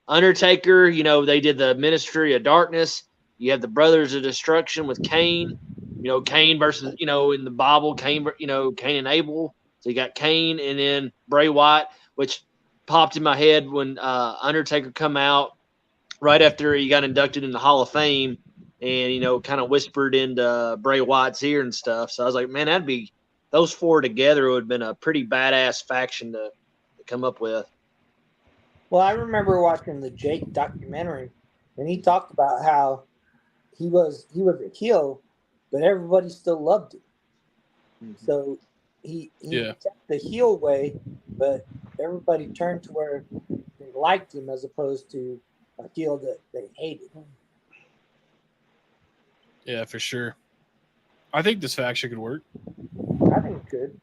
Undertaker, they did the Ministry of Darkness. You have the Brothers of Destruction with Kane, Kane versus, in the Bible, Cain and Abel. So you got Kane and then Bray Wyatt, which popped in my head when Undertaker come out right after he got inducted in the Hall of Fame and, kind of whispered into Bray Wyatt's ear and stuff. So I was like, man, those four together would have been a pretty badass faction to come up with. Well, I remember watching the Jake documentary, and he talked about how he was a heel, but everybody still loved him. Mm-hmm. So he kept the heel way, but everybody turned to where they liked him as opposed to a heel that they hated. Yeah, for sure. I think this faction could work. I think it could.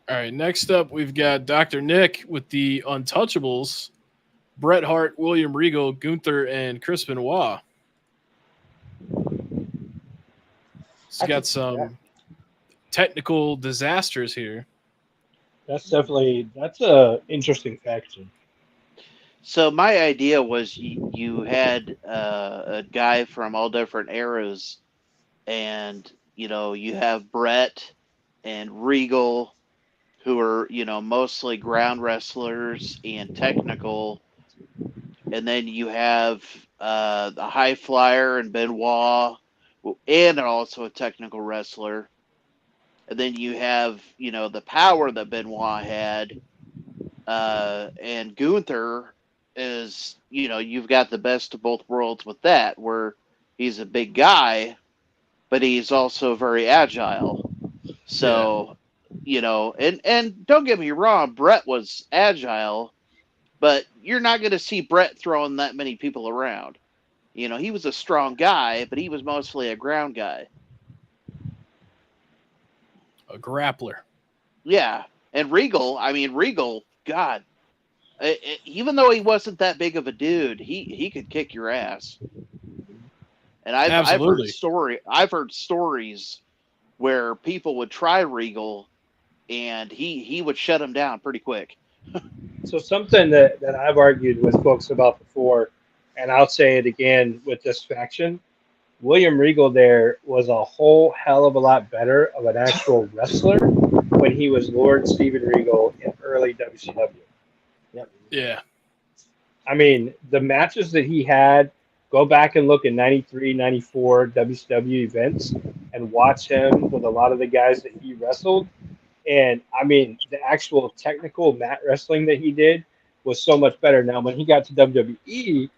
All right, next up, we've got Dr. Nick with the Untouchables, Bret Hart, William Regal, Gunther, and Chris Benoit. He's got some technical disasters here. That's a interesting faction. So my idea was you had a guy from all different eras, and you have Bret and Regal, who are mostly ground wrestlers and technical, and then you have the High Flyer and Benoit, and also a technical wrestler. And then you have, the power that Benoit had, and Gunther is, you've got the best of both worlds with that, where he's a big guy, but he's also very agile. So, and don't get me wrong, Bret was agile, but you're not going to see Bret throwing that many people around. He was a strong guy, but he was mostly a ground guy. A grappler. Yeah. And Regal, God, even though he wasn't that big of a dude, he could kick your ass. And I've heard stories where people would try Regal and he would shut him down pretty quick. So something that I've argued with folks about before, and I'll say it again with this faction, William Regal there was a whole hell of a lot better of an actual wrestler when he was Lord Steven Regal in early WCW. Yep. Yeah. I mean, the matches that he had, go back and look at 93, 94 WCW events and watch him with a lot of the guys that he wrestled. And, I mean, the actual technical mat wrestling that he did was so much better. Now, when he got to WWE,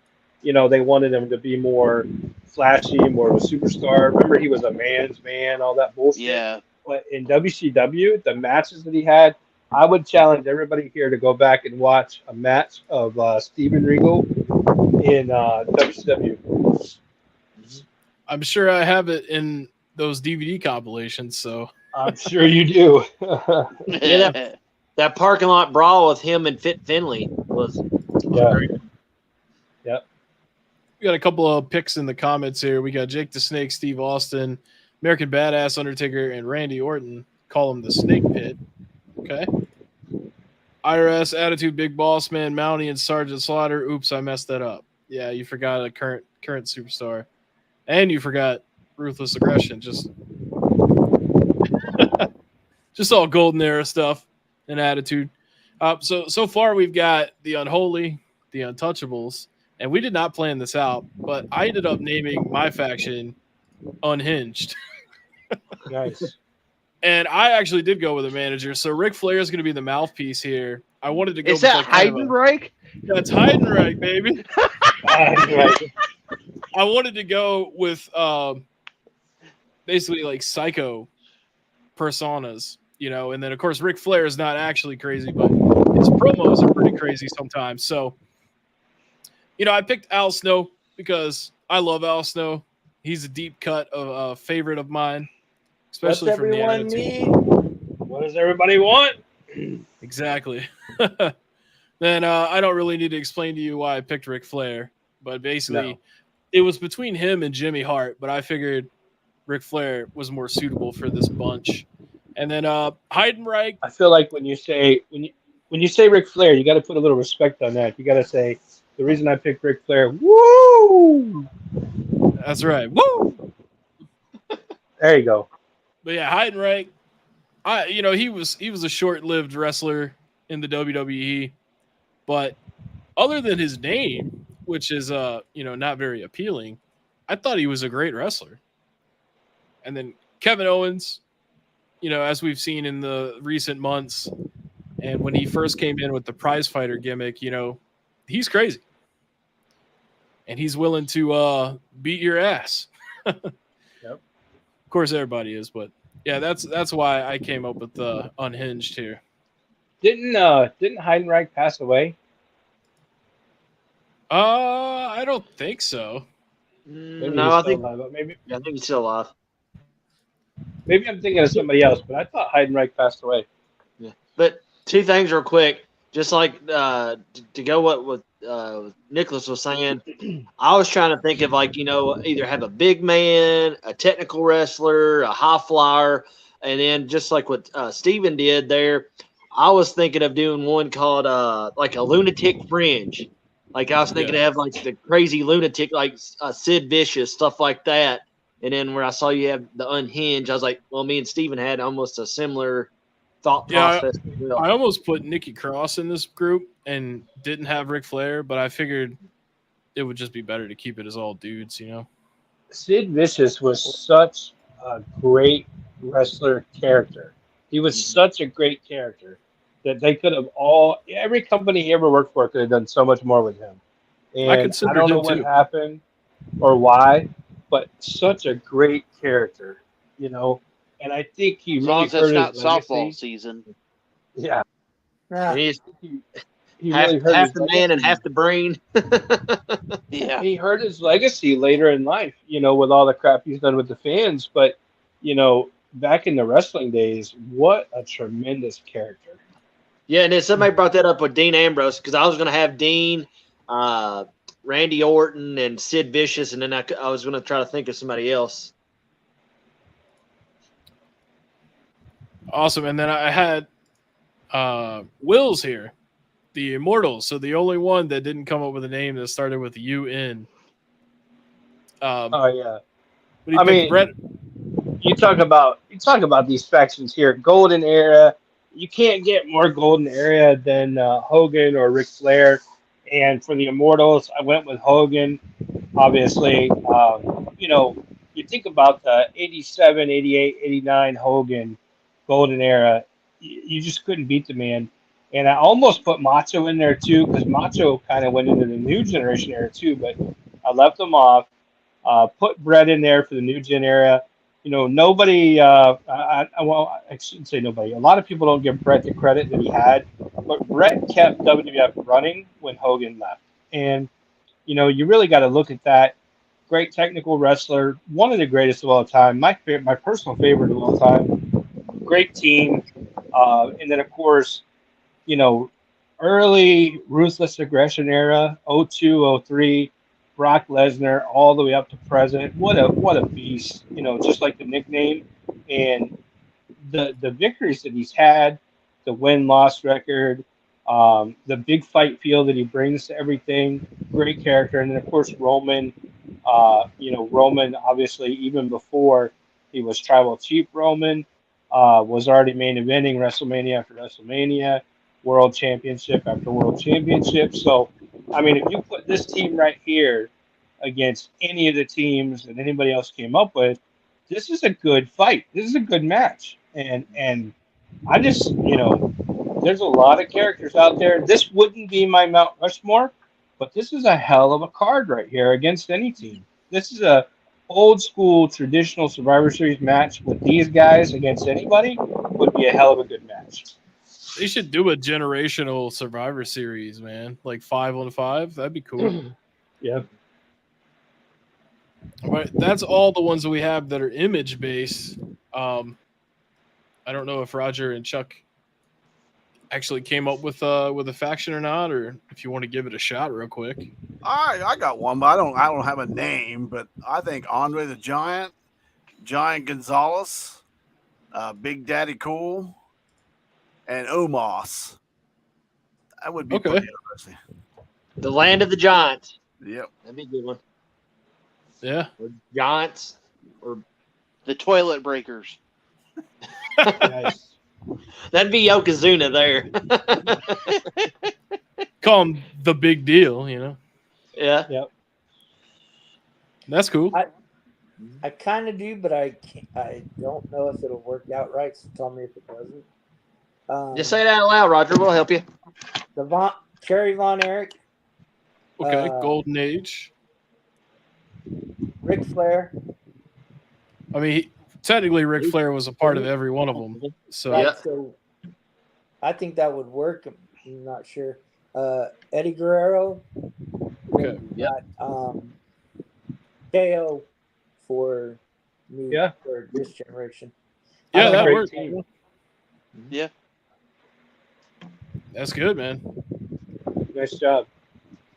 they wanted him to be more flashy, more of a superstar. Remember, he was a man's man, all that bullshit. Yeah. But in WCW, the matches that he had I would challenge everybody here to go back and watch a match of Steven Regal in WCW. I'm sure I have it in those DVD compilations. So I'm sure you do. Yeah, that parking lot brawl with him and Fit Finley was great. Yep. we got a couple of picks in the comments here. We got Jake the Snake, Steve Austin, American Badass, Undertaker, and Randy Orton. Call him the Snake Pit. Okay. IRS, Attitude, Big Boss Man, Mountie, and Sergeant Slaughter. Oops, I messed that up. Yeah, you forgot a current superstar, and you forgot Ruthless Aggression. Just all golden era stuff and Attitude. So far we've got the Unholy, the Untouchables, and we did not plan this out, but I ended up naming my faction Unhinged. Nice. And I actually did go with a manager. So Ric Flair is going to be the mouthpiece here. I wanted to go. Is that Heidenreich? That's Heidenreich, baby. Right. I wanted to go with basically like psycho personas, and then of course Ric Flair is not actually crazy, but his promos are pretty crazy sometimes. So, I picked Al Snow because I love Al Snow. He's a deep cut of a favorite of mine, especially What's from the everyone Attitude. need? What does everybody want? Exactly. Then I don't really need to explain to you why I picked Ric Flair, but basically it was between him and Jimmy Hart, but I figured Ric Flair was more suitable for this bunch. And then Heidenreich. I feel like when you say Ric Flair, you got to put a little respect on that. You got to say the reason I picked Ric Flair. Woo! That's right. Woo! There you go. But yeah, Heidenreich. He was a short-lived wrestler in the WWE, but other than his name, which is not very appealing, I thought he was a great wrestler. And then Kevin Owens, as we've seen in the recent months, and when he first came in with the prize fighter gimmick, he's crazy. And he's willing to beat your ass. Yep. Of course, everybody is, but yeah, that's why I came up with the Unhinged here. Didn't Heidenreich pass away? I don't think so. No, I think alive, maybe. I think he's still alive. Maybe I'm thinking of somebody else, but I thought Heidenreich passed away. Yeah, but two things real quick, just like to go what Nicholas was saying. I was trying to think of either have a big man, a technical wrestler, a high flyer, and then just like what Steven did there, I was thinking of doing one called like a lunatic fringe. Like I was thinking to have like the crazy lunatic like Sid Vicious, stuff like that. And then where I saw you have the Unhinged, I was like, well, me and Steven had almost a similar thought process. I almost put Nikki Cross in this group and didn't have Ric Flair, but I figured it would just be better to keep it as all dudes, Sid Vicious was such a great wrestler character. He was such a great character that they could have every company he ever worked for could have done so much more with him. And I don't know what happened or why, but such a great character, And I think he as really long as it's not his softball legacy. season. Yeah. He's He half, really hurt half his the man and legacy. half the brain. Yeah. He hurt his legacy later in life, with all the crap he's done with the fans. But, back in the wrestling days, what a tremendous character. Yeah, and then somebody brought that up with Dean Ambrose because I was going to have Dean, Randy Orton, and Sid Vicious, and then I was going to try to think of somebody else. Awesome. And then I had Will's here, the Immortals. So the only one that didn't come up with a name that started with UN. Oh yeah. I mean, Brett. You talk about these factions here. Golden Era. You can't get more Golden Era than Hogan or Ric Flair. And for the Immortals, I went with Hogan. Obviously, you think about the 87, 88, 89 Hogan Golden Era. You just couldn't beat the man. And I almost put Macho in there too because Macho kind of went into the new generation era too. But I left them off. Put Brett in there for the new gen era. nobody. Well, I shouldn't say nobody. A lot of people don't give Brett the credit that he had, but Brett kept WWF running when Hogan left, and you really got to look at that. Great technical wrestler, one of the greatest of all time. My personal favorite of all time. Great team, and then of course, you know, early ruthless aggression era, 02, 03, Brock Lesnar, all the way up to present. What a beast! Just like the nickname, and the victories that he's had, the win loss record, the big fight feel that he brings to everything. Great character, and then of course Roman. Roman obviously even before he was tribal chief Roman was already main eventing WrestleMania after WrestleMania, World Championship after World Championship. So, I mean, if you put this team right here against any of the teams that anybody else came up with, this is a good fight. This is a good match, and I just there's a lot of characters out there. This wouldn't be my Mount Rushmore, but this is a hell of a card right here against any team. This is a old school traditional Survivor Series match with these guys against anybody would be a hell of a good match. They should do a generational Survivor Series, man. Like 5-on-5. That'd be cool. Yeah. But that's all the ones that we have that are image based. I don't know if Roger and Chuck actually came up with a faction or not, or if you want to give it a shot real quick. I got one, but I don't have a name, but I think Andre the Giant, Giant Gonzalez, Big Daddy Cool, and Omos. That would be pretty interesting. The land of the giants. Yep. That'd be a good one. Yeah. Or giants or the toilet breakers. Nice. That'd be Yokozuna there. Call him the big deal, Yeah. Yep. That's cool. I kind of do, but I don't know if it'll work out right. So tell me if it doesn't. Just say it out loud, Roger. We'll help you. Kerry Von Erich. Okay, Golden Age. Ric Flair. I mean, technically, Ric Flair was a part of every one of them. So, Right, so I think that would work. I'm not sure. Eddie Guerrero. Okay. Got, KO for me for this generation. Yeah, that works. Yeah. That's good, man. Nice job.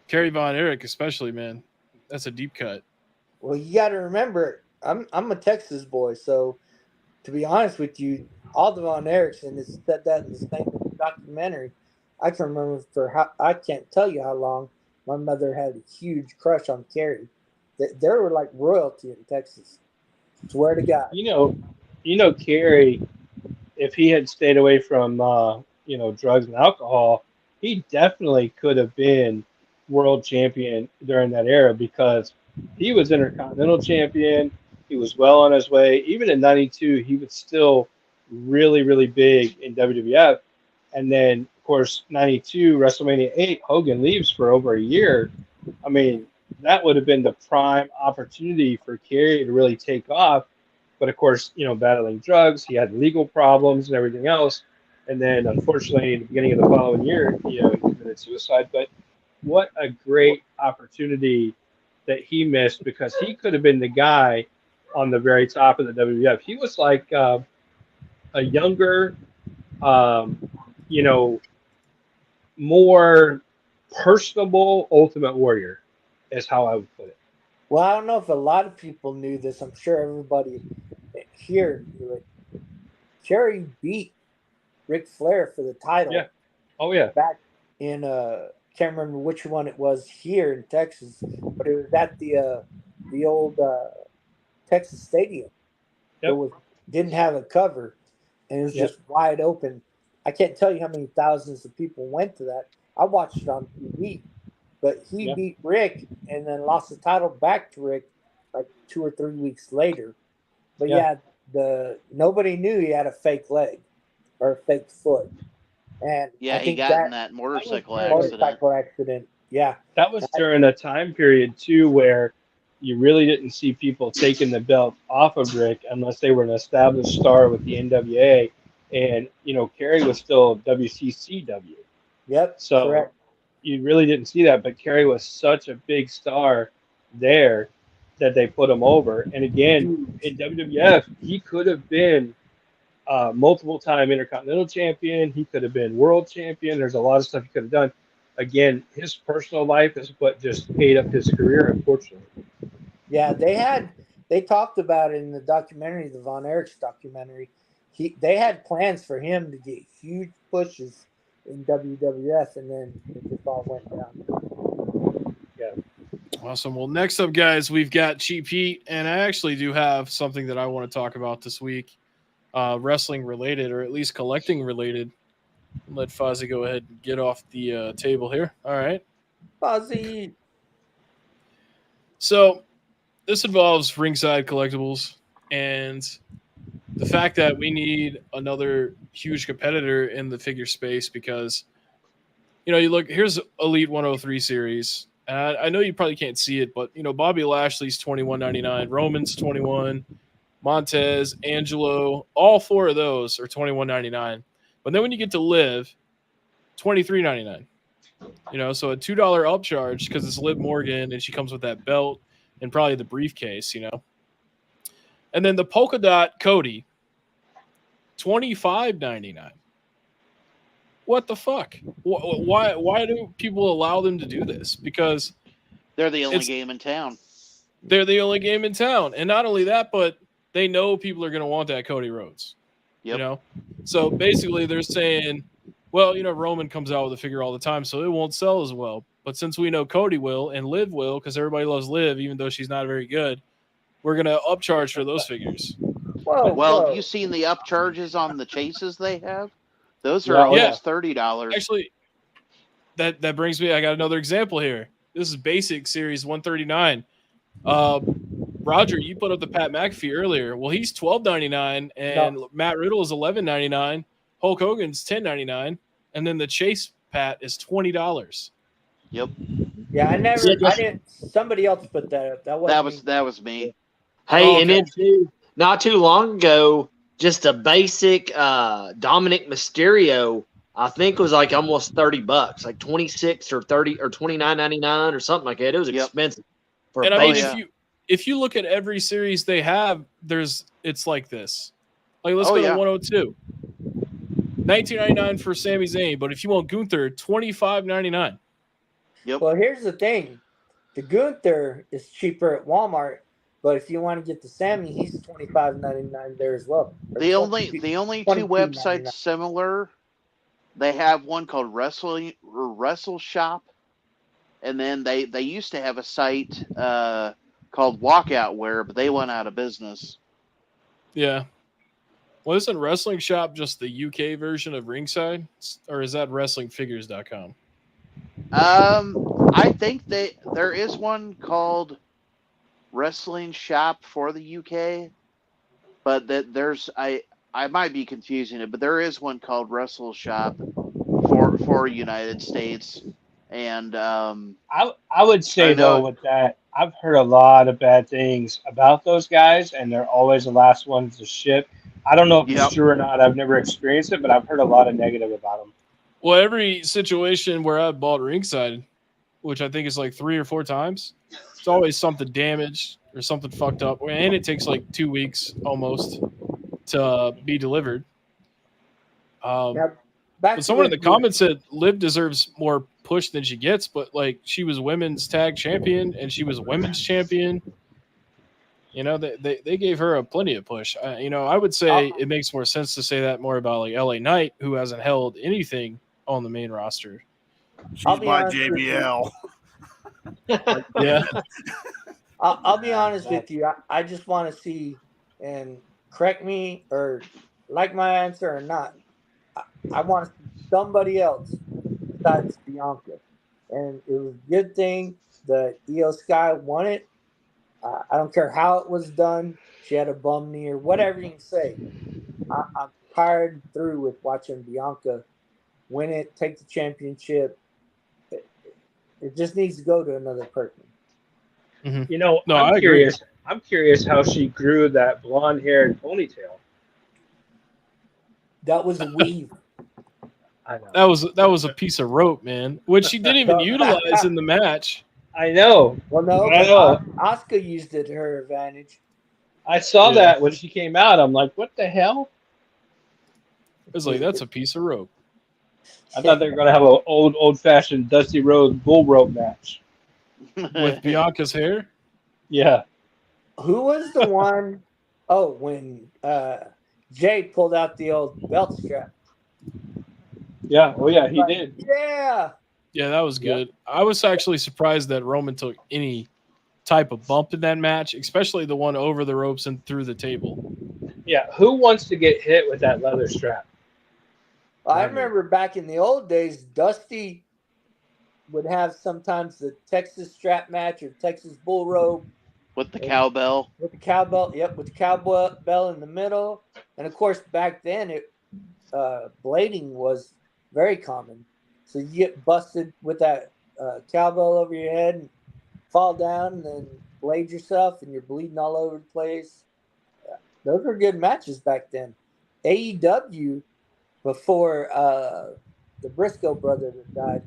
Kerry Von Erich, especially, man. That's a deep cut. Well, you got to remember, I'm a Texas boy, so to be honest with you, all the Von Erichs, and it's said that in the same documentary. I can remember I can't tell you how long my mother had a huge crush on Kerry. They were like royalty in Texas. Swear to God. Kerry, if he had stayed away from drugs and alcohol, he definitely could have been world champion during that era because he was Intercontinental champion. He was well on his way. Even in '92, he was still really, really big in WWF. And then, of course, '92, WrestleMania 8, Hogan leaves for over a year. I mean, that would have been the prime opportunity for Kerry to really take off. But, of course, battling drugs, he had legal problems and everything else. And then, unfortunately, in the beginning of the following year, he committed suicide. But what a great opportunity that he missed because he could have been the guy on the very top of the WWF. He was like a younger, more personable Ultimate Warrior is how I would put it. Well, I don't know if a lot of people knew this. I'm sure everybody here knew it. Kerry beat Ric Flair for the title. Yeah. Oh, yeah. Back in can't remember which one it was here in Texas, but it was at the old Texas Stadium. Yep. It didn't have a cover, and it was just wide open. I can't tell you how many thousands of people went to that. I watched it on TV, but he beat Rick and then lost the title back to Rick like 2 or 3 weeks later. But nobody knew he had a fake leg or a fake foot. And yeah, he got in that motorcycle accident. Yeah. That was during a time period, too, where you really didn't see people taking the belt off of Rick unless they were an established star with the NWA. And, Kerry was still WCCW. Yep, So correct. you really didn't see that. But Kerry was such a big star there that they put him over. And again, in WWF, he could have been multiple-time Intercontinental Champion. He could have been World Champion. There's a lot of stuff he could have done. Again, his personal life is what just ate up his career, unfortunately. Yeah, they talked about it in the documentary, the Von Erichs documentary. They had plans for him to get huge pushes in WWF, and then it just all went down. Yeah. Awesome. Well, next up, guys, we've got Cheap Heat, and I actually do have something that I want to talk about this week, wrestling related, or at least collecting related. Let Fozzie go ahead and get off the table here. All right. Fozzie. So this involves ringside collectibles and the fact that we need another huge competitor in the figure space because, you look, here's Elite 103 series. And I know you probably can't see it, but, Bobby Lashley's $21.99, Roman's $21, Montez, Angelo, all four of those are $21.99. But then when you get to Liv, $23.99. So a $2 upcharge because it's Liv Morgan and she comes with that belt and probably the briefcase, And then the polka dot Cody, $25.99. What the fuck? Why do people allow them to do this? Because they're the only game in town. They're the only game in town. And not only that, but they know people are going to want that Cody Rhodes. Yep. So basically they're saying, well, Roman comes out with a figure all the time, so it won't sell as well. But since we know Cody will and Liv will, because everybody loves Liv, even though she's not very good, we're going to upcharge for those figures. Well, you seen the upcharges on the chases they have? Those are almost $30. Actually, that brings me, I got another example here. This is Basic Series 139. Roger, you put up the Pat McAfee earlier. Well, he's $12.99, and Matt Riddle is $11.99. Hulk Hogan's $10.99, and then the Chase Pat is $20. Yep. Yeah, I didn't. Somebody else put that up. That was me. Hey, and then not too long ago, just a basic Dominic Mysterio, I think was like almost $30, like 26 or 30 or $29.99 or something like that. It was expensive for and a I mean, if you look at every series they have, it's like this. Like let's go to 102. $19.99 for Sami Zayn, but if you want Gunther, $25.99. Yep. Well, here's the thing: the Gunther is cheaper at Walmart, but if you want to get the Sami, he's $25.99 there as well. The only two websites similar, they have one called Wrestle Shop, and then they used to have a site called Walkout Wear, but they went out of business. Yeah. Well, isn't Wrestling Shop just the UK version of Ringside, or is that WrestlingFigures.com? I think there is one called Wrestling Shop for the UK, but I might be confusing it, but there is one called Wrestle Shop for United States, and I would say though with that, I've heard a lot of bad things about those guys, and they're always the last ones to ship. I don't know if it's true or not. I've never experienced it, but I've heard a lot of negative about them. Well, every situation where I bought Ringside, which I think is like 3 or 4 times, it's always something damaged or something fucked up, and it takes like 2 weeks almost to be delivered. But someone in the comments said Liv deserves more push than she gets, but like she was women's tag champion and she was women's champion. They gave her a plenty of push. I would say it makes more sense to say that more about like LA Knight, who hasn't held anything on the main roster. She's by JBL. Yeah. I'll be honest with you. I just want to see, and correct me or like my answer or not, I want to see somebody else besides Bianca. And it was a good thing that Io Sky won it. I don't care how it was done. She had a bum knee or whatever you can say. I'm tired through with watching Bianca win it, take the championship. It just needs to go to another person. Mhm. You know, No, I'm I agree. curious. I'm curious how she grew that blonde hair and ponytail. That was a weave. I know. That was a piece of rope, man, which she didn't even utilize in the match. I know. Well, no, I but know. Asuka used it to her advantage. I saw Yeah. that when she came out. I'm like, what the hell? It was like, that's a piece of rope. I thought they were gonna have an old fashioned Dusty Rhodes bull rope match. With Bianca's hair. Yeah. Who was the one? Oh, when Jay pulled out the old belt strap. Yeah. Oh yeah, he did. Yeah. Yeah, that was Yeah. good. I was actually surprised that Roman took any type of bump in that match, especially the one over the ropes and through the table. Yeah. Who wants to get hit with that leather strap? I remember back in the old days, Dusty would have sometimes the Texas strap match or Texas bull rope with the cowbell. with the cowbell. Yep, with the cowbell in the middle. And of course, back then, blading was very common. So you get busted with that cowbell over your head and fall down and then blade yourself and you're bleeding all over the place. Those were good matches back then. AEW, before the Briscoe brother that died,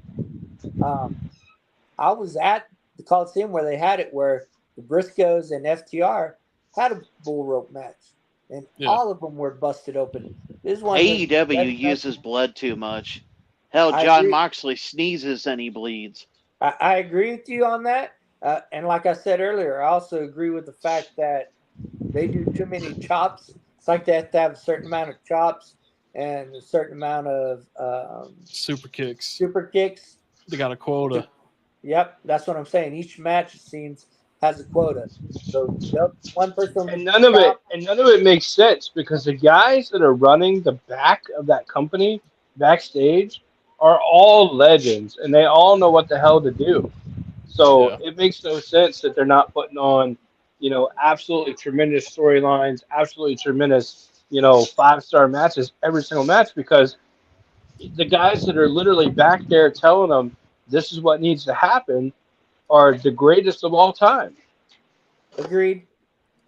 I was at the Coliseum where they had it, where the Briscoes and FTR had a bull rope match, and all of them were busted open. This one AEW uses blood too much. Hell, John Moxley sneezes and he bleeds. I agree with you on that, and like I said earlier, I also agree with the fact that they do too many chops. It's like they have to have a certain amount of chops and a certain amount of super kicks. Super kicks. They got a quota. Yep, that's what I'm saying. Each match, it seems, has a quota. So one person and none of it makes sense because the guys that are running the back of that company backstage are all legends and they all know what the hell to do. So it makes no sense that they're not putting on, absolutely tremendous storylines, absolutely tremendous, 5-star matches every single match, because the guys that are literally back there telling them this is what needs to happen are the greatest of all time. Agreed.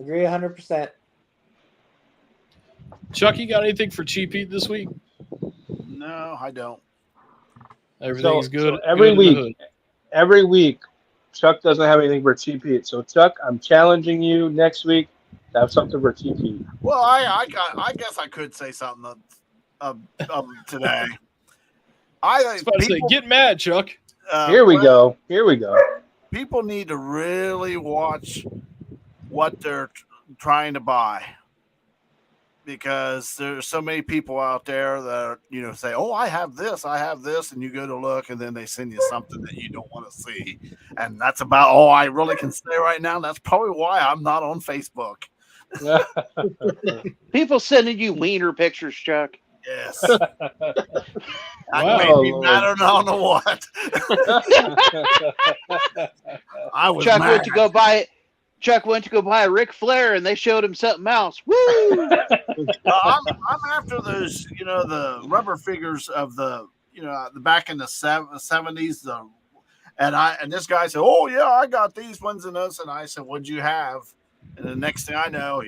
Agree 100%. Chuck, you got anything for Cheap Heat this week? No, I don't. Everything's good. So every week, Chuck doesn't have anything for Cheap Heat. So Chuck, I'm challenging you next week to have something for Cheap Heat. Well, I guess I could say something today. I was about to say, get mad, Chuck. Here we go. People need to really watch what they're trying to buy, because there's so many people out there that say, "Oh, I have this," and you go to look, and then they send you something that you don't want to see, and that's about all I really can say right now. That's probably why I'm not on Facebook. People sending you wiener pictures, Chuck. Yes. I made me mad. I don't know what. I was Chuck mad. Chuck went to go buy a Ric Flair, and they showed him something else. Woo! I'm after those, the rubber figures of the back in the 70s. And this guy said, "Oh yeah, I got these ones and those." And I said, "What'd you have?" And the next thing I know,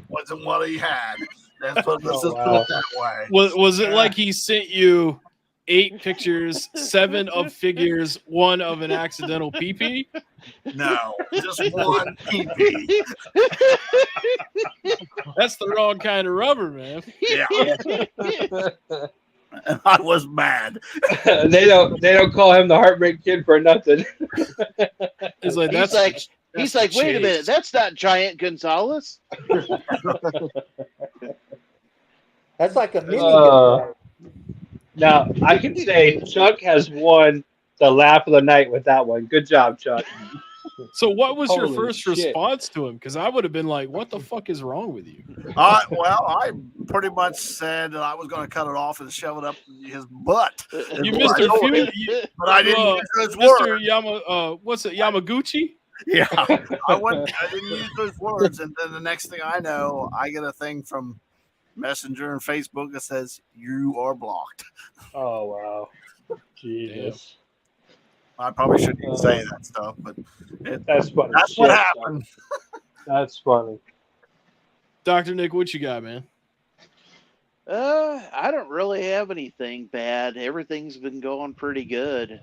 wasn't what he had. Let's put it that way. Was it like he sent you 8 pictures, 7 of figures, 1 of an accidental pee-pee? No, just one pee-pee. That's the wrong kind of rubber, man. Yeah. And I was mad. They don't call him the Heartbreak Kid for nothing. He's like, wait a minute, that's not Giant Gonzalez. That's like a mini. Now I can say Chuck has won the laugh of the night with that one. Good job, Chuck. So what was your Holy first shit. response to him? Because I would have been like, what the fuck is wrong with you? Well, I pretty much said that I was going to cut it off and shove it up his butt. You missed a few. But I didn't use those words. Yamaguchi? Yeah. I didn't use those words. And then the next thing I know, I get a thing from Messenger and Facebook that says, "You are blocked." Oh, wow. Jesus. I probably shouldn't even say that stuff, but That's funny. that's what happened. That's funny. Dr. Nick, what you got, man? I don't really have anything bad. Everything's been going pretty good.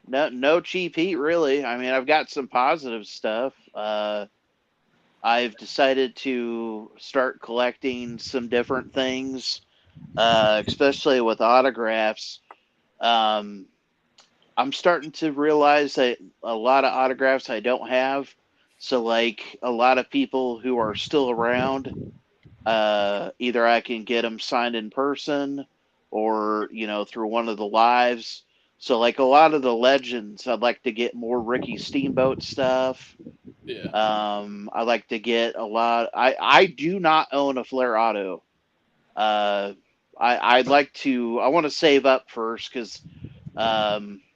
No cheap heat, really. I mean, I've got some positive stuff. I've decided to start collecting some different things, especially with autographs. I'm starting to realize that a lot of autographs I don't have. So, like, a lot of people who are still around, either I can get them signed in person or, through one of the lives. So, like, a lot of the legends, I'd like to get more Ricky Steamboat stuff. Yeah. I like to get a lot. I do not own a Flair auto. I'd like to. I want to save up first because.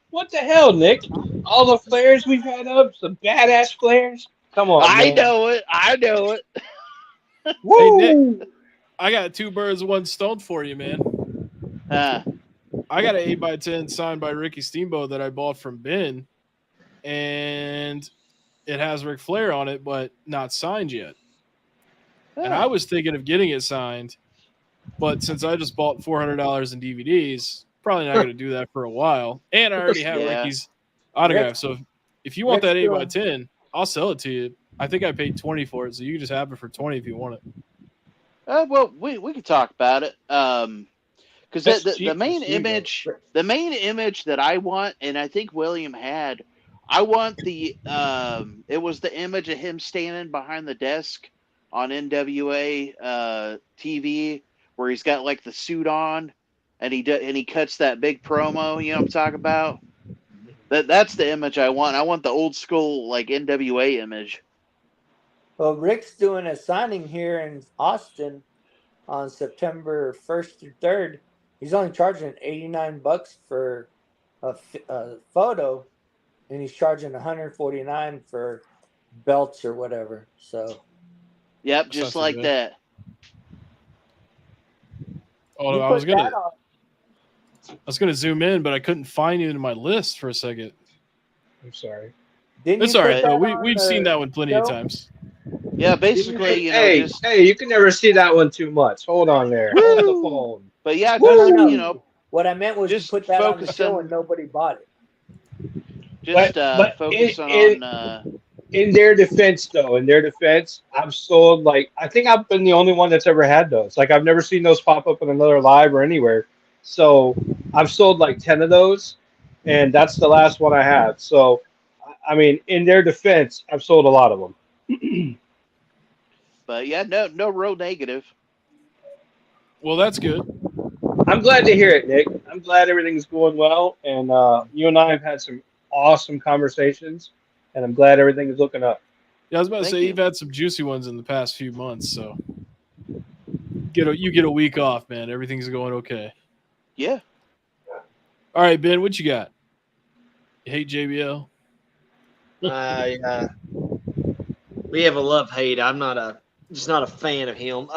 What the hell, Nick? All the flares we've had up, some badass flares. Come on, I man. know it. I know it. Woo! Hey, Nick, I got 2 birds, 1 stone for you, man. Uh, I got an 8x10 signed by Ricky Steamboat that I bought from Ben, and it has Ric Flair on it, but not signed yet. And I was thinking of getting it signed, but since I just bought $400 in DVDs, probably not going to do that for a while. And I already have Yeah. Ricky's autograph. So if you want that 8x10, I'll sell it to you. I think I paid 20 for it, so you can just have it for 20 if you want it. well, we could talk about it. Because That's the cheap main to see, image, though. the main image that I want, and I think William had, I want the it was the image of him standing behind the desk on NWA TV where he's got like the suit on, and he cuts that big promo. You know what I'm talking about? That's the image I want. I want the old school like NWA image. Well, Rick's doing a signing here in Austin on September 1st through 3rd. He's only charging $89 for a photo, and he's charging $149 for belts or whatever. So, Yep, That's just not too like bad. that. Oh, you I put was gonna that on. I was gonna zoom in, but I couldn't find you in my list for a second. I'm sorry. Didn't It's you all put right that though. on We've the seen that one plenty of show? times. Yeah, basically, Hey, you can never see that one too much. Hold on there. Hold the phone. But yeah, No, just no. What I meant was you just put that on the show focusing- and nobody bought it. just But focusing on. In their defense, though, I've sold I think I've been the only one that's ever had those. Like I've never seen those pop up in another live or anywhere. So I've sold like 10 of those, and that's the last one I had. So, I mean, in their defense, I've sold a lot of them. But yeah, no real negative. Well, that's good. I'm glad to hear it, Nick. I'm glad everything's going well, and you and I have had some awesome conversations, and I'm glad everything is looking up. Yeah, I was about to Thank say you. you've had some juicy ones in the past few months, so you get a week off, man. Everything's going okay. Yeah. All right, Ben, what you got? You hate JBL? We have a love hate. I'm just not a fan of him.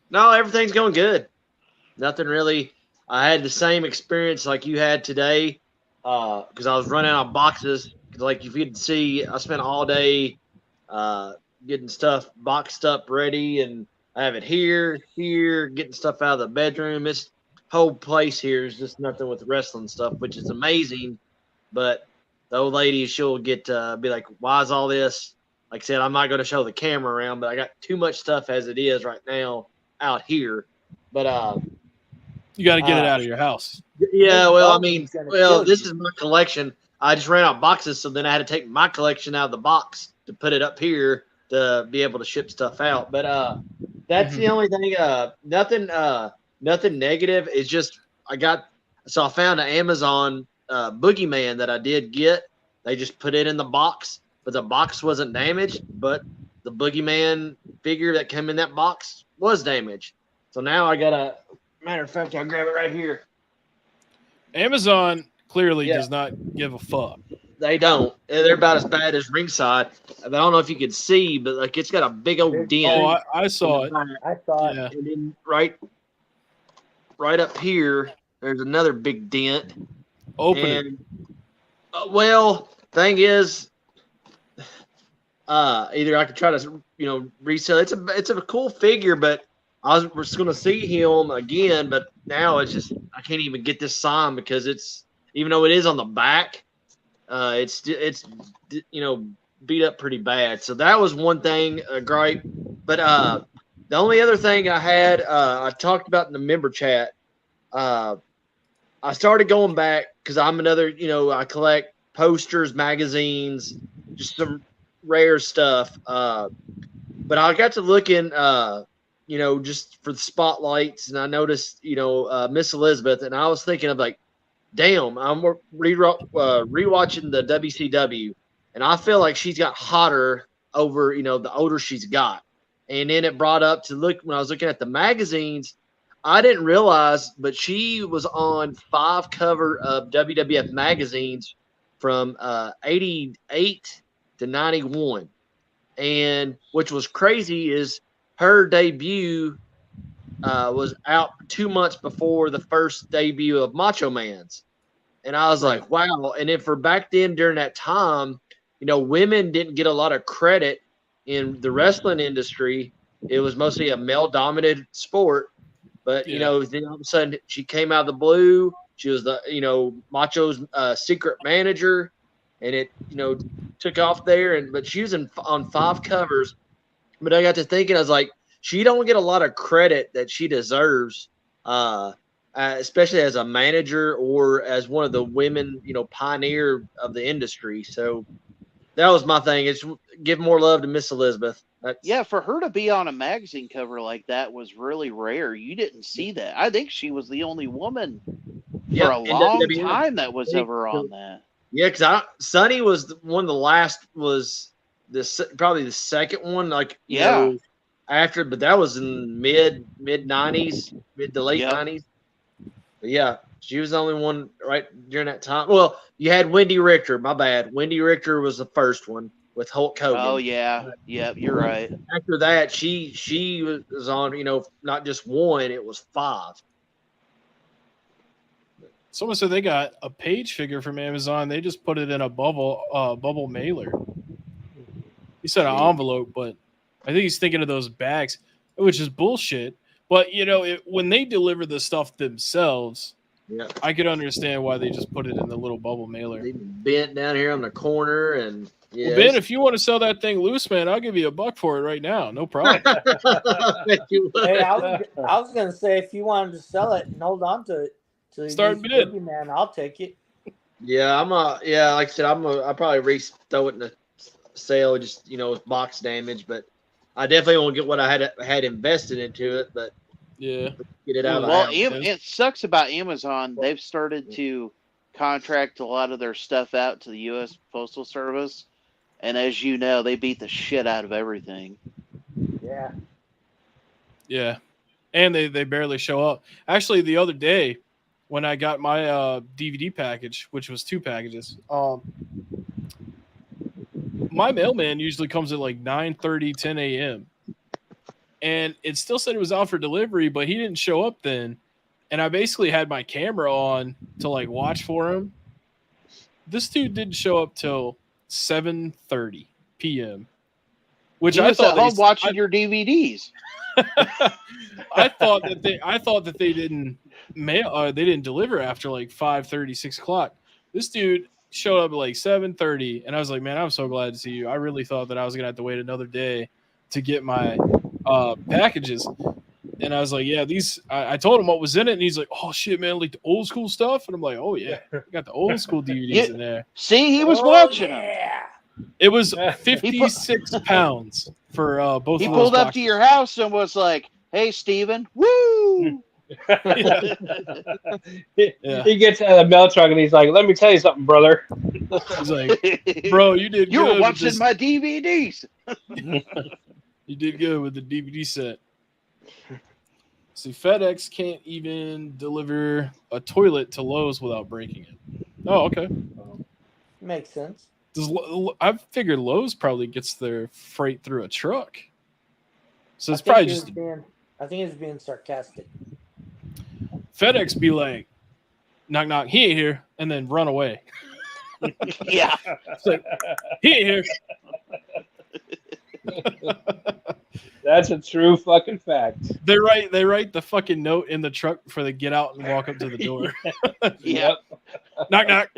No, everything's going good. Nothing really. I had the same experience like you had today because I was running out of boxes. Like if you could see, I spent all day getting stuff boxed up ready, and I have it here, getting stuff out of the bedroom. This whole place here is just nothing with wrestling stuff, which is amazing. But the old lady, she'll get be like, "Why is all this?" Like I said, I'm not going to show the camera around, but I got too much stuff as it is right now out here. But You got to get it out of your house. yeah, well, I Baldwin's mean, gonna well, kill this you. is my collection. I just ran out of boxes, so then I had to take my collection out of the box to put it up here to be able to ship stuff out. But that's the only thing. Nothing negative. It's just I found an Amazon Boogeyman that I did get. They just put it in the box, but the box wasn't damaged. But the Boogeyman figure that came in that box was damaged. So now I got matter of fact, I'll grab it right here. Amazon clearly does not give a fuck. They don't. They're about as bad as Ringside. I don't know if you could see, but like it's got a big old dent. Oh, I saw it. I thought Yeah. And then right up here, there's another big dent. Open it. And well, thing is, either I could try to resell. It's a cool figure, but I was going to see him again, but now it's just I can't even get this signed because it's even though it is on the back, it's beat up pretty bad. So that was one thing, great. But the only other thing I had, I talked about in the member chat. I started going back because I'm another, I collect posters, magazines, just some rare stuff. But I got to looking, just for the spotlights, and I noticed, Miss Elizabeth, and I was thinking of like, damn, I'm rewatching the WCW, and I feel like she's got hotter over, the older she's got. And then it brought up to look when I was looking at the magazines. I didn't realize, but she was on 5 cover of WWF magazines from 88 to 91. And which was crazy is her debut was out 2 months before the first debut of Macho Man's. And I was like, wow. And then for back then during that time, women didn't get a lot of credit in the wrestling industry. It was mostly a male-dominated sport. But, then all of a sudden she came out of the blue. She was the, Macho's secret manager. And it, took off there. But she was on 5 covers. But I got to thinking, I was like, she don't get a lot of credit that she deserves, especially as a manager or as one of the women, pioneer of the industry. So that was my thing. It's give more love to Miss Elizabeth. For her to be on a magazine cover like that was really rare. You didn't see that. I think she was the only woman for a long time that was ever on that. Yeah, because Sonny was one of the last. Was probably the second one? After, but that was in mid 90s, mid to late 90s. But yeah, she was the only one right during that time. Well, you had Wendy Richter. My bad. Wendy Richter was the first one with Hulk Hogan. Oh yeah, you're right. After that, she was on. Not just one; it was 5. Someone said they got a page figure from Amazon. They just put it in a bubble mailer. He said an envelope, but I think he's thinking of those bags, which is bullshit. But when they deliver the stuff themselves, I could understand why they just put it in the little bubble mailer. They bent down here on the corner, and well, Ben, if you want to sell that thing loose, man, I'll give you $1 for it right now. No problem. Hey, I was gonna say if you wanted to sell it and hold on to it, start bid, man, I'll take it. Yeah, like I said, I'll probably throw it in the sale, just with box damage, but I definitely won't get what I had invested into it, but get it out. Well, it sucks about Amazon. They've started to contract a lot of their stuff out to the U.S. Postal Service, and as you know, they beat the shit out of everything. Yeah, and they barely show up. Actually, the other day when I got my DVD package, which was 2 packages, my mailman usually comes at like 9:30, 10 a.m. And it still said it was out for delivery, but he didn't show up then. And I basically had my camera on to like watch for him. This dude didn't show up till 7:30 p.m. Which I thought at home watching your DVDs. I thought that they didn't they didn't deliver after like 5:30, 6 o'clock. This dude showed up at like 7:30, and I was like, man, I'm so glad to see you. I really thought that I was gonna have to wait another day to get my packages. And I was like, yeah, I told him what was in it, and he's like, oh shit, man, like the old school stuff. And I'm like, oh yeah, I got the old school DVDs in there. See, he was watching them. It was 56 pounds for both. He pulled up to your house and was like, hey, Steven, woo! Yeah. He gets out of the mail truck and he's like, let me tell you something, brother. He's like, bro, you did good. You were watching my DVDs. You did good with the DVD set. See, FedEx can't even deliver a toilet to Lowe's without breaking it. Oh, okay. Makes sense. I figured Lowe's probably gets their freight through a truck. So it's probably just... I think it's being sarcastic. FedEx be like, knock, knock, he ain't here. and then run away. Yeah. It's like, he ain't here. That's a true fucking fact. They write the fucking note in the truck before they get out and walk up to the door. Yeah. Knock, knock.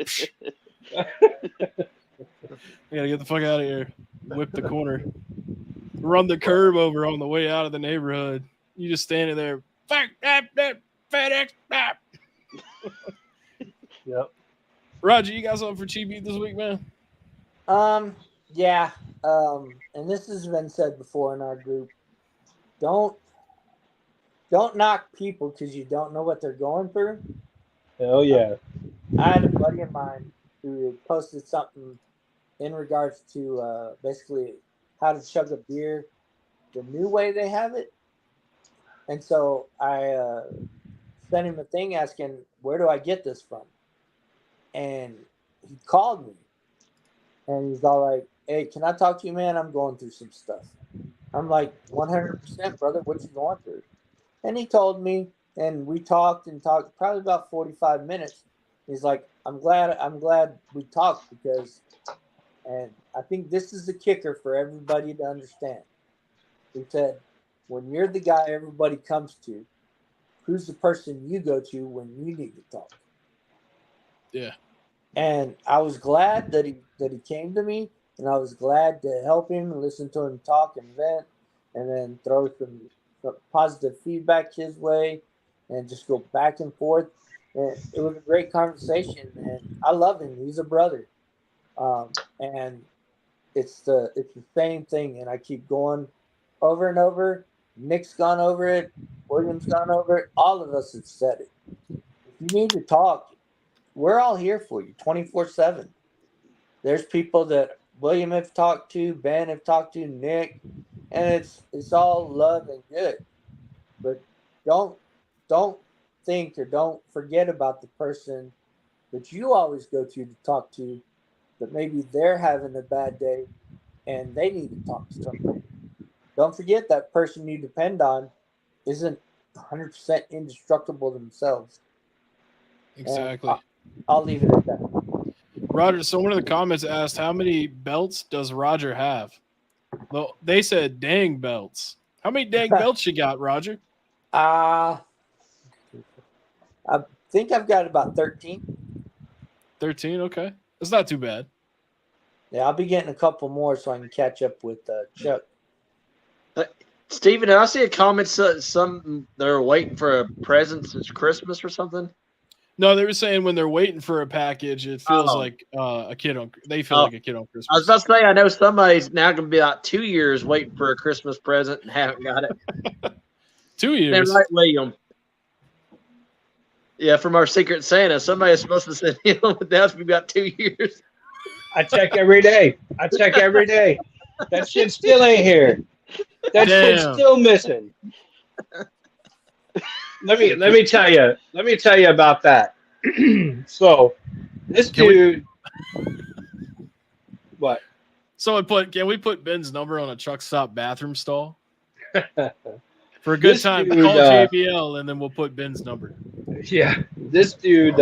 I gotta get the fuck out of here. Whip the corner. Run the curb over on the way out of the neighborhood. You just standing there. Fuck that FedEx. Yep. Roger, you got something for Cheap Beat this week, man? Yeah. And this has been said before in our group. Don't knock people because you don't know what they're going through. Hell yeah. I had a buddy of mine who posted something in regards to basically how to chug a beer the new way they have it. And so I sent him a thing asking, where do I get this from? And he called me. And he's all like, hey, can I talk to you, man? I'm going through some stuff. I'm like, 100%, brother. What you going through? And he told me, and we talked probably about 45 minutes. He's like, I'm glad we talked because, and I think this is the kicker for everybody to understand. He said, when you're the guy everybody comes to, who's the person you go to when you need to talk? Yeah. And I was glad that he came to me, and I was glad to help him and listen to him talk and vent, and then throw some positive feedback his way, and just go back and forth. And it was a great conversation, and I love him. He's a brother, and it's the same thing. And I keep going over and over. Nick's gone over it. William's gone over it. All of us have said it. If you need to talk, we're all here for you 24/7. There's people that William have talked to, Ben have talked to, Nick, and it's all love and good. But don't think or don't forget about the person that you always go to talk to, that maybe they're having a bad day and they need to talk to somebody. Don't forget that person you depend on isn't 100% indestructible themselves. Exactly. I'll leave it at that. Roger, so one of the comments asked, how many belts does Roger have? Well, they said dang belts. How many dang belts you got, Roger? I think I've got about 13. 13, okay. That's not too bad. Yeah, I'll be getting a couple more so I can catch up with Chuck. Steven, did I see a comment some they're waiting for a present since Christmas or something? No, they were saying when they're waiting for a package, it feels like a kid on. They feel like a kid on Christmas. I was about to say, I know somebody's now going to be about 2 years waiting for a Christmas present and haven't got it. 2 years. Right, William. Yeah, from our Secret Santa, somebody is supposed to send him with that. We've got 2 years. I check every day. That shit still ain't here. That shit's still missing. Let me tell you about that. So this dude, what? Someone can we put Ben's number on a truck stop bathroom stall? For a good time, dude, call JBL and then we'll put Ben's number. Yeah, this dude,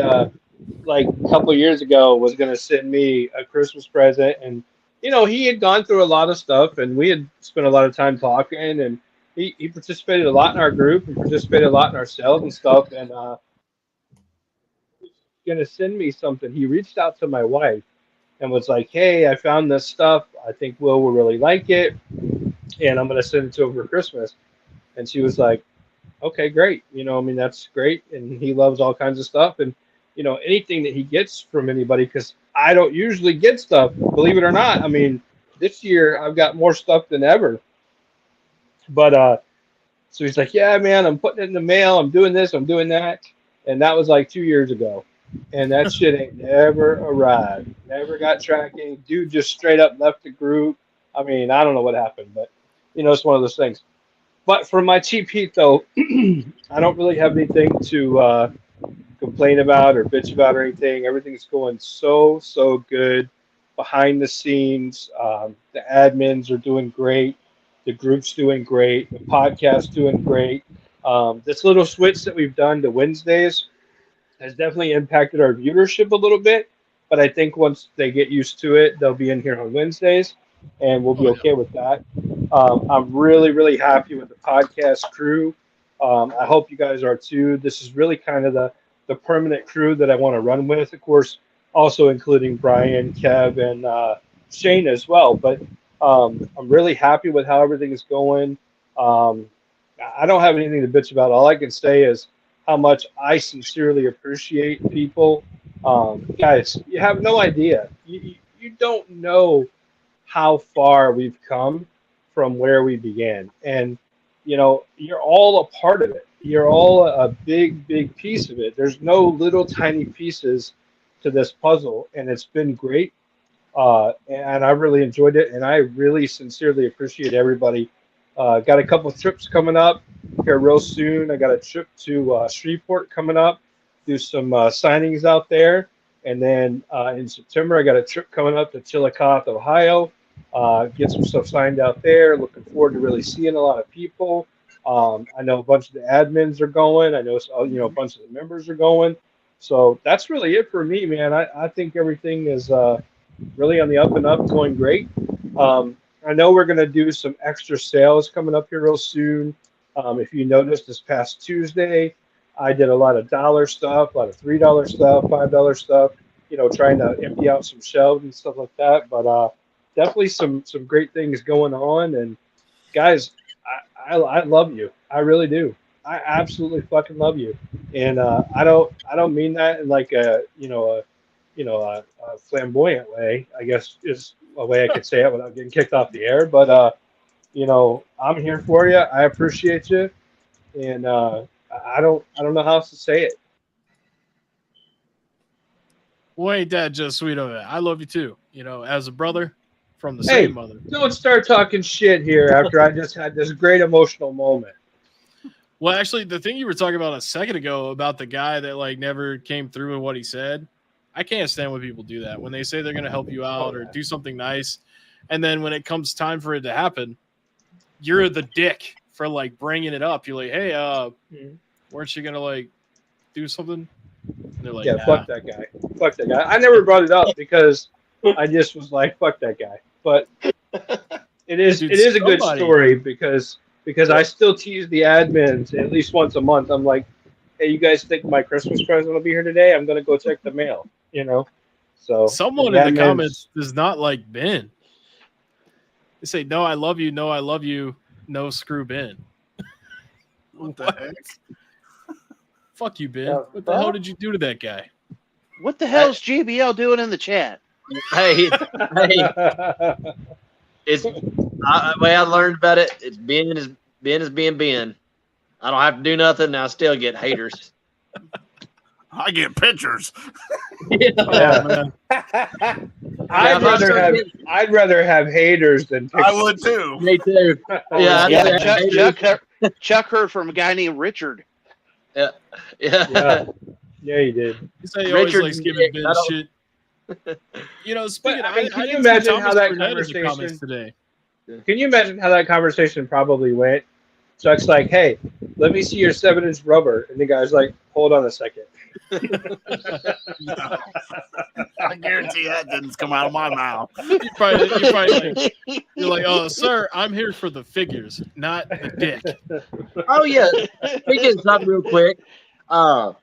like a couple of years ago, was gonna send me a Christmas present, and he had gone through a lot of stuff, and we had spent a lot of time talking, and he participated a lot in our group and participated a lot in our sales and stuff, and he was gonna send me something. He reached out to my wife and was like, "Hey, I found this stuff. I think Will really like it, and I'm gonna send it to him for Christmas." And she was like, okay, great. That's great. And he loves all kinds of stuff. And, anything that he gets from anybody, because I don't usually get stuff, believe it or not. This year I've got more stuff than ever. But so he's like, yeah, man, I'm putting it in the mail. I'm doing this. I'm doing that. And that was like 2 years ago. And that shit ain't never arrived. Never got tracking. Dude just straight up left the group. I don't know what happened, but, it's one of those things. But for my cheap heat, though, I don't really have anything to complain about or bitch about or anything. Everything's going so good behind the scenes. The admins are doing great. The group's doing great. The podcast's doing great. This little switch that we've done to Wednesdays has definitely impacted our viewership a little bit. But I think once they get used to it, they'll be in here on Wednesdays, and we'll be okay with that. I'm really, really happy with the podcast crew. I hope you guys are too. This is really kind of the permanent crew that I want to run with. Of course, also including Brian, Kev, and Shane as well. But I'm really happy with how everything is going. I don't have anything to bitch about. All I can say is how much I sincerely appreciate people. Guys, you have no idea. You don't know how far we've come from where we began. And, you know, you're all a part of it. You're all a big, big piece of it. There's no little tiny pieces to this puzzle, and it's been great. And I really enjoyed it, and I really sincerely appreciate everybody. Got a couple of trips coming up here real soon. I got a trip to Shreveport coming up, do some signings out there. And then in September, I got a trip coming up to Chillicothe, Ohio. Get some stuff signed out there. Looking forward to really seeing a lot of people. I know a bunch of the admins are going. I know a bunch of the members are going. So that's really it for me, man. I think everything is really on the up and up, going great. I know we're going to do some extra sales coming up here real soon. If you noticed, this past Tuesday, I did a lot of dollar stuff, a lot of $3 stuff, $5 stuff, trying to empty out some shelves and stuff like that. But definitely some great things going on. And guys, I love you. I really do. I absolutely fucking love you. And I don't mean that in like a flamboyant way, I guess is a way I could say it without getting kicked off the air. But I'm here for you. I appreciate you. And I don't know how else to say it. Well, ain't that just sweet of it? I love you too. As a brother from the same mother. Don't start talking shit here after I just had this great emotional moment. Well, actually, the thing you were talking about a second ago about the guy that never came through in what he said, I can't stand when people do that. When they say they're going to help you out or do something nice, and then when it comes time for it to happen, you're the dick for bringing it up. You're like, hey, weren't you going to do something? And they're like, yeah, nah. fuck that guy. Fuck that guy. I never brought it up because I just was like, fuck that guy. But it is a good story because I still tease the admins at least once a month. I'm like, hey, you guys think my Christmas present will be here today? I'm gonna go check the mail. So someone in the comments does not like Ben. They say, no, I love you. No, I love you. No, screw Ben. What the heck? Fuck you, Ben. What the hell did you do to that guy? What the hell is JBL doing in the chat? Hey, it's the way I learned about it. It's Ben is being Ben. I don't have to do nothing, and I still get haters. I get pictures. Yeah. I'd rather have haters than pictures. I would too. Me too. Yeah, Chuck heard from a guy named Richard. Yeah. You did. You say he always likes giving Ben shit. Speaking of, can you imagine how that conversation today? Can you imagine how that conversation probably went? Chuck's like, hey, let me see your 7-inch rubber. And the guy's like, hold on a second. No. I guarantee that didn't come out of my mouth. You're like, oh, sir, I'm here for the figures, not the dick. Oh, yeah. Speaking of something real quick, I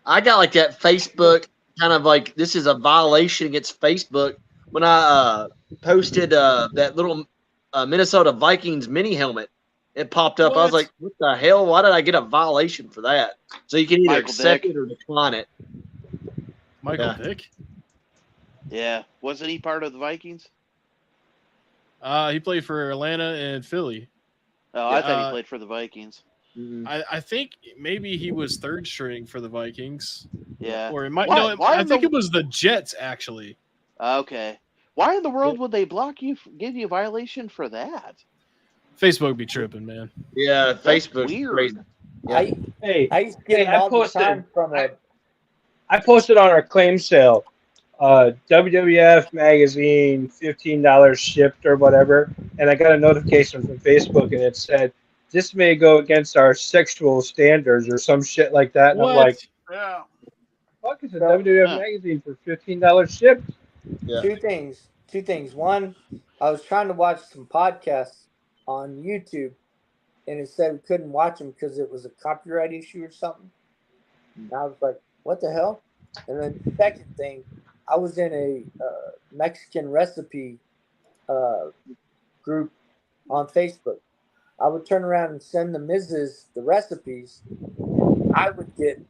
got that Facebook kind of this is a violation against Facebook when I posted that little Minnesota Vikings mini helmet. It popped up. What? I was like, what the hell? Why did I get a violation for that? So you can either accept it or decline it. Michael Dick? Yeah. Wasn't he part of the Vikings? He played for Atlanta and Philly. Oh, I thought he played for the Vikings. I think maybe he was third string for the Vikings. Yeah. Or it might. I think it was the Jets, actually. Okay. Why in the world would they block you, give you a violation for that? Facebook be tripping, man. Yeah, Facebook's crazy. Yeah. I posted on our claim sale, WWF magazine, $15 shipped or whatever, and I got a notification from Facebook, and it said, this may go against our sexual standards or some shit like that. And what? I'm like, fuck is a So- WWF magazine for $15 shipped? Yeah. Two things. One, I was trying to watch some podcasts on YouTube, and it said we couldn't watch them because it was a copyright issue or something. And I was like, "What the hell?" And then second thing, I was in a Mexican recipe group on Facebook. I would turn around and send the Mrs. the recipes. I would get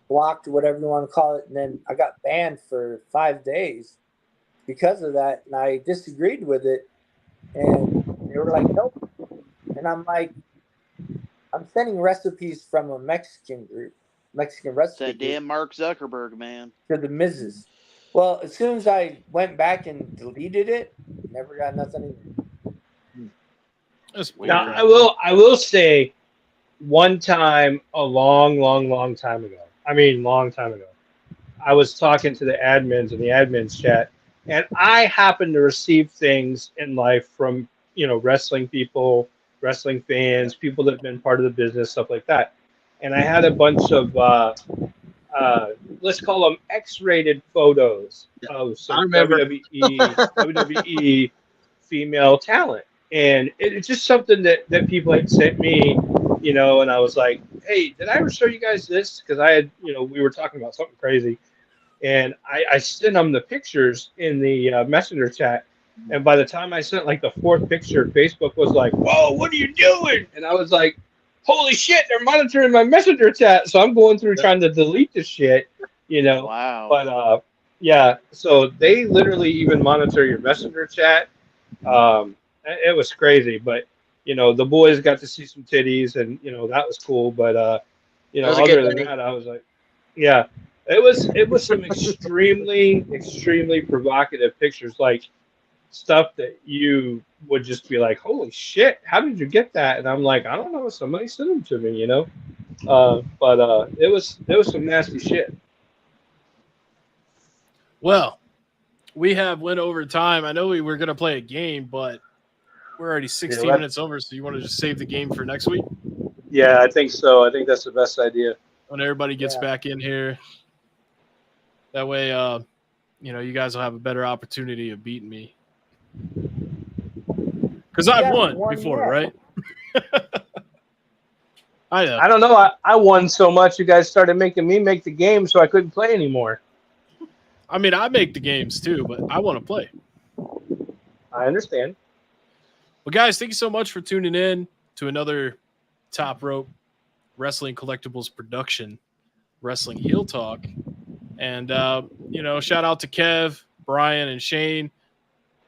blocked or whatever you want to call it, and then I got banned for 5 days because of that, and I disagreed with it, and they were like, "Nope," and I'm like, I'm sending recipes from a Mexican It's recipe that group damn Mark Zuckerberg, man. to the Mrs. Well, as soon as I went back and deleted it, never got nothing again. That's Now, weird. I will say, one time a long time ago. I mean, long time ago. I was talking to the admins in the admins chat, and I happen to receive things in life from wrestling people, wrestling fans, people that have been part of the business, stuff like that. And I had a bunch of let's call them X-rated photos of I some remember. WWE female talent, and it's just something that people had sent me, and I was like, hey, did I ever show you guys this? Because I had, we were talking about something crazy, and I sent them the pictures in the messenger chat. And by the time I sent like the fourth picture, Facebook was like, whoa, what are you doing? And I was like, holy shit, they're monitoring my messenger chat. So I'm going through trying to delete this shit, Wow. But yeah, so they literally even monitor your messenger chat. It was crazy, but the boys got to see some titties, and that was cool. But was a good other than day. that, I was like, yeah, it was some extremely provocative pictures, like stuff that you would just be like, holy shit, how did you get that? And I'm like, I don't know, somebody sent them to me, but it was some nasty shit. Well, we went over time. I know we were going to play a game, but we're already 16 Yeah, minutes over. So you want to just save the game for next week Yeah, I think so. I think that's the best idea. when everybody gets back in here. That way, you guys will have a better opportunity of beating me. Because I've won before, right? I know. I don't know. I won so much, you guys started making me make the game, so I couldn't play anymore. I mean, I make the games too, but I want to play. I understand. Well, guys, thank you so much for tuning in to another Top Rope Wrestling Collectibles production, Wrestling Heel Talk. And, shout out to Kev, Brian, and Shane,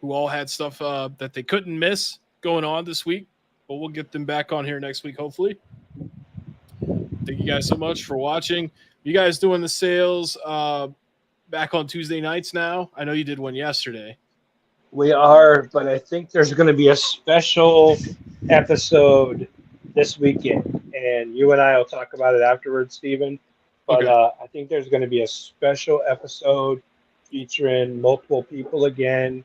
who all had stuff that they couldn't miss going on this week. But we'll get them back on here next week, hopefully. Thank you guys so much for watching. You guys doing the sales back on Tuesday nights now? I know you did one yesterday. We are, but I think there's going to be a special episode this weekend, and you and I will talk about it afterwards, Stephen. But Okay. I think there's going to be a special episode featuring multiple people again.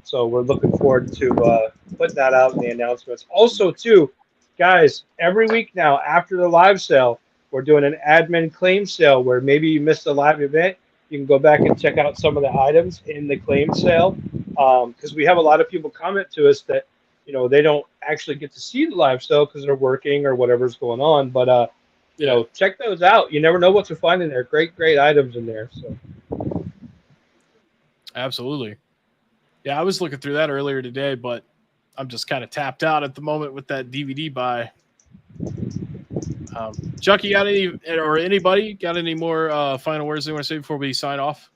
So we're looking forward to putting that out in the announcements. Also, too, guys, every week now after the live sale, we're doing an admin claim sale where maybe you missed a live event. You can go back and check out some of the items in the claim sale, because we have a lot of people comment to us that they don't actually get to see the live sale because they're working or whatever's going on. But check those out. You never know what to find in there. Great items in there. So Absolutely. Yeah, I was looking through that earlier today, but I'm just kind of tapped out at the moment with that DVD buy. Chucky, got any, or anybody got any more final words they want to say before we sign off?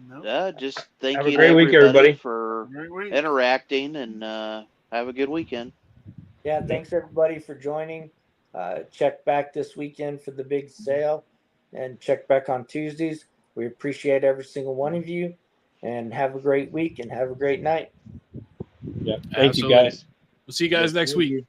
No. Just thank Have a you great to week, everybody everybody. for Great week. interacting, and have a good weekend. Yeah, thanks everybody for joining. Check back this weekend for the big sale, and check back on Tuesdays. We appreciate every single one of you, and have a great week and have a great night. Yeah, thank you Absolutely. guys. We'll see you guys next week.